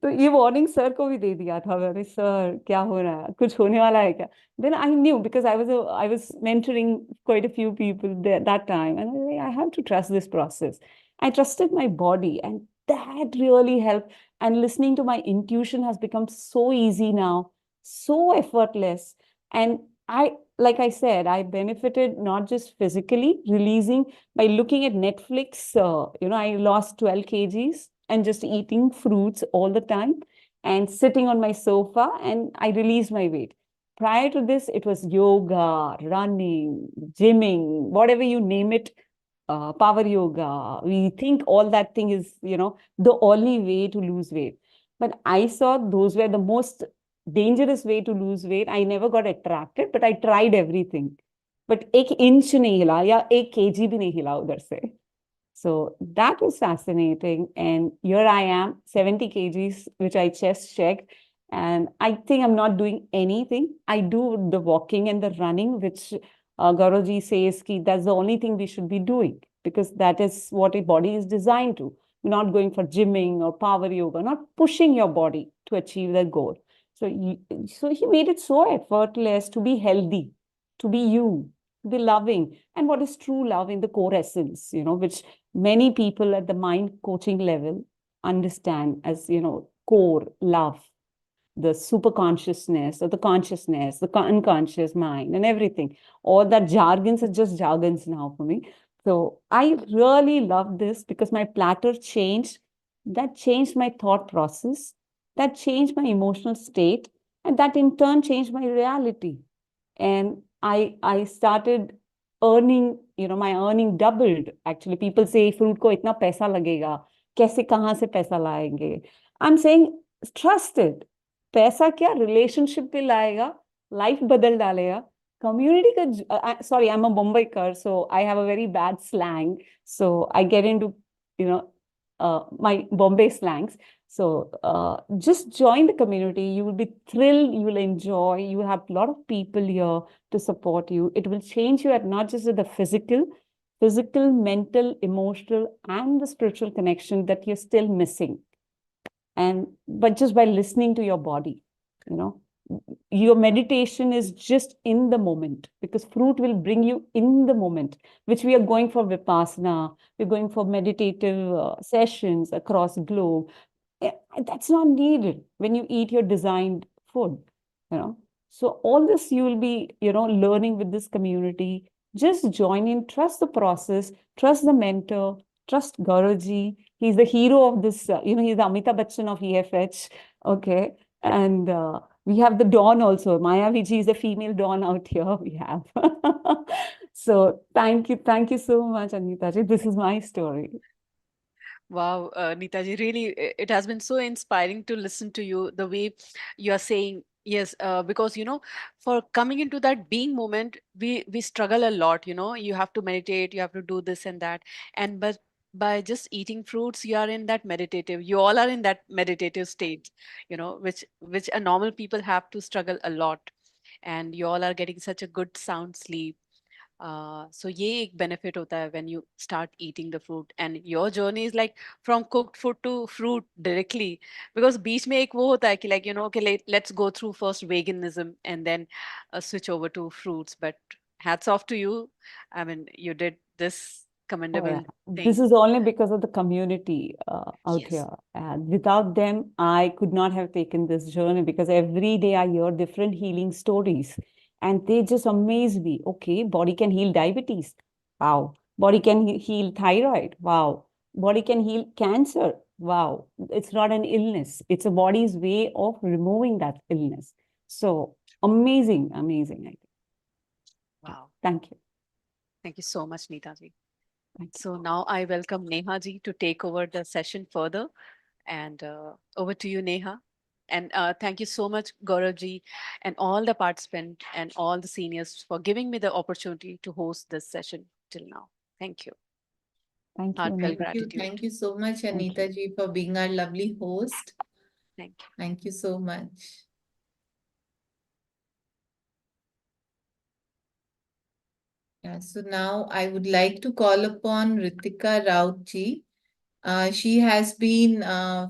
तो ये वार्निंग सर को भी दे दिया था मैंने, सर क्या हो रहा है, कुछ होने वाला है क्या. Then I knew, because I was mentoring quite a few people there that time, and I have to trust this process. I trusted my body, and that really helped. And listening to my intuition has become so easy now, so effortless. And like I said, I benefited not just physically releasing by looking at Netflix. I lost 12 kgs and just eating fruits all the time and sitting on my sofa, and I released my weight. Prior to this, it was yoga, running, gymming, whatever you name it, power yoga. We think all that thing is, the only way to lose weight. But I saw those were the most dangerous way to lose weight. I never got attracted, but I tried everything. But एक inch नहीं हिला या एक kg भी नहीं हिला उधर से. So that was fascinating. And here I am, 70 kgs, which I just checked. And I think I'm not doing anything. I do the walking and the running, which Gauravji says that's the only thing we should be doing, because that is what a body is designed to. You're not going for gymming or power yoga, not pushing your body to achieve that goal. So he made it so effortless to be healthy, to be you, to be loving. And what is true love in the core essence, which many people at the mind coaching level understand as, core love, the super consciousness or the consciousness, the unconscious mind and everything. All that jargons are just jargons now for me. So I really love this because my platter changed. That changed my thought process. That changed my emotional state. And that in turn changed my reality. And I started earning, my earning doubled. Actually, people say fruit ko itna paisa lagega. Kaise kahan se paisa laenge? I'm saying trust it. पैसा क्या relationship पे लाएगा, life बदल डालेगा. Community का sorry, I'm a Mumbaikar, so I have a very bad slang, so I get into my Bombay slangs. So just join the community. You will be thrilled. You will enjoy. You will have a lot of people here to support you. It will change you at not just the physical, mental, emotional, and the spiritual connection that you're still missing. But just by listening to your body, your meditation is just in the moment, because fruit will bring you in the moment, which we are going for Vipassana. We're going for meditative sessions across the globe. That's not needed when you eat your designed food, So all this you will be, learning with this community. Just join in, trust the process, trust the mentor, trust Gauravji. He's the hero of this, he's the Amitabh Bachchan of EFH. Okay. And we have the Dawn also. Maya Viji is a female Dawn out here. We have. So thank you so much, Anita ji. This is my story. Wow, Neetaji, really, it has been so inspiring to listen to you, the way you are saying, yes, because, for coming into that being moment, we struggle a lot, you have to meditate, you have to do this and that. But by just eating fruits, you are in that meditative, you all are in that meditative state, which a normal people have to struggle a lot. And you all are getting such a good sound sleep. So ये एक benefit होता है when you start eating the fruit, and your journey is like from cooked food to fruit directly, because बीच में एक वो होता है कि like okay, let's go through first veganism and then switch over to fruits. But hats off to you. I mean, you did this commendable thing. This is only because of the community out Yes. here. And without them, I could not have taken this journey, because every day I hear different healing stories. And they just amaze me. Okay, body can heal diabetes. Wow. Body can heal thyroid. Wow. Body can heal cancer. wow, it's not an illness. It's a body's way of removing that illness. So amazing, amazing. I think. Wow. Thank you. Thank you so much, Neeta ji. Thank you. So now I welcome Neha ji to take over the session further. And over to you, Neha. And thank you so much, Gaurav ji, and all the participants and all the seniors for giving me the opportunity to host this session till now. Thank you. Thank you, Heartfelt Anita. gratitude. Thank you so much, Thank Anita you. ji, for being our lovely host. Thank you. Thank you so much. Yeah, so now I would like to call upon Ritika Raut ji. She has been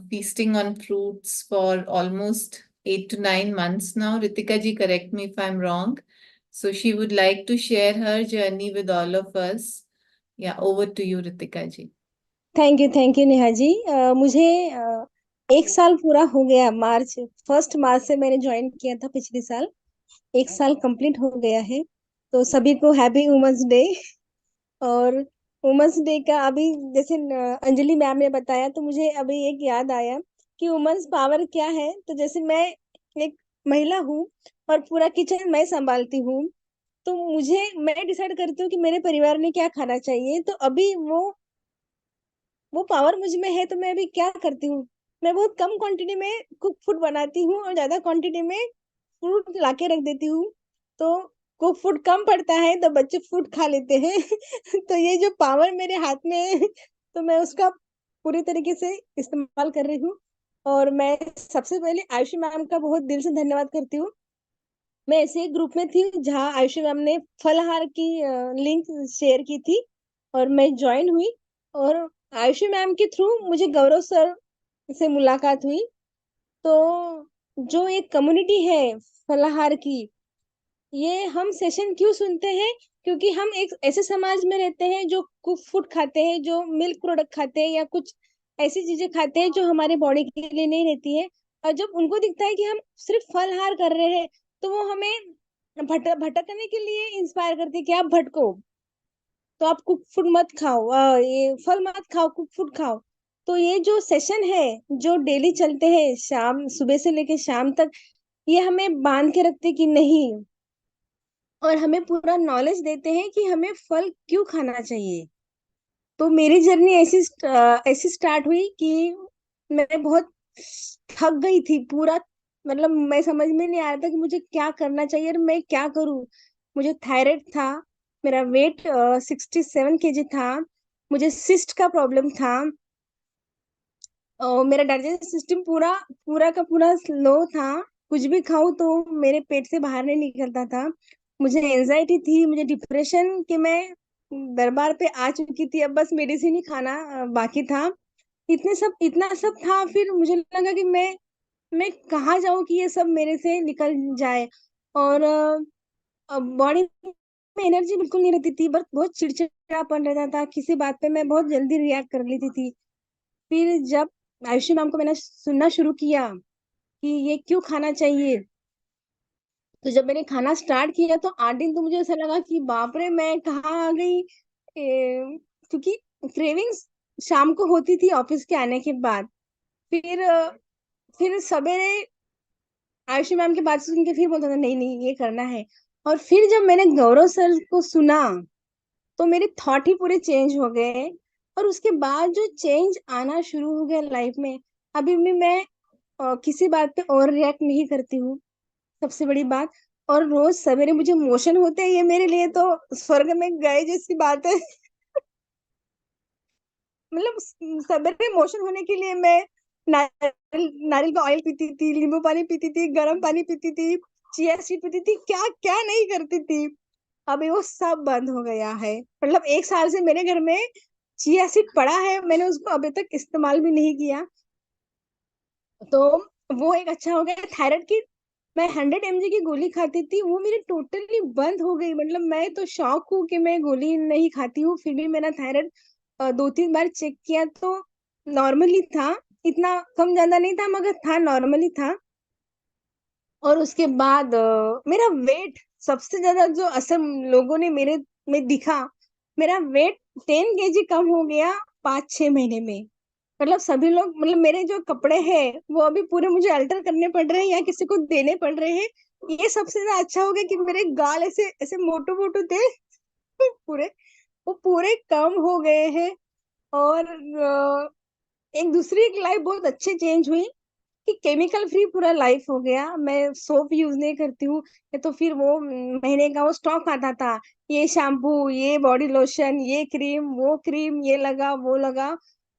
feasting on fruits for almost 8 to 9 months now. Ritika ji, correct me if I'm wrong. So she would like to share her journey with all of us. Yeah, over to you, Ritika ji. Thank you Neha ji. मुझे 1 साल पूरा हो गया। First March से मैंने join किया था पिछले साल। 1 साल कंप्लीट हो गया है। तो सभी को हैप्पी वुमेन्स डे। और वुमेन्स डे का अभी जैसे अंजलि मैम ने बताया तो मुझे अभी एक याद आया कि वुमेन्स पावर क्या है। तो जैसे मैं एक महिला हूँ और पूरा किचन मैं संभालती हूँ, तो मैं डिसाइड करती हूँ कि मेरे परिवार ने क्या खाना चाहिए। तो अभी वो पावर मुझ में है। तो मैं अभी क्या करती हूँ, मैं बहुत कम क्वांटिटी में कुक फूड बनाती हूँ और ज्यादा क्वांटिटी में फ्रूट लाके रख देती हूँ। तो कुक फूड कम पड़ता है तो बच्चे फ्रूट खा लेते हैं। तो ये जो पावर मेरे हाथ में है, तो मैं उसका पूरी तरीके से इस्तेमाल कर रही हूँ। और मैं सबसे पहले आयुषी मैम का बहुत दिल से धन्यवाद करती हूँ। मैं ऐसे एक ग्रुप में थी जहाँ आयुषी मैम ने फलाहार की लिंक शेयर की थी और मैं ज्वाइन हुई। और आयुषी मैम के थ्रू मुझे गौरव सर से मुलाकात हुई। तो जो एक कम्युनिटी है फलाहार की, ये हम सेशन क्यों सुनते हैं? क्योंकि हम एक ऐसे समाज में रहते हैं जो कुक फूड खाते हैं, जो मिल्क प्रोडक्ट खाते हैं या कुछ ऐसी चीजें खाते हैं जो हमारे बॉडी के लिए नहीं रहती है। और जब उनको दिखता है कि हम सिर्फ फलाहार कर रहे हैं, तो वो हमें भटकने के लिए इंस्पायर करते हैं कि आप भटको, तो आप कुक फूड मत खाओ, ये फल मत खाओ, कुक फूड खाओ। तो ये जो सेशन है जो डेली चलते हैं, सुबह से लेके शाम तक, ये हमें बांध के रखते कि नहीं, और हमें पूरा नॉलेज देते हैं कि हमें फल क्यों खाना चाहिए। तो मेरी जर्नी ऐसी स्टार्ट हुई कि मैं बहुत थक गई थी पूरा। मतलब मैं समझ में नहीं आ रहा था कि मुझे क्या करना चाहिए और मैं क्या करूं। मुझे थायराइड था, मेरा वेट 67 kg था, मुझे सिस्ट का प्रॉब्लम था, और मेरा डाइजेशन सिस्टम पूरा पूरा का पूरा स्लो था। कुछ भी खाऊं तो मेरे पेट से बाहर नहीं निकलता था। मुझे एंजाइटी थी, मुझे डिप्रेशन के मैं दरबार पे आ चुकी थी। अब बस मेडिसिन ही खाना बाकी था। इतना सब था। फिर मुझे लगा कि मैं कहाँ जाऊं कि ये सब मेरे से निकल जाए। और बॉडी में एनर्जी बिल्कुल नहीं रहती थी, बस बहुत चिड़चिड़ापन रहता था। किसी बात पे मैं बहुत जल्दी रिएक्ट कर लेती थी। फिर जब आयुषी मैम को मैंने सुनना शुरू किया कि ये क्यों खाना चाहिए, तो जब मैंने खाना स्टार्ट किया तो 8 दिन तो मुझे ऐसा लगा कि बाप रे, मैं कहाँ आ गई। क्योंकि क्रेविंग्स शाम को होती थी ऑफिस के आने के बाद। फिर सवेरे आयुषी मैम की बात सुन के फिर बोलता था नहीं नहीं ये करना है। और फिर जब मैंने गौरव सर को सुना तो मेरे थॉट ही पूरे चेंज हो गए। और उसके बाद जो चेंज आना शुरू हो गया लाइफ में, अभी भी मैं किसी बात पे ओवर रिएक्ट नहीं करती हूँ, सबसे बड़ी बात। और रोज सवेरे मुझे मोशन होते हैं, ये मेरे लिए तो स्वर्ग में गए जैसी बात है। मतलब सवेरे मोशन होने के लिए मैं नारियल का ऑयल पीती थी, नींबू पानी पीती थी, गर्म पानी पीती थी, चिया सीड पीती थी, क्या क्या नहीं करती थी। अभी वो सब बंद हो गया है। मतलब 1 साल से मेरे घर में चिया सीड पड़ा है, मैंने उसको अभी तक इस्तेमाल भी नहीं किया। तो वो एक अच्छा हो गया। थायराइड की मैं 100 mg की गोली खाती थी, वो मेरी टोटली बंद हो गई। मतलब मैं तो शौक हूँ कि मैं गोली नहीं खाती हूँ, फिर भी मेरा थायराइड 2-3 बार चेक किया तो नॉर्मली था। इतना कम ज्यादा नहीं था मगर था, नॉर्मली था। और उसके बाद मेरा वेट सबसे ज्यादा जो असर लोगों ने मेरे में दिखा, मेरा वेट 10 kg कम हो गया 5-6 महीने में। मतलब सभी लोग, मतलब मेरे जो कपड़े हैं वो अभी पूरे मुझे अल्टर करने पड़ रहे हैं या किसी को देने पड़ रहे हैं। ये सबसे ज्यादा अच्छा हो गया कि मेरे गाल ऐसे ऐसे मोटू मोटू थे पूरे, वो पूरे कम हो गए हैं। और एक दूसरी एक लाइफ बहुत अच्छे चेंज हुई कि केमिकल फ्री पूरा लाइफ हो गया। मैं सोप यूज नहीं करती हूँ। या तो फिर वो महीने का वो स्टॉक आता था, ये शैम्पू, ये बॉडी लोशन, ये क्रीम, ये लगा वो लगा,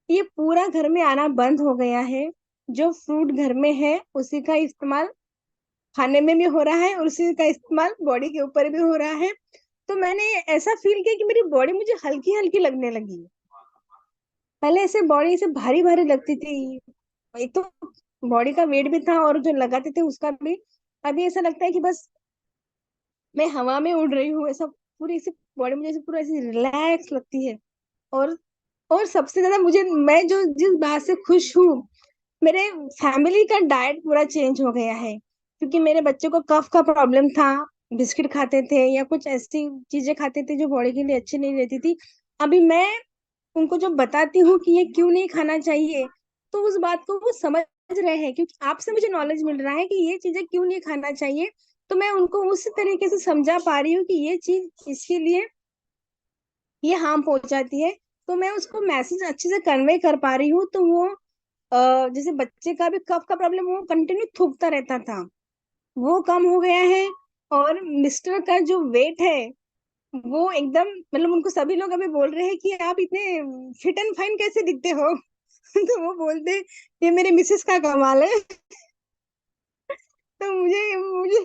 ये पूरा घर में आना बंद हो गया है। जो फ्रूट घर में है उसी का इस्तेमाल खाने में भी हो रहा है और उसी का इस्तेमाल बॉडी के ऊपर भी हो रहा है। तो मैंने ऐसा फील किया कि मेरी बॉडी मुझे हल्की हल्की लगने लगी। पहले ऐसे बॉडी ऐसे भारी भारी लगती थी। एक तो बॉडी का वेट भी था और जो लगाते थे उसका भी। अभी ऐसा लगता है कि बस मैं हवा में उड़ रही हूँ, ऐसा पूरी ऐसी बॉडी मुझे ऐसे पूरा ऐसी रिलैक्स लगती है। और और सबसे ज्यादा मुझे, मैं जो जिस बात से खुश हूँ, मेरे फैमिली का डाइट पूरा चेंज हो गया है। क्योंकि मेरे बच्चे को कफ का प्रॉब्लम था, बिस्किट खाते थे या कुछ ऐसी चीजें खाते थे जो बॉडी के लिए अच्छी नहीं रहती थी। अभी मैं उनको जब बताती हूँ कि ये क्यों नहीं खाना चाहिए, तो उस बात को वो समझ रहे हैं, क्योंकि आपसे मुझे नॉलेज मिल रहा है कि ये चीजें क्यों नहीं खाना चाहिए। तो मैं उनको उस तरीके से समझा पा रही हूँ कि ये चीज इसके लिए ये हार्म पहुंचाती है। तो मैं उसको मैसेज अच्छे से कन्वे कर पा रही हूँ। तो वो जैसे बच्चे का भी कफ का प्रॉब्लम, वो कंटिन्यू थूकता रहता था, वो कम हो गया है। और मिस्टर का जो वेट है वो एकदम, मतलब उनको सभी लोग अभी बोल रहे हैं कि आप इतने फिट एंड फाइन कैसे दिखते हो तो वो बोलते ये मेरे मिसेस का कमाल है तो मुझे मुझे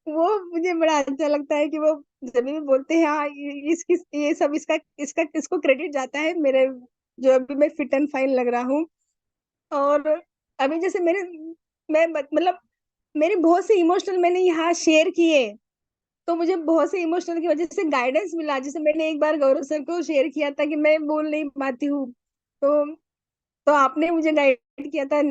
वो मुझे बड़ा अच्छा लगता है कि वो जब भी बोलते हैं हाँ इसकी ये सब इसका इसका किसको क्रेडिट जाता है, मेरे जो अभी मैं फिट एंड फाइन लग रहा हूँ। और अभी जैसे मतलब मेरे बहुत से इमोशनल मैंने यहाँ शेयर किए, तो मुझे बहुत से इमोशनल की वजह से गाइडेंस मिला। जैसे मैंने एक बार गौरव सर को शेयर किया था कि मैं बोल नहीं पाती हूँ, तो आपने मुझे गाइड किया था,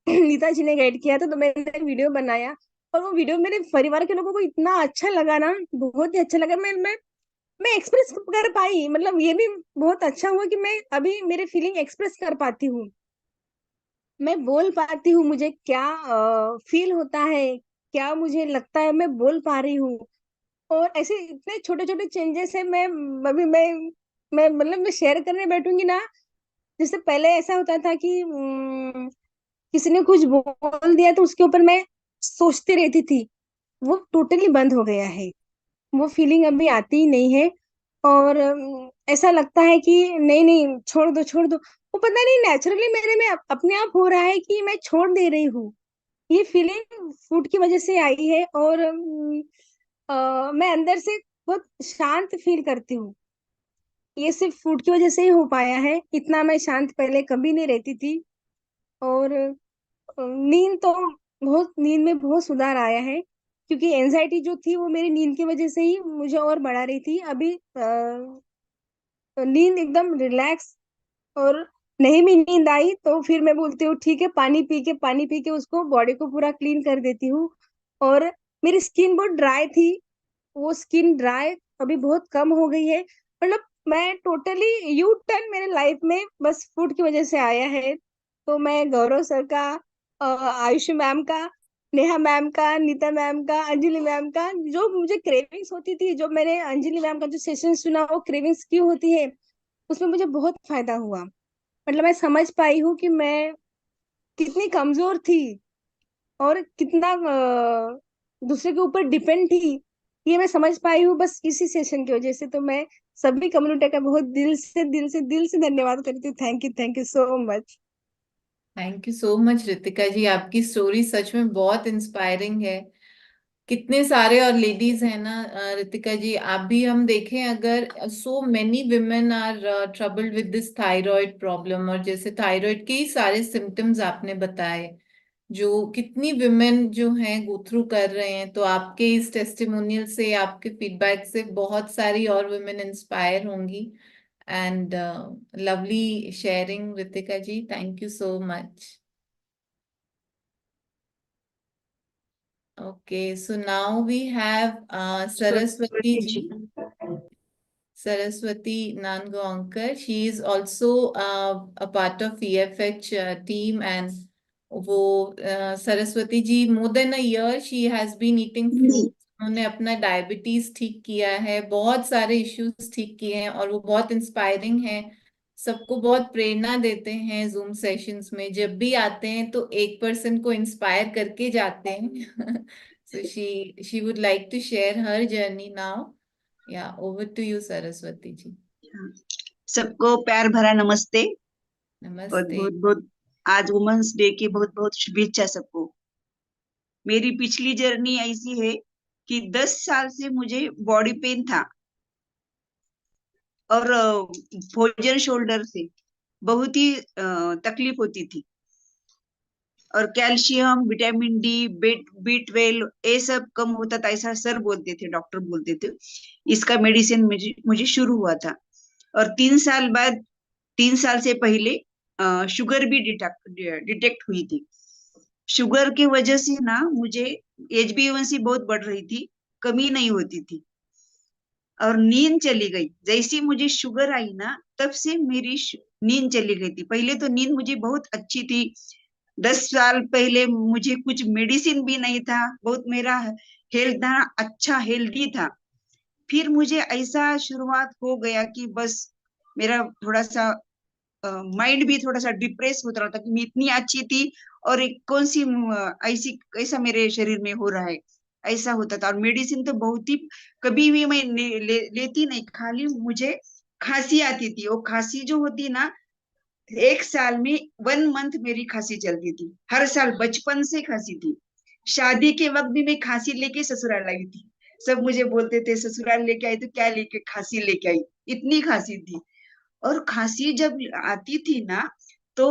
नीता जी ने गाइड किया था, तो मैंने वीडियो बनाया। और वो वीडियो मेरे परिवार के लोगों को इतना अच्छा लगा ना, बहुत ही अच्छा लगा। मैं एक्सप्रेस कर पाई, मतलब ये भी बहुत अच्छा हुआ कि मैं अभी मेरे फीलिंग एक्सप्रेस कर पाती हूँ, मैं बोल पाती हूँ, मुझे क्या फील होता है, क्या मुझे लगता है, मैं बोल पा रही हूँ। और ऐसे इतने छोटे छोटे चेंजेस है। मैं अभी मैं मतलब मैं शेयर करने बैठूंगी ना, जैसे पहले ऐसा होता था कि किसी ने कुछ बोल दिया तो उसके ऊपर मैं सोचती रहती थी, वो टोटली बंद हो गया है। वो फीलिंग अभी आती ही नहीं है। और ऐसा लगता है कि नहीं नहीं छोड़ दो छोड़ दो, वो पता नहीं नेचुरली मेरे में अपने आप हो रहा है कि मैं छोड़ दे रही हूँ। ये फीलिंग फूड की वजह से आई है। और मैं अंदर से बहुत शांत फील करती हूँ। ये सिर्फ फूड की वजह से ही हो पाया है, इतना मैं शांत पहले कभी नहीं रहती थी। और नींद तो नींद में बहुत सुधार आया है, क्योंकि एनजाइटी जो थी वो मेरी नींद की वजह से ही मुझे और बढ़ा रही थी। अभी नींद एकदम रिलैक्स। और नहीं भी नींद आई तो फिर मैं बोलती हूँ ठीक है, पानी पी के उसको बॉडी को पूरा क्लीन कर देती हूँ। और मेरी स्किन बहुत ड्राई थी, वो स्किन ड्राई अभी बहुत कम हो गई है। मतलब मैं टोटली यू टर्न मेरे लाइफ में बस फूड की वजह से आया है। तो मैं गौरव सर का, आयुषी मैम का, नेहा मैम का, नीता मैम का, अंजलि मैम का, जो मुझे क्रेविंग्स होती थी, जो मैंने अंजलि मैम का जो सेशन सुना वो क्रेविंग्स क्यों होती है, उसमें मुझे बहुत फायदा हुआ। मतलब मैं समझ पाई हूँ कि मैं कितनी कमजोर थी और कितना दूसरे के ऊपर डिपेंड थी। ये मैं समझ पाई हूँ बस इसी सेशन की वजह से। तो मैं सभी कम्युनिटी का बहुत दिल से धन्यवाद करती हूँ। Thank you so much. Thank you so much Ritika ji, आपकी स्टोरी सच में बहुत इंस्पायरिंग है। कितने सारे और लेडीज हैं ना रितिका जी, आप भी हम देखें अगर so many women are troubled with this thyroid problem, और जैसे थायराइड के ही सारे सिम्टम्स आपने बताए, जो कितनी विमेन जो हैं गो थ्रू कर रहे हैं। तो आपके इस टेस्टिमोनियल से, आपके फीडबैक से बहुत सारी और विमेन इंस्पायर होंगी। And lovely sharing Ritika ji, thank you so much. Okay, so now we have Saraswati Saraswati ji. Ji. Saraswati Nangaonkar. She is also a part of EFH team, and वो Saraswati ji, more than a year she has been eating fruits. उन्होंने अपना diabetes ठीक किया है, बहुत सारे issues ठीक किए हैं, और वो बहुत इंस्पायरिंग है, सबको बहुत प्रेरणा देते हैं। जूम सेशंस में जब भी आते हैं तो एक पर्सन को इंस्पायर करके जाते हैं। So she would like to share her journey now. Yeah, over to you, Saraswati ji. सबको प्यार भरा नमस्ते। बहुत नमस्ते। बहुत बहुत आज वुमेन्स डे की बहुत बहुत शुभेच्छा सबको। मेरी पिछली जर्नी ऐसी है कि 10 साल से मुझे बॉडी पेन था और भोजन शोल्डर से बहुत ही तकलीफ होती थी, और कैल्शियम, विटामिन डी, B12 ये सब कम होता था, ऐसा सर बोलते थे, डॉक्टर बोलते थे। इसका मेडिसिन मुझे शुरू हुआ था, और 3 साल से पहले शुगर भी डिटेक्ट हुई थी। शुगर की वजह से ना मुझे HbA1c बहुत बढ़ रही थी, कमी नहीं होती थी, और नींद चली गई। जैसी मुझे शुगर आई ना, तब से मेरी नींद चली गई थी। पहले तो नींद मुझे बहुत अच्छी थी। 10 साल पहले मुझे कुछ मेडिसिन भी नहीं था, बहुत मेरा हेल्थ ना अच्छा हेल्दी था। फिर मुझे ऐसा शुरुआत हो गया कि बस मेरा थोड़ा सा माइंड भी थोड़ा सा डिप्रेस होता रहा था कि मैं इतनी अच्छी थी और एक कौन सी ऐसी ऐसा मेरे शरीर में हो रहा है, ऐसा होता था। और मेडिसिन तो बहुत ही कभी भी मैं लेती नहीं, खाली मुझे खांसी आती थी। वो खांसी जो होती ना, 1 साल में 1 मंथ मेरी खांसी चलती थी, हर साल बचपन से खांसी थी। शादी के वक्त भी मैं खांसी लेके ससुराल आई थी। सब मुझे बोलते थे ससुराल लेके आई तो क्या लेके, खांसी लेके आई, इतनी खांसी थी। और खांसी जब आती थी ना, तो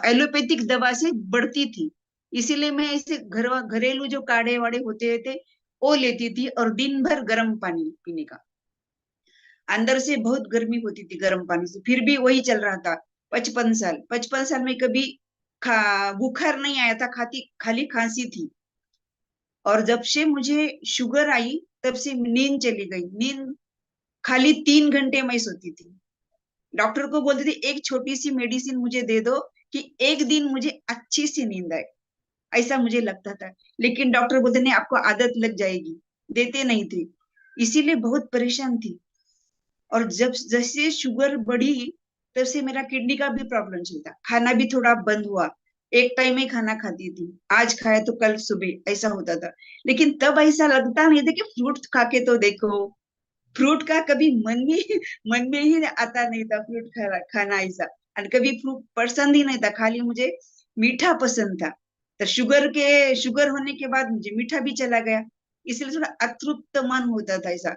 एलोपैथिक दवा से बढ़ती थी, इसीलिए मैं ऐसे घरेलू जो काढ़े वाड़े होते थे वो लेती थी, और दिन भर गर्म पानी पीने का। अंदर से बहुत गर्मी होती थी गर्म पानी से, फिर भी वही चल रहा था। 55 साल में कभी बुखार नहीं आया था, खाली खांसी थी। और जब से मुझे शुगर आई तब से नींद चली गई। नींद खाली 3 घंटे मैं सोती थी। डॉक्टर को बोलती थी एक छोटी सी मेडिसिन मुझे दे दो कि एक दिन मुझे अच्छी सी नींद आए, ऐसा मुझे लगता था। लेकिन डॉक्टर बोलते नहीं, आपको आदत लग जाएगी, देते नहीं थे, इसीलिए बहुत परेशान थी। और जब जैसे शुगर बढ़ी तब से मेरा किडनी का भी प्रॉब्लम चलता, खाना भी थोड़ा बंद हुआ। एक टाइम ही खाना खाती थी, आज खाए तो कल सुबह, ऐसा होता था। लेकिन तब ऐसा लगता नहीं था कि फ्रूट खा के तो देखो, फ्रूट का कभी मन में ही आता नहीं था फ्रूट खाना ऐसा। और कभी फ्रूट पसंद ही नहीं था, खाली मुझे मीठा पसंद था। तो शुगर होने के बाद मुझे मीठा भी चला गया, इसलिए थोड़ा अतृप्त मन होता था ऐसा,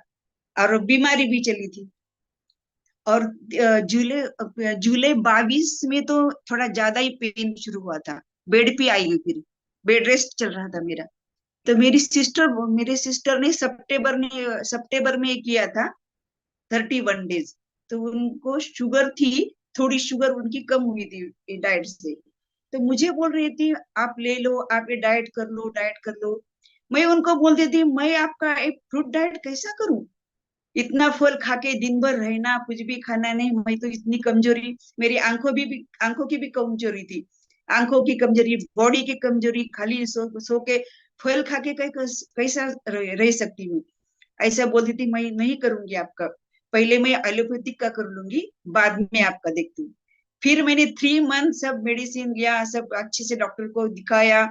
और बीमारी भी चली थी। और जुलाई 22 में तो थोड़ा ज्यादा ही पेन शुरू हुआ था, बेड पे आई हुई, फिर बेड रेस्ट चल रहा था मेरा। तो मेरे सिस्टर ने सितंबर में किया था 31 डेज। तो उनको शुगर थी, थोड़ी शुगर उनकी कम हुई थी डाइट से। तो मुझे बोल रही थी आप ले लो, आप ये डाइट कर लो, डाइट कर लो। मैं उनको बोलती थी मैं आपका एक फ्रूट डाइट कैसा करूं, इतना फल खा के दिन भर रहना, कुछ भी खाना नहीं। मैं तो इतनी कमजोरी, मेरी आंखों की भी कमजोरी थी, आंखों की कमजोरी, बॉडी की कमजोरी, खाली सो के फल खा के कैसा रह सकती हूँ, ऐसा बोलती थी। मैं नहीं करूंगी आपका, पहले मैं एलोपैथिक का कर लूंगी, बाद में आपका देखती हूँ। फिर मैंने 3 मंथ सब मेडिसिन लिया, सब अच्छे से डॉक्टर को दिखाया,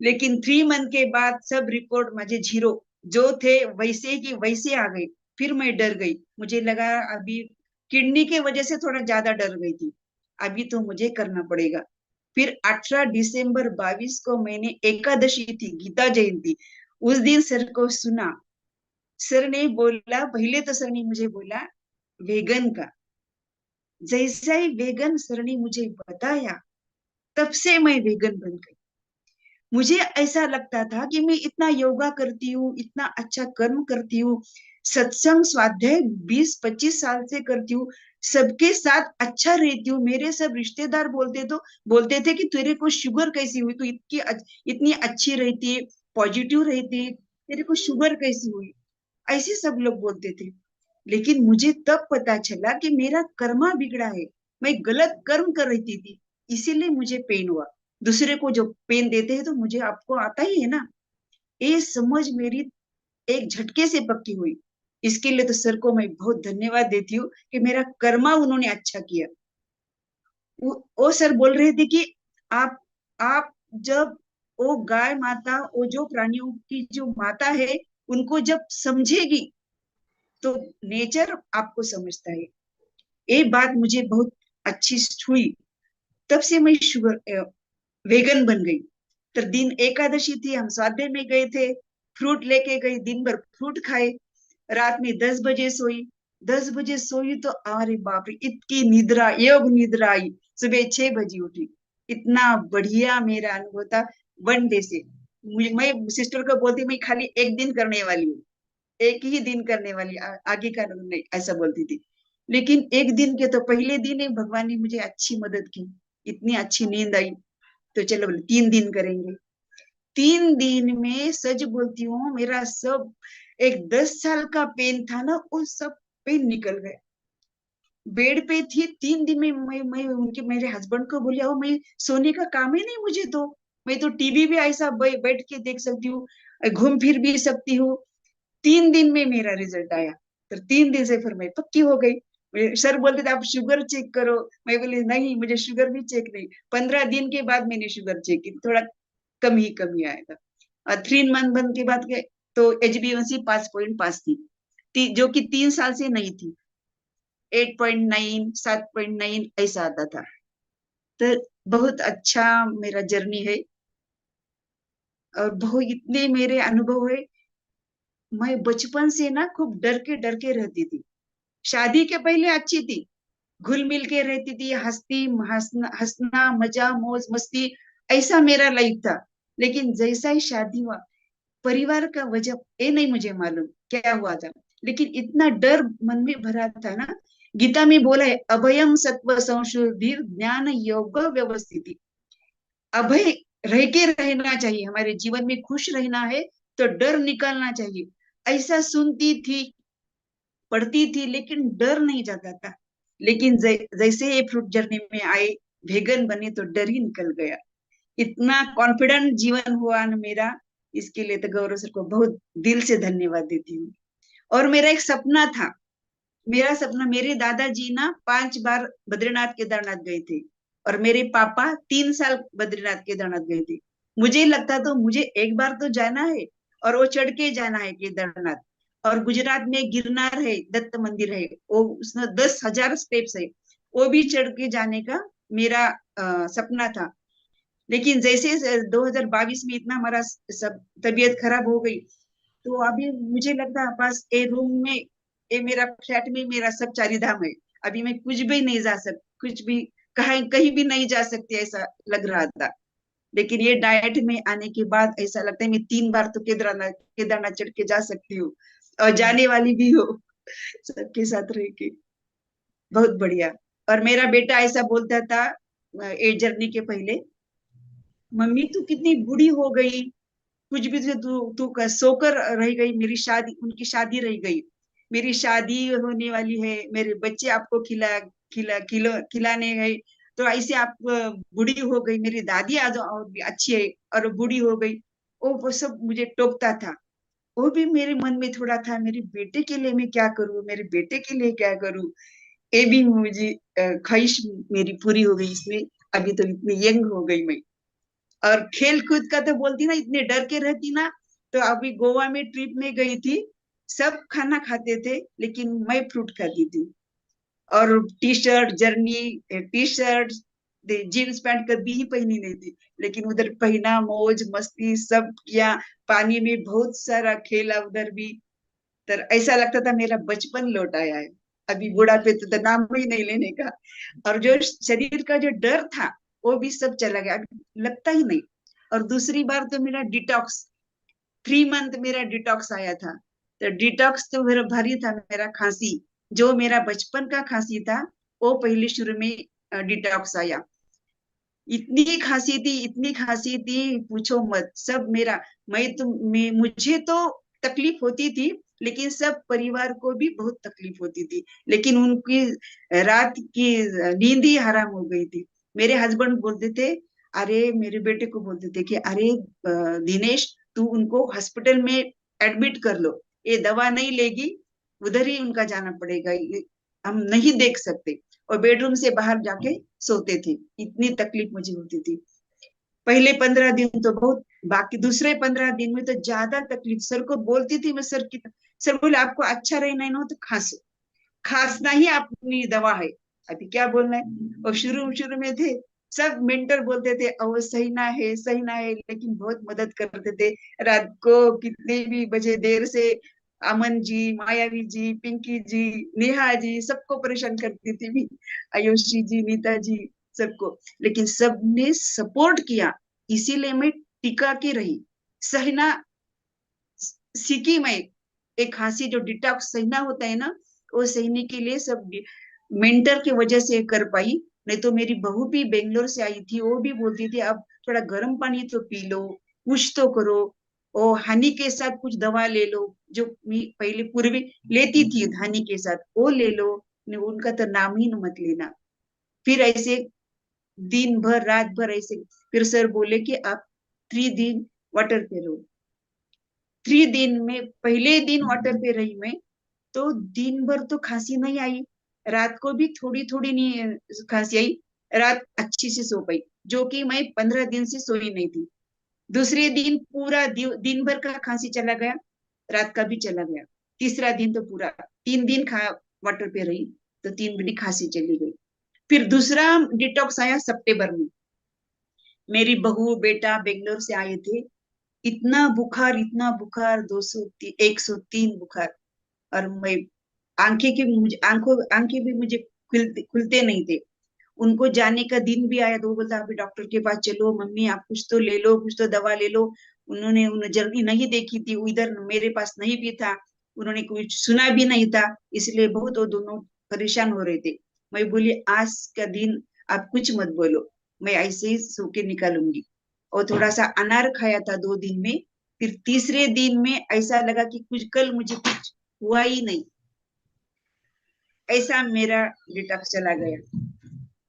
लेकिन 3 मंथ के बाद सब रिपोर्ट मुझे जीरो, जो थे वैसे की वैसे आ गई। फिर मैं डर गई, मुझे लगा अभी किडनी के वजह से थोड़ा ज्यादा डर गई थी, अभी तो मुझे करना पड़ेगा। फिर 18 दिसंबर 22 को मैंने, एकादशी थी, गीता जयंती, उस दिन सर को सुना। सर ने बोला, पहले तो सर ने मुझे बोला वेगन का, जैसा ही वेगन सर ने मुझे बताया, तब से मैं वेगन बन गई। मुझे ऐसा लगता था कि मैं इतना योगा करती हूँ, इतना अच्छा कर्म करती हूँ, सत्संग स्वाध्याय 20-25 साल से करती हूँ, सबके साथ अच्छा रहती हूँ। मेरे सब रिश्तेदार बोलते थे कि तेरे को शुगर कैसी हुई, तू इतनी अच्छी रहती है, पॉजिटिव रहती है, तेरे को शुगर कैसी हुई। ऐसे सब लोग बोलते थे। लेकिन मुझे तब पता चला कि मेरा कर्मा बिगड़ा है, मैं गलत कर्म कर रही थी, इसीलिए मुझे पेन हुआ। दूसरे को जो पेन देते हैं तो मुझे आपको आता ही है ना। ये समझ मेरी एक झटके से पक्की हुई। इसके लिए तो सर को मैं बहुत धन्यवाद देती हूँ कि मेरा कर्मा उन्होंने अच्छा किया। वो सर बोल रहे थे कि आप जब वो गाय माता, वो जो प्राणियों की जो माता है, उनको जब समझेगी तो नेचर आपको समझता है। ये बात मुझे बहुत अच्छी हुई। तब से मैं शुगर वेगन बन गई। तो दिन एकादशी थी, हम स्वाध्याय में गए थे, फ्रूट लेके गई, दिन भर फ्रूट खाए, रात में 10 बजे सोई। 10 बजे सोई तो अरे बाप रे, इतनी निद्रा, योग निद्रा आई। सुबह 6 बजे उठी। इतना बढ़िया मेरा अनुभव था। 1 डे से मैं सिस्टर को बोलती, मैं खाली एक दिन करने वाली हूँ, एक ही दिन करने वाली, आगे का नहीं, ऐसा बोलती थी। लेकिन एक दिन के तो पहले दिन ही भगवान ने मुझे अच्छी मदद की, इतनी अच्छी नींद आई। तो चलो बोले 3 दिन करेंगे। 3 दिन में सच बोलती हूँ, मेरा सब एक 10 साल का पेन था ना, वो सब पेन निकल गए। बेड पे थी 3 दिन में, मैं उनके मेरे हस्बैंड को बोलिया, मैं सोने का काम ही नहीं मुझे तो, मैं तो टीवी भी ऐसा बैठ के देख सकती हूँ, घूम फिर भी सकती हूँ। 3 दिन में मेरा रिजल्ट आया। तो 3 दिन से फिर मैं पक्की हो गई। सर बोलते थे आप शुगर चेक करो, मैं बोली नहीं, मुझे शुगर भी चेक नहीं। 15 दिन के बाद मैंने शुगर चेक की, थोड़ा कम ही आया था। और 3 मंथ के बाद गए तो HbA1c 5.5 थी, जो कि 3 साल से नहीं थी। 8.9, 7.9 ऐसा आता था। तो बहुत अच्छा मेरा जर्नी है, और बहुत इतने मेरे अनुभव है। मैं बचपन से ना खूब डर के रहती थी। शादी के पहले अच्छी थी, घुल मिल के रहती थी, हंसना मजा मौज मस्ती, ऐसा मेरा लाइफ था। लेकिन जैसा ही शादी हुआ, परिवार का वजह ये नहीं मुझे मालूम क्या हुआ था, लेकिन इतना डर मन में भरा था ना। गीता में बोला है, अभयम सत्व संशुद्धि ज्ञान योग व्यवस्थिति। अभय रह के रहना चाहिए, हमारे जीवन में खुश रहना है तो डर निकालना चाहिए। ऐसा सुनती थी, पढ़ती थी, लेकिन डर नहीं जाता था। लेकिन जैसे ये फ्रूट जर्नी में आए, वेगन बने, तो डर ही निकल गया। इतना कॉन्फिडेंट जीवन हुआ ना मेरा। इसके लिए तो गौरव सर को बहुत दिल से धन्यवाद देती हूँ। और मेरा एक सपना था, मेरा सपना, मेरे दादाजी ना 5 बार बद्रीनाथ केदारनाथ गए थे, और मेरे पापा 3 साल बद्रीनाथ केदारनाथ गए थे। मुझे लगता तो मुझे एक बार तो जाना है, और वो चढ़ के जाना है केदारनाथ। और गुजरात में गिरनार है, दत्त मंदिर है, वो उसमें 10,000 स्टेप्स है, वो भी चढ़ के जाने का मेरा सपना था। लेकिन जैसे 2022 में इतना हमारा सब तबीयत खराब हो गई, तो अभी मुझे लगता है बस ए रूम में, ये मेरा फ्लैट में मेरा सब चारी धाम है। अभी मैं कुछ भी नहीं जा सकती, कुछ भी कहीं भी नहीं जा सकती, ऐसा लग रहा था। लेकिन ये डाइट में आने के बाद ऐसा लगता है मैं 3 बार तो केदारनाथ केदारनाथ चढ़ के जा सकती हूँ, और जाने वाली भी हो सबके साथ रह के। बहुत बढ़िया। और मेरा बेटा ऐसा बोलता था ये जर्नी के पहले, मम्मी तू कितनी बूढ़ी हो गई, कुछ भी तू तू सोकर रह गई, मेरी शादी, उनकी शादी रह गई, मेरी शादी होने वाली है, मेरे बच्चे आपको खिलाने गए, तो ऐसे आप बूढ़ी हो गई, मेरी दादी आज और भी अच्छी है और बूढ़ी हो गई। वो सब मुझे टोकता था। वो भी मेरे मन में थोड़ा था, मेरे बेटे के लिए मैं क्या करूं, मेरे बेटे के लिए क्या करूं। ये भी मुझे ख्वाहिश मेरी पूरी हो गई इसमें। अभी तो इतनी यंग हो गई मैं। और खेल कूद का तो बोलती ना, इतने डर के रहती ना। तो अभी गोवा में ट्रिप में गई थी, सब खाना खाते थे, लेकिन मैं फ्रूट खाती थी। और T shirt journey, T shirt, jeans pant कभी ही पहनी नहीं थी, लेकिन उधर पहना, मौज मस्ती सब किया, पानी में बहुत सारा खेला उधर भी। तो ऐसा लगता था मेरा बचपन लौट आया है। अभी बुढ़ापे तो नाम ही नहीं लेने का। और जो शरीर का जो डर था, वो भी सब चला गया, लगता ही नहीं। और दूसरी बार तो मेरा डिटॉक्स, 3 मंथ मेरा डिटॉक्स आया था। तो डिटॉक्स तो मेरा भारी था, मेरा खांसी, जो मेरा बचपन का खांसी था, वो पहले शुरू में डिटॉक्स आया। इतनी खांसी थी, पूछो मत। सब मेरा, मुझे तो तकलीफ होती थी, लेकिन सब परिवार को भी बहुत तकलीफ होती थी, लेकिन उनकी रात की नींद ही हराम हो गई थी। मेरे हस्बैंड बोलते थे, अरे मेरे बेटे को बोलते थे कि अरे दिनेश, तू उनको हॉस्पिटल में एडमिट कर लो, ये दवा नहीं लेगी, उधर ही उनका जाना पड़ेगा, हम नहीं देख सकते। और बेडरूम से बाहर जाके सोते थे, इतनी तकलीफ मुझे होती थी। पहले 15 दिन तो बहुत, बाकी दूसरे 15 दिन में तो ज्यादा तकलीफ। सर को बोलती थी मैं, सर बोले आपको अच्छा रहना है ना तो खांसो, खांसना ही अपनी दवा है, अभी क्या बोलना है। और शुरू शुरू में थे सब मेंटर बोलते थे ओ सही ना है, लेकिन बहुत मदद करते थे। रात को कितने भी बजे देर से अमन जी, मायावी जी, पिंकी जी, नेहा जी, सबको परेशान करती थी भी, आयुषी जी, नीता जी, सबको। लेकिन सबने सपोर्ट किया, इसीलिए मैं टिका के रही। सहना सीखी मैं, एक खांसी जो डिटॉक्स सहना होता है ना, वो सहने के लिए सब मेंटर की वजह से कर पाई। नहीं तो मेरी बहू भी बेंगलोर से आई थी, वो भी बोलती थी अब थोड़ा गर्म पानी तो पी लो, कुछ तो करो, और हनी के साथ कुछ दवा ले लो, जो मैं पहले पूर्वी लेती थी हनी के साथ, वो ले लो। उनका तो नाम ही न मत लेना। फिर ऐसे दिन भर रात भर ऐसे, फिर सर बोले कि आप 3 दिन वाटर पे रहो। 3 दिन में पहले दिन वाटर पे रही मैं, तो दिन भर तो खांसी नहीं आई, रात को भी थोड़ी थोड़ी नहीं खांसी आई, रात अच्छी से सो पाई, जो कि मैं 15 दिन से सोई नहीं थी। दूसरे दिन पूरा दिन भर का खांसी चला गया, रात का भी चला गया। तीसरा दिन तो पूरा 3 दिन खा वाटर पे रही, तो 3 दिन खांसी चली गई। फिर दूसरा डिटॉक्स आया सितंबर में। मेरी बहू बेटा बेंगलोर से आए थे, इतना बुखार 103 बुखार। और मैं आंखें भी मुझे खुलते नहीं थे। उनको जाने का दिन भी आया तो वो बोलता अभी डॉक्टर के पास चलो, मम्मी आप कुछ तो ले लो, कुछ तो दवा ले लो। उन्होंने जल्दी नहीं देखी थी, इधर मेरे पास नहीं भी था, उन्होंने कुछ सुना भी नहीं था, इसलिए बहुत वो दोनों परेशान हो रहे थे। मैं बोली आज का दिन आप कुछ मत बोलो, मैं ऐसे ही सो के निकालूंगी। और थोड़ा सा अनार खाया था 2 दिन में। फिर तीसरे दिन में ऐसा लगा कि कुछ कल मुझे कुछ हुआ ही नहीं, ऐसा मेरा डिटॉक्स चला गया।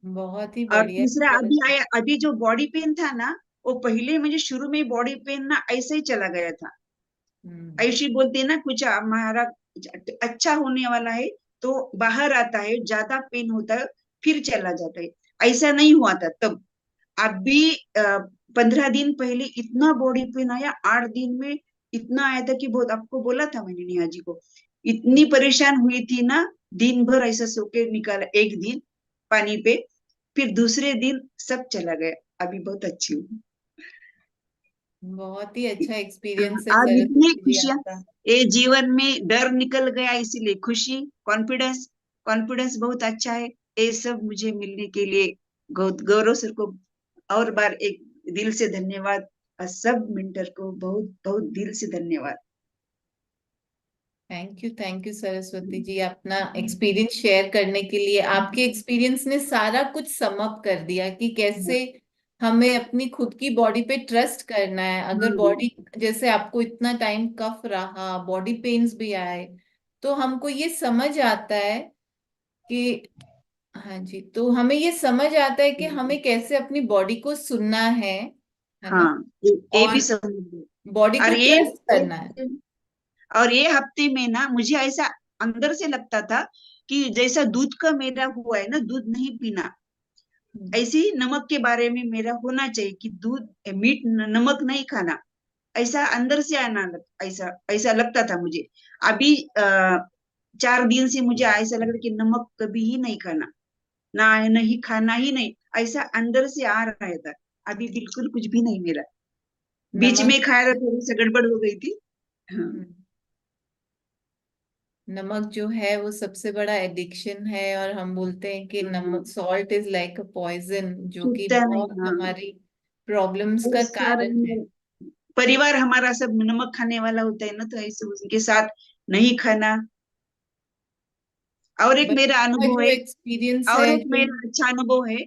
बहुत ही और बढ़िया तीसरा अभी सरस्वती। आया, अभी जो बॉडी पेन था ना, वो पहले मुझे शुरू में बॉडी पेन ना ऐसे ही चला गया था। आयुषी बोलते हैं ना कुछ हमारा अच्छा होने वाला है तो बाहर आता है, ज्यादा पेन होता है फिर चला जाता है, ऐसा नहीं हुआ था तब। अभी 15 दिन पहले इतना बॉडी पेन आया, 8 दिन में इतना आया था कि बहुत, आपको बोला था मैंने नेहा जी को, इतनी परेशान हुई थी ना। दिन भर ऐसा सो के निकाला, एक दिन पानी पे, फिर दूसरे दिन सब चला गया। अभी बहुत अच्छी हूँ। बहुत ही अच्छा एक्सपीरियंस है आज इतनी सरस्वती जी खुशियां, आपका। ये जीवन में डर निकल गया, इसीलिए खुशी, कॉन्फिडेंस, कॉन्फिडेंस बहुत अच्छा है। ये सब मुझे मिलने के लिए गौरव सर को और बार एक दिल से धन्यवाद, और सब मेंटर को बहुत बहुत दिल से धन्यवाद। थैंक यू सरस्वती जी, अपना एक्सपीरियंस शेयर करने के लिए। आपके एक्सपीरियंस ने सारा कुछ सम अप कर दिया कि कैसे हमें अपनी खुद की बॉडी पे ट्रस्ट करना है। अगर बॉडी, जैसे आपको इतना टाइम कफ रहा, बॉडी पेन्स भी आए, तो हमको ये समझ आता है कि, हाँ जी, तो हमें ये समझ आता है कि हमें कैसे अपनी बॉडी को सुनना है ना, हाँ, ये भी और समझ बॉडी को और ट्रस्ट करना है। ये हफ्ते में ना मुझे ऐसा अंदर से लगता था कि जैसा दूध का मेरा हुआ है ना, दूध नहीं पीना, ऐसे ही नमक के बारे में मेरा होना चाहिए कि दूध मीठ नमक नहीं खाना, ऐसा अंदर से ऐसा ऐसा लगता था मुझे। अभी 4 दिन से मुझे ऐसा लग रहा है कि नमक कभी ही नहीं खाना, ना नहीं खाना ही नहीं, ऐसा अंदर से आ रहा था। अभी बिल्कुल कुछ भी नहीं मेरा, बीच नमक, में खाया था, थोड़ी सी गड़बड़ हो गई थी। हाँ, नमक जो है वो सबसे बड़ा एडिक्शन है, और हम बोलते हैं कि नमक, salt is like a poison, जो कि छूटता नहीं। बहुत हाँ, हमारी प्रॉब्लम्स वो का सारा कारण है। परिवार हमारा सब नमक खाने वाला होता है ना, तो ऐसे उनके साथ नहीं खाना। और एक बट मेरा आपका अनुभव जो है, एक्सपीरियंस और है एक जो, मेरा अच्छा अनुभव है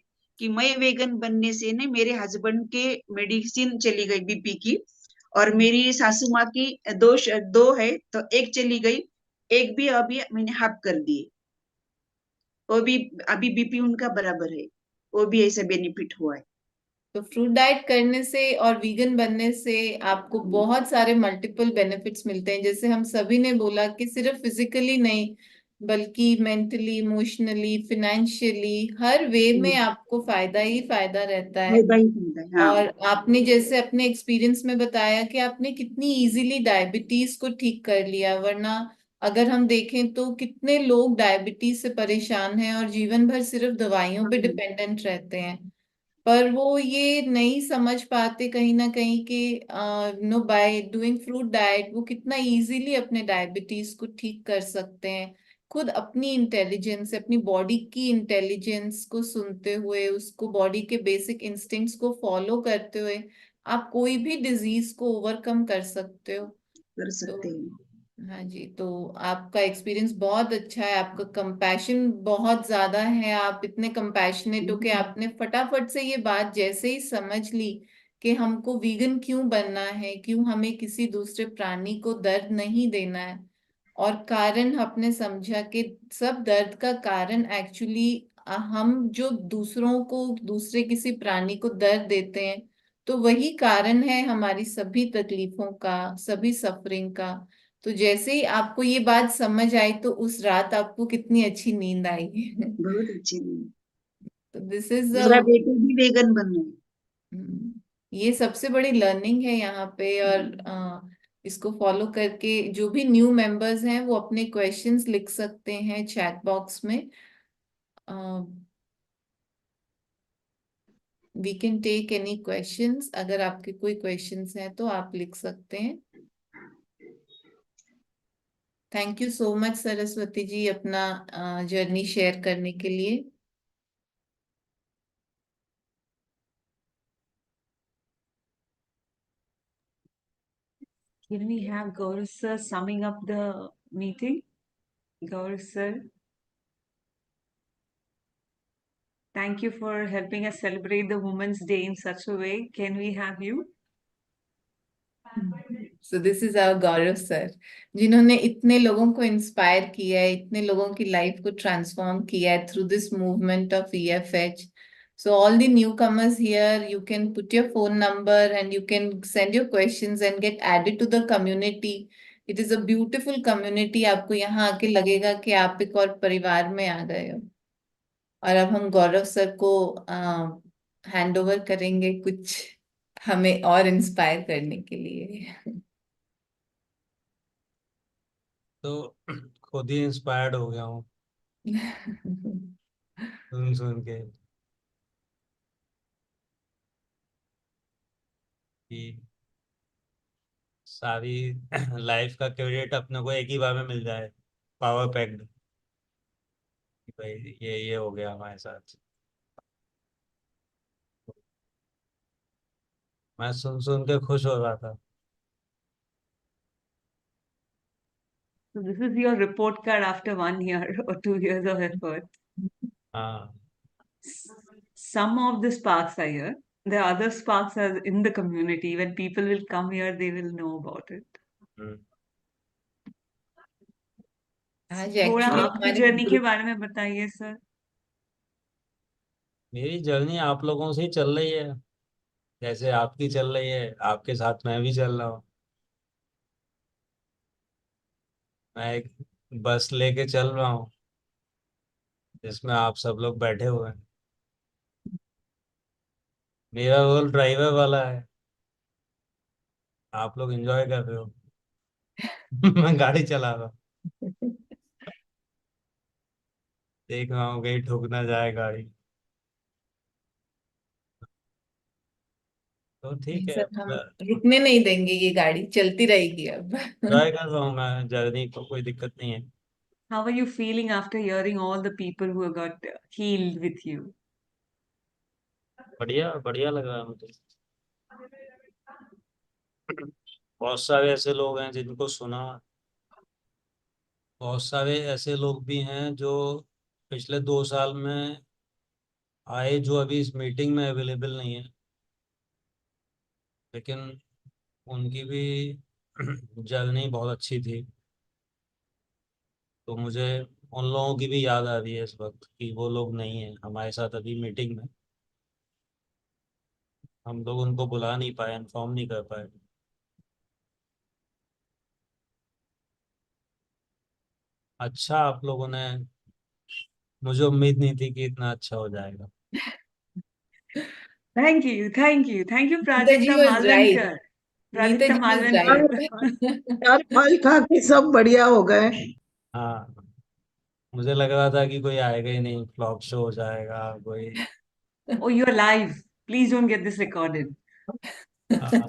कि मैं वेगन बनने से ने मेरे हस्बैंड के मेडिसिन चली गई बीपी की, और मेरी सासू माँ की दो है, तो एक चली गई, एक भी अभी मैंने हाफ कर दिए, वो भी अभी बीपी उनका बराबर है, वो भी ऐसा बेनिफिट हुआ है। तो फ्रूट डाइट करने से और वीगन बनने से आपको बहुत सारे मल्टीपल बेनिफिट्स मिलते हैं। जैसे हम सभी ने बोला कि सिर्फ फिजिकली नहीं, बल्कि मेंटली, इमोशनली, फिनेंशियली, हर वे में आपको फायदा ही फायदा रहता है। फायदा ही फायदा है, हाँ। और आपने जैसे अपने एक्सपीरियंस में बताया कि आपने कितनी इजीली डायबिटीज को ठीक कर लिया, वरना अगर हम देखें तो कितने लोग डायबिटीज से परेशान हैं और जीवन भर सिर्फ दवाइयों पे डिपेंडेंट रहते हैं। पर वो ये नहीं समझ पाते कहीं ना कहीं कि no, by doing fruit diet वो कितना इजीली अपने डायबिटीज को ठीक कर सकते हैं। खुद अपनी इंटेलिजेंस, अपनी बॉडी की इंटेलिजेंस को सुनते हुए, उसको बॉडी के बेसिक इंस्टिंक्ट्स को फॉलो करते हुए आप कोई भी डिजीज को ओवरकम कर सकते हो। कर सकते तो हैं। हाँ जी, तो आपका एक्सपीरियंस बहुत अच्छा है, आपका कंपैशन बहुत ज्यादा है, आप इतने कंपैशनेट हो कि आपने फटाफट से ये बात जैसे ही समझ ली कि हमको वीगन क्यों बनना है, क्यों हमें किसी दूसरे प्राणी को दर्द नहीं देना है। और कारण आपने समझा कि सब दर्द का कारण एक्चुअली हम जो दूसरों को, दूसरे किसी प्राणी को दर्द देते हैं, तो वही कारण है हमारी सभी तकलीफों का, सभी सफरिंग का। तो जैसे ही आपको ये बात समझ आई तो उस रात आपको कितनी अच्छी नींद आई। बहुत अच्छी नहीं। तो दिस इज मेरा बेटा भी वेगन बन रहा है। ये सबसे बड़ी लर्निंग है यहाँ पे। और इसको फॉलो करके जो भी न्यू मेंबर्स हैं वो अपने क्वेश्चंस लिख सकते हैं चैट बॉक्स में। We can take any questions, अगर आपके कोई क्वेश्चंस हैं तो आप लिख सकते हैं। Thank you so much Saraswati ji अपना जर्नी शेयर करने के लिए। Can we have Gaurav sir summing up the meeting? Gaurav sir, thank you for helping us celebrate the Women's Day in such a way. Can we have you? So this is our Gaurav sir, जिन्होंने इतने लोगों को inspire किया है, इतने लोगों की life को ट्रांसफॉर्म किया है through this movement of EFH. So all the newcomers here, you can put your phone number and you can send your questions and get added to the community. It is a beautiful community. आपको यहाँ आके लगेगा कि आप एक और परिवार में आ गए हो। और अब हम गौरव सर को हैंड ओवर करेंगे कुछ हमें और इंस्पायर करने के लिए। तो खुद ही इंस्पायर्ड हो गया हूँ सुन सुन के कि सारी लाइफ का क्रेडिट अपने को एक ही बार में मिल जाए, पावर पैक्ड, कि भाई ये हो गया हमारे साथ। मैं सुन सुन के खुश हो रहा था। So this is your report card after 1 year or 2 years of effort. हाँ, Some of the sparks are here. The other sparks are in the community. When people will come here, they will know about it. आज थोड़ा actually आपकी हमारे journey के group, बारे में बताइए sir. मेरी जर्नी आप लोगों से ही चल रही है, जैसे आपकी चल रही है, आपके साथ मैं भी चल रहा हूँ। मैं एक बस लेके चल रहा हूँ जिसमें आप सब लोग बैठे हुए हैं। मेरा रोल ड्राइवर वाला है, आप लोग एंजॉय कर रहे हो मैं गाड़ी चला रहा हूँ, देख रहा हूँ कहीं ठुक ना जाए गाड़ी। तो ठीक है, सर हम रुकने नहीं देंगे, ये गाड़ी चलती रहेगी अब। ट्राई कर रहा हूँ मैं जर्नी को, कोई दिक्कत नहीं है। How are you feeling after hearing all the people who got healed with you? बढ़िया बढ़िया लग रहा है मुझे। बहुत सारे ऐसे लोग हैं जिनको सुना, बहुत सारे ऐसे लोग भी हैं जो पिछले 2 साल में आए, जो अभी इस मीटिंग में अवेलेबल नहीं है, लेकिन उनकी भी जर्नी बहुत अच्छी थी। तो मुझे उन लोगों की भी याद आ रही है इस वक्त कि वो लोग नहीं है हमारे साथ अभी मीटिंग में। हम लोग उनको बुला नहीं पाए, इन्फॉर्म नहीं कर पाए। अच्छा, आप लोगों ने, मुझे उम्मीद नहीं थी कि इतना अच्छा हो जाएगा। Thank you, thank you, thank you, Neeta ji Prajakta was right. Malvankar. Neeta Prajakta ji was Malvankar. right. यार फल खा के सब बढ़िया हो गए। हाँ, मुझे लग रहा था कि कोई आएगा ही नहीं, फ्लॉप शो हो जाएगा कोई। Oh, you're live. Please don't get this recorded. हाँ,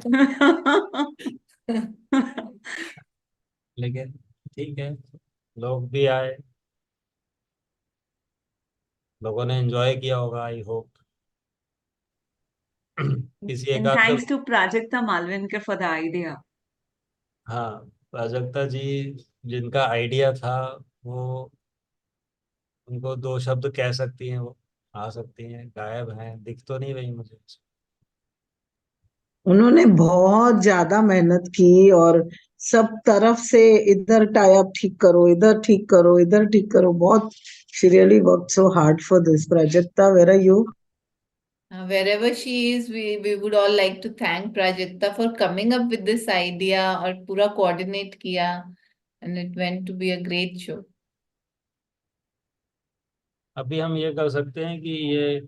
लेकिन ठीक है, लोग भी आए, लोगों ने एंजॉय किया होगा, आई होप। किसी एक And आध को। thanks to Prajakta Malvankar for the idea. हाँ, प्राजक्ता जी जिनका आइडिया था, वो, उनको दो शब्द कह सकती हैं, वो आ सकती हैं, गायब हैं, दिख तो नहीं रही मुझे। उन्होंने बहुत ज्यादा मेहनत की और सब तरफ से इधर टाई अप ठीक करो, इधर ठीक करो, इधर ठीक करो, बहुत she really worked so hard for this. Prajakta, where are you? Wherever she is, we would all like to thank Prajakta for coming up with this idea और पूरा coordinate किया, and it went to be a great show. अभी हम ये कर सकते हैं कि ये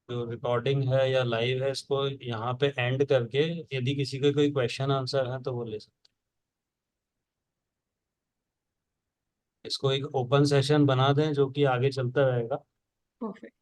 जो रिकॉर्डिंग है या लाइव है, इसको यहाँ पे एंड करके यदि किसी के कोई क्वेश्चन आंसर है तो वो ले सकते हैं। इसको एक ओपन सेशन बना दें जो कि आगे चलता रहेगा। Perfect.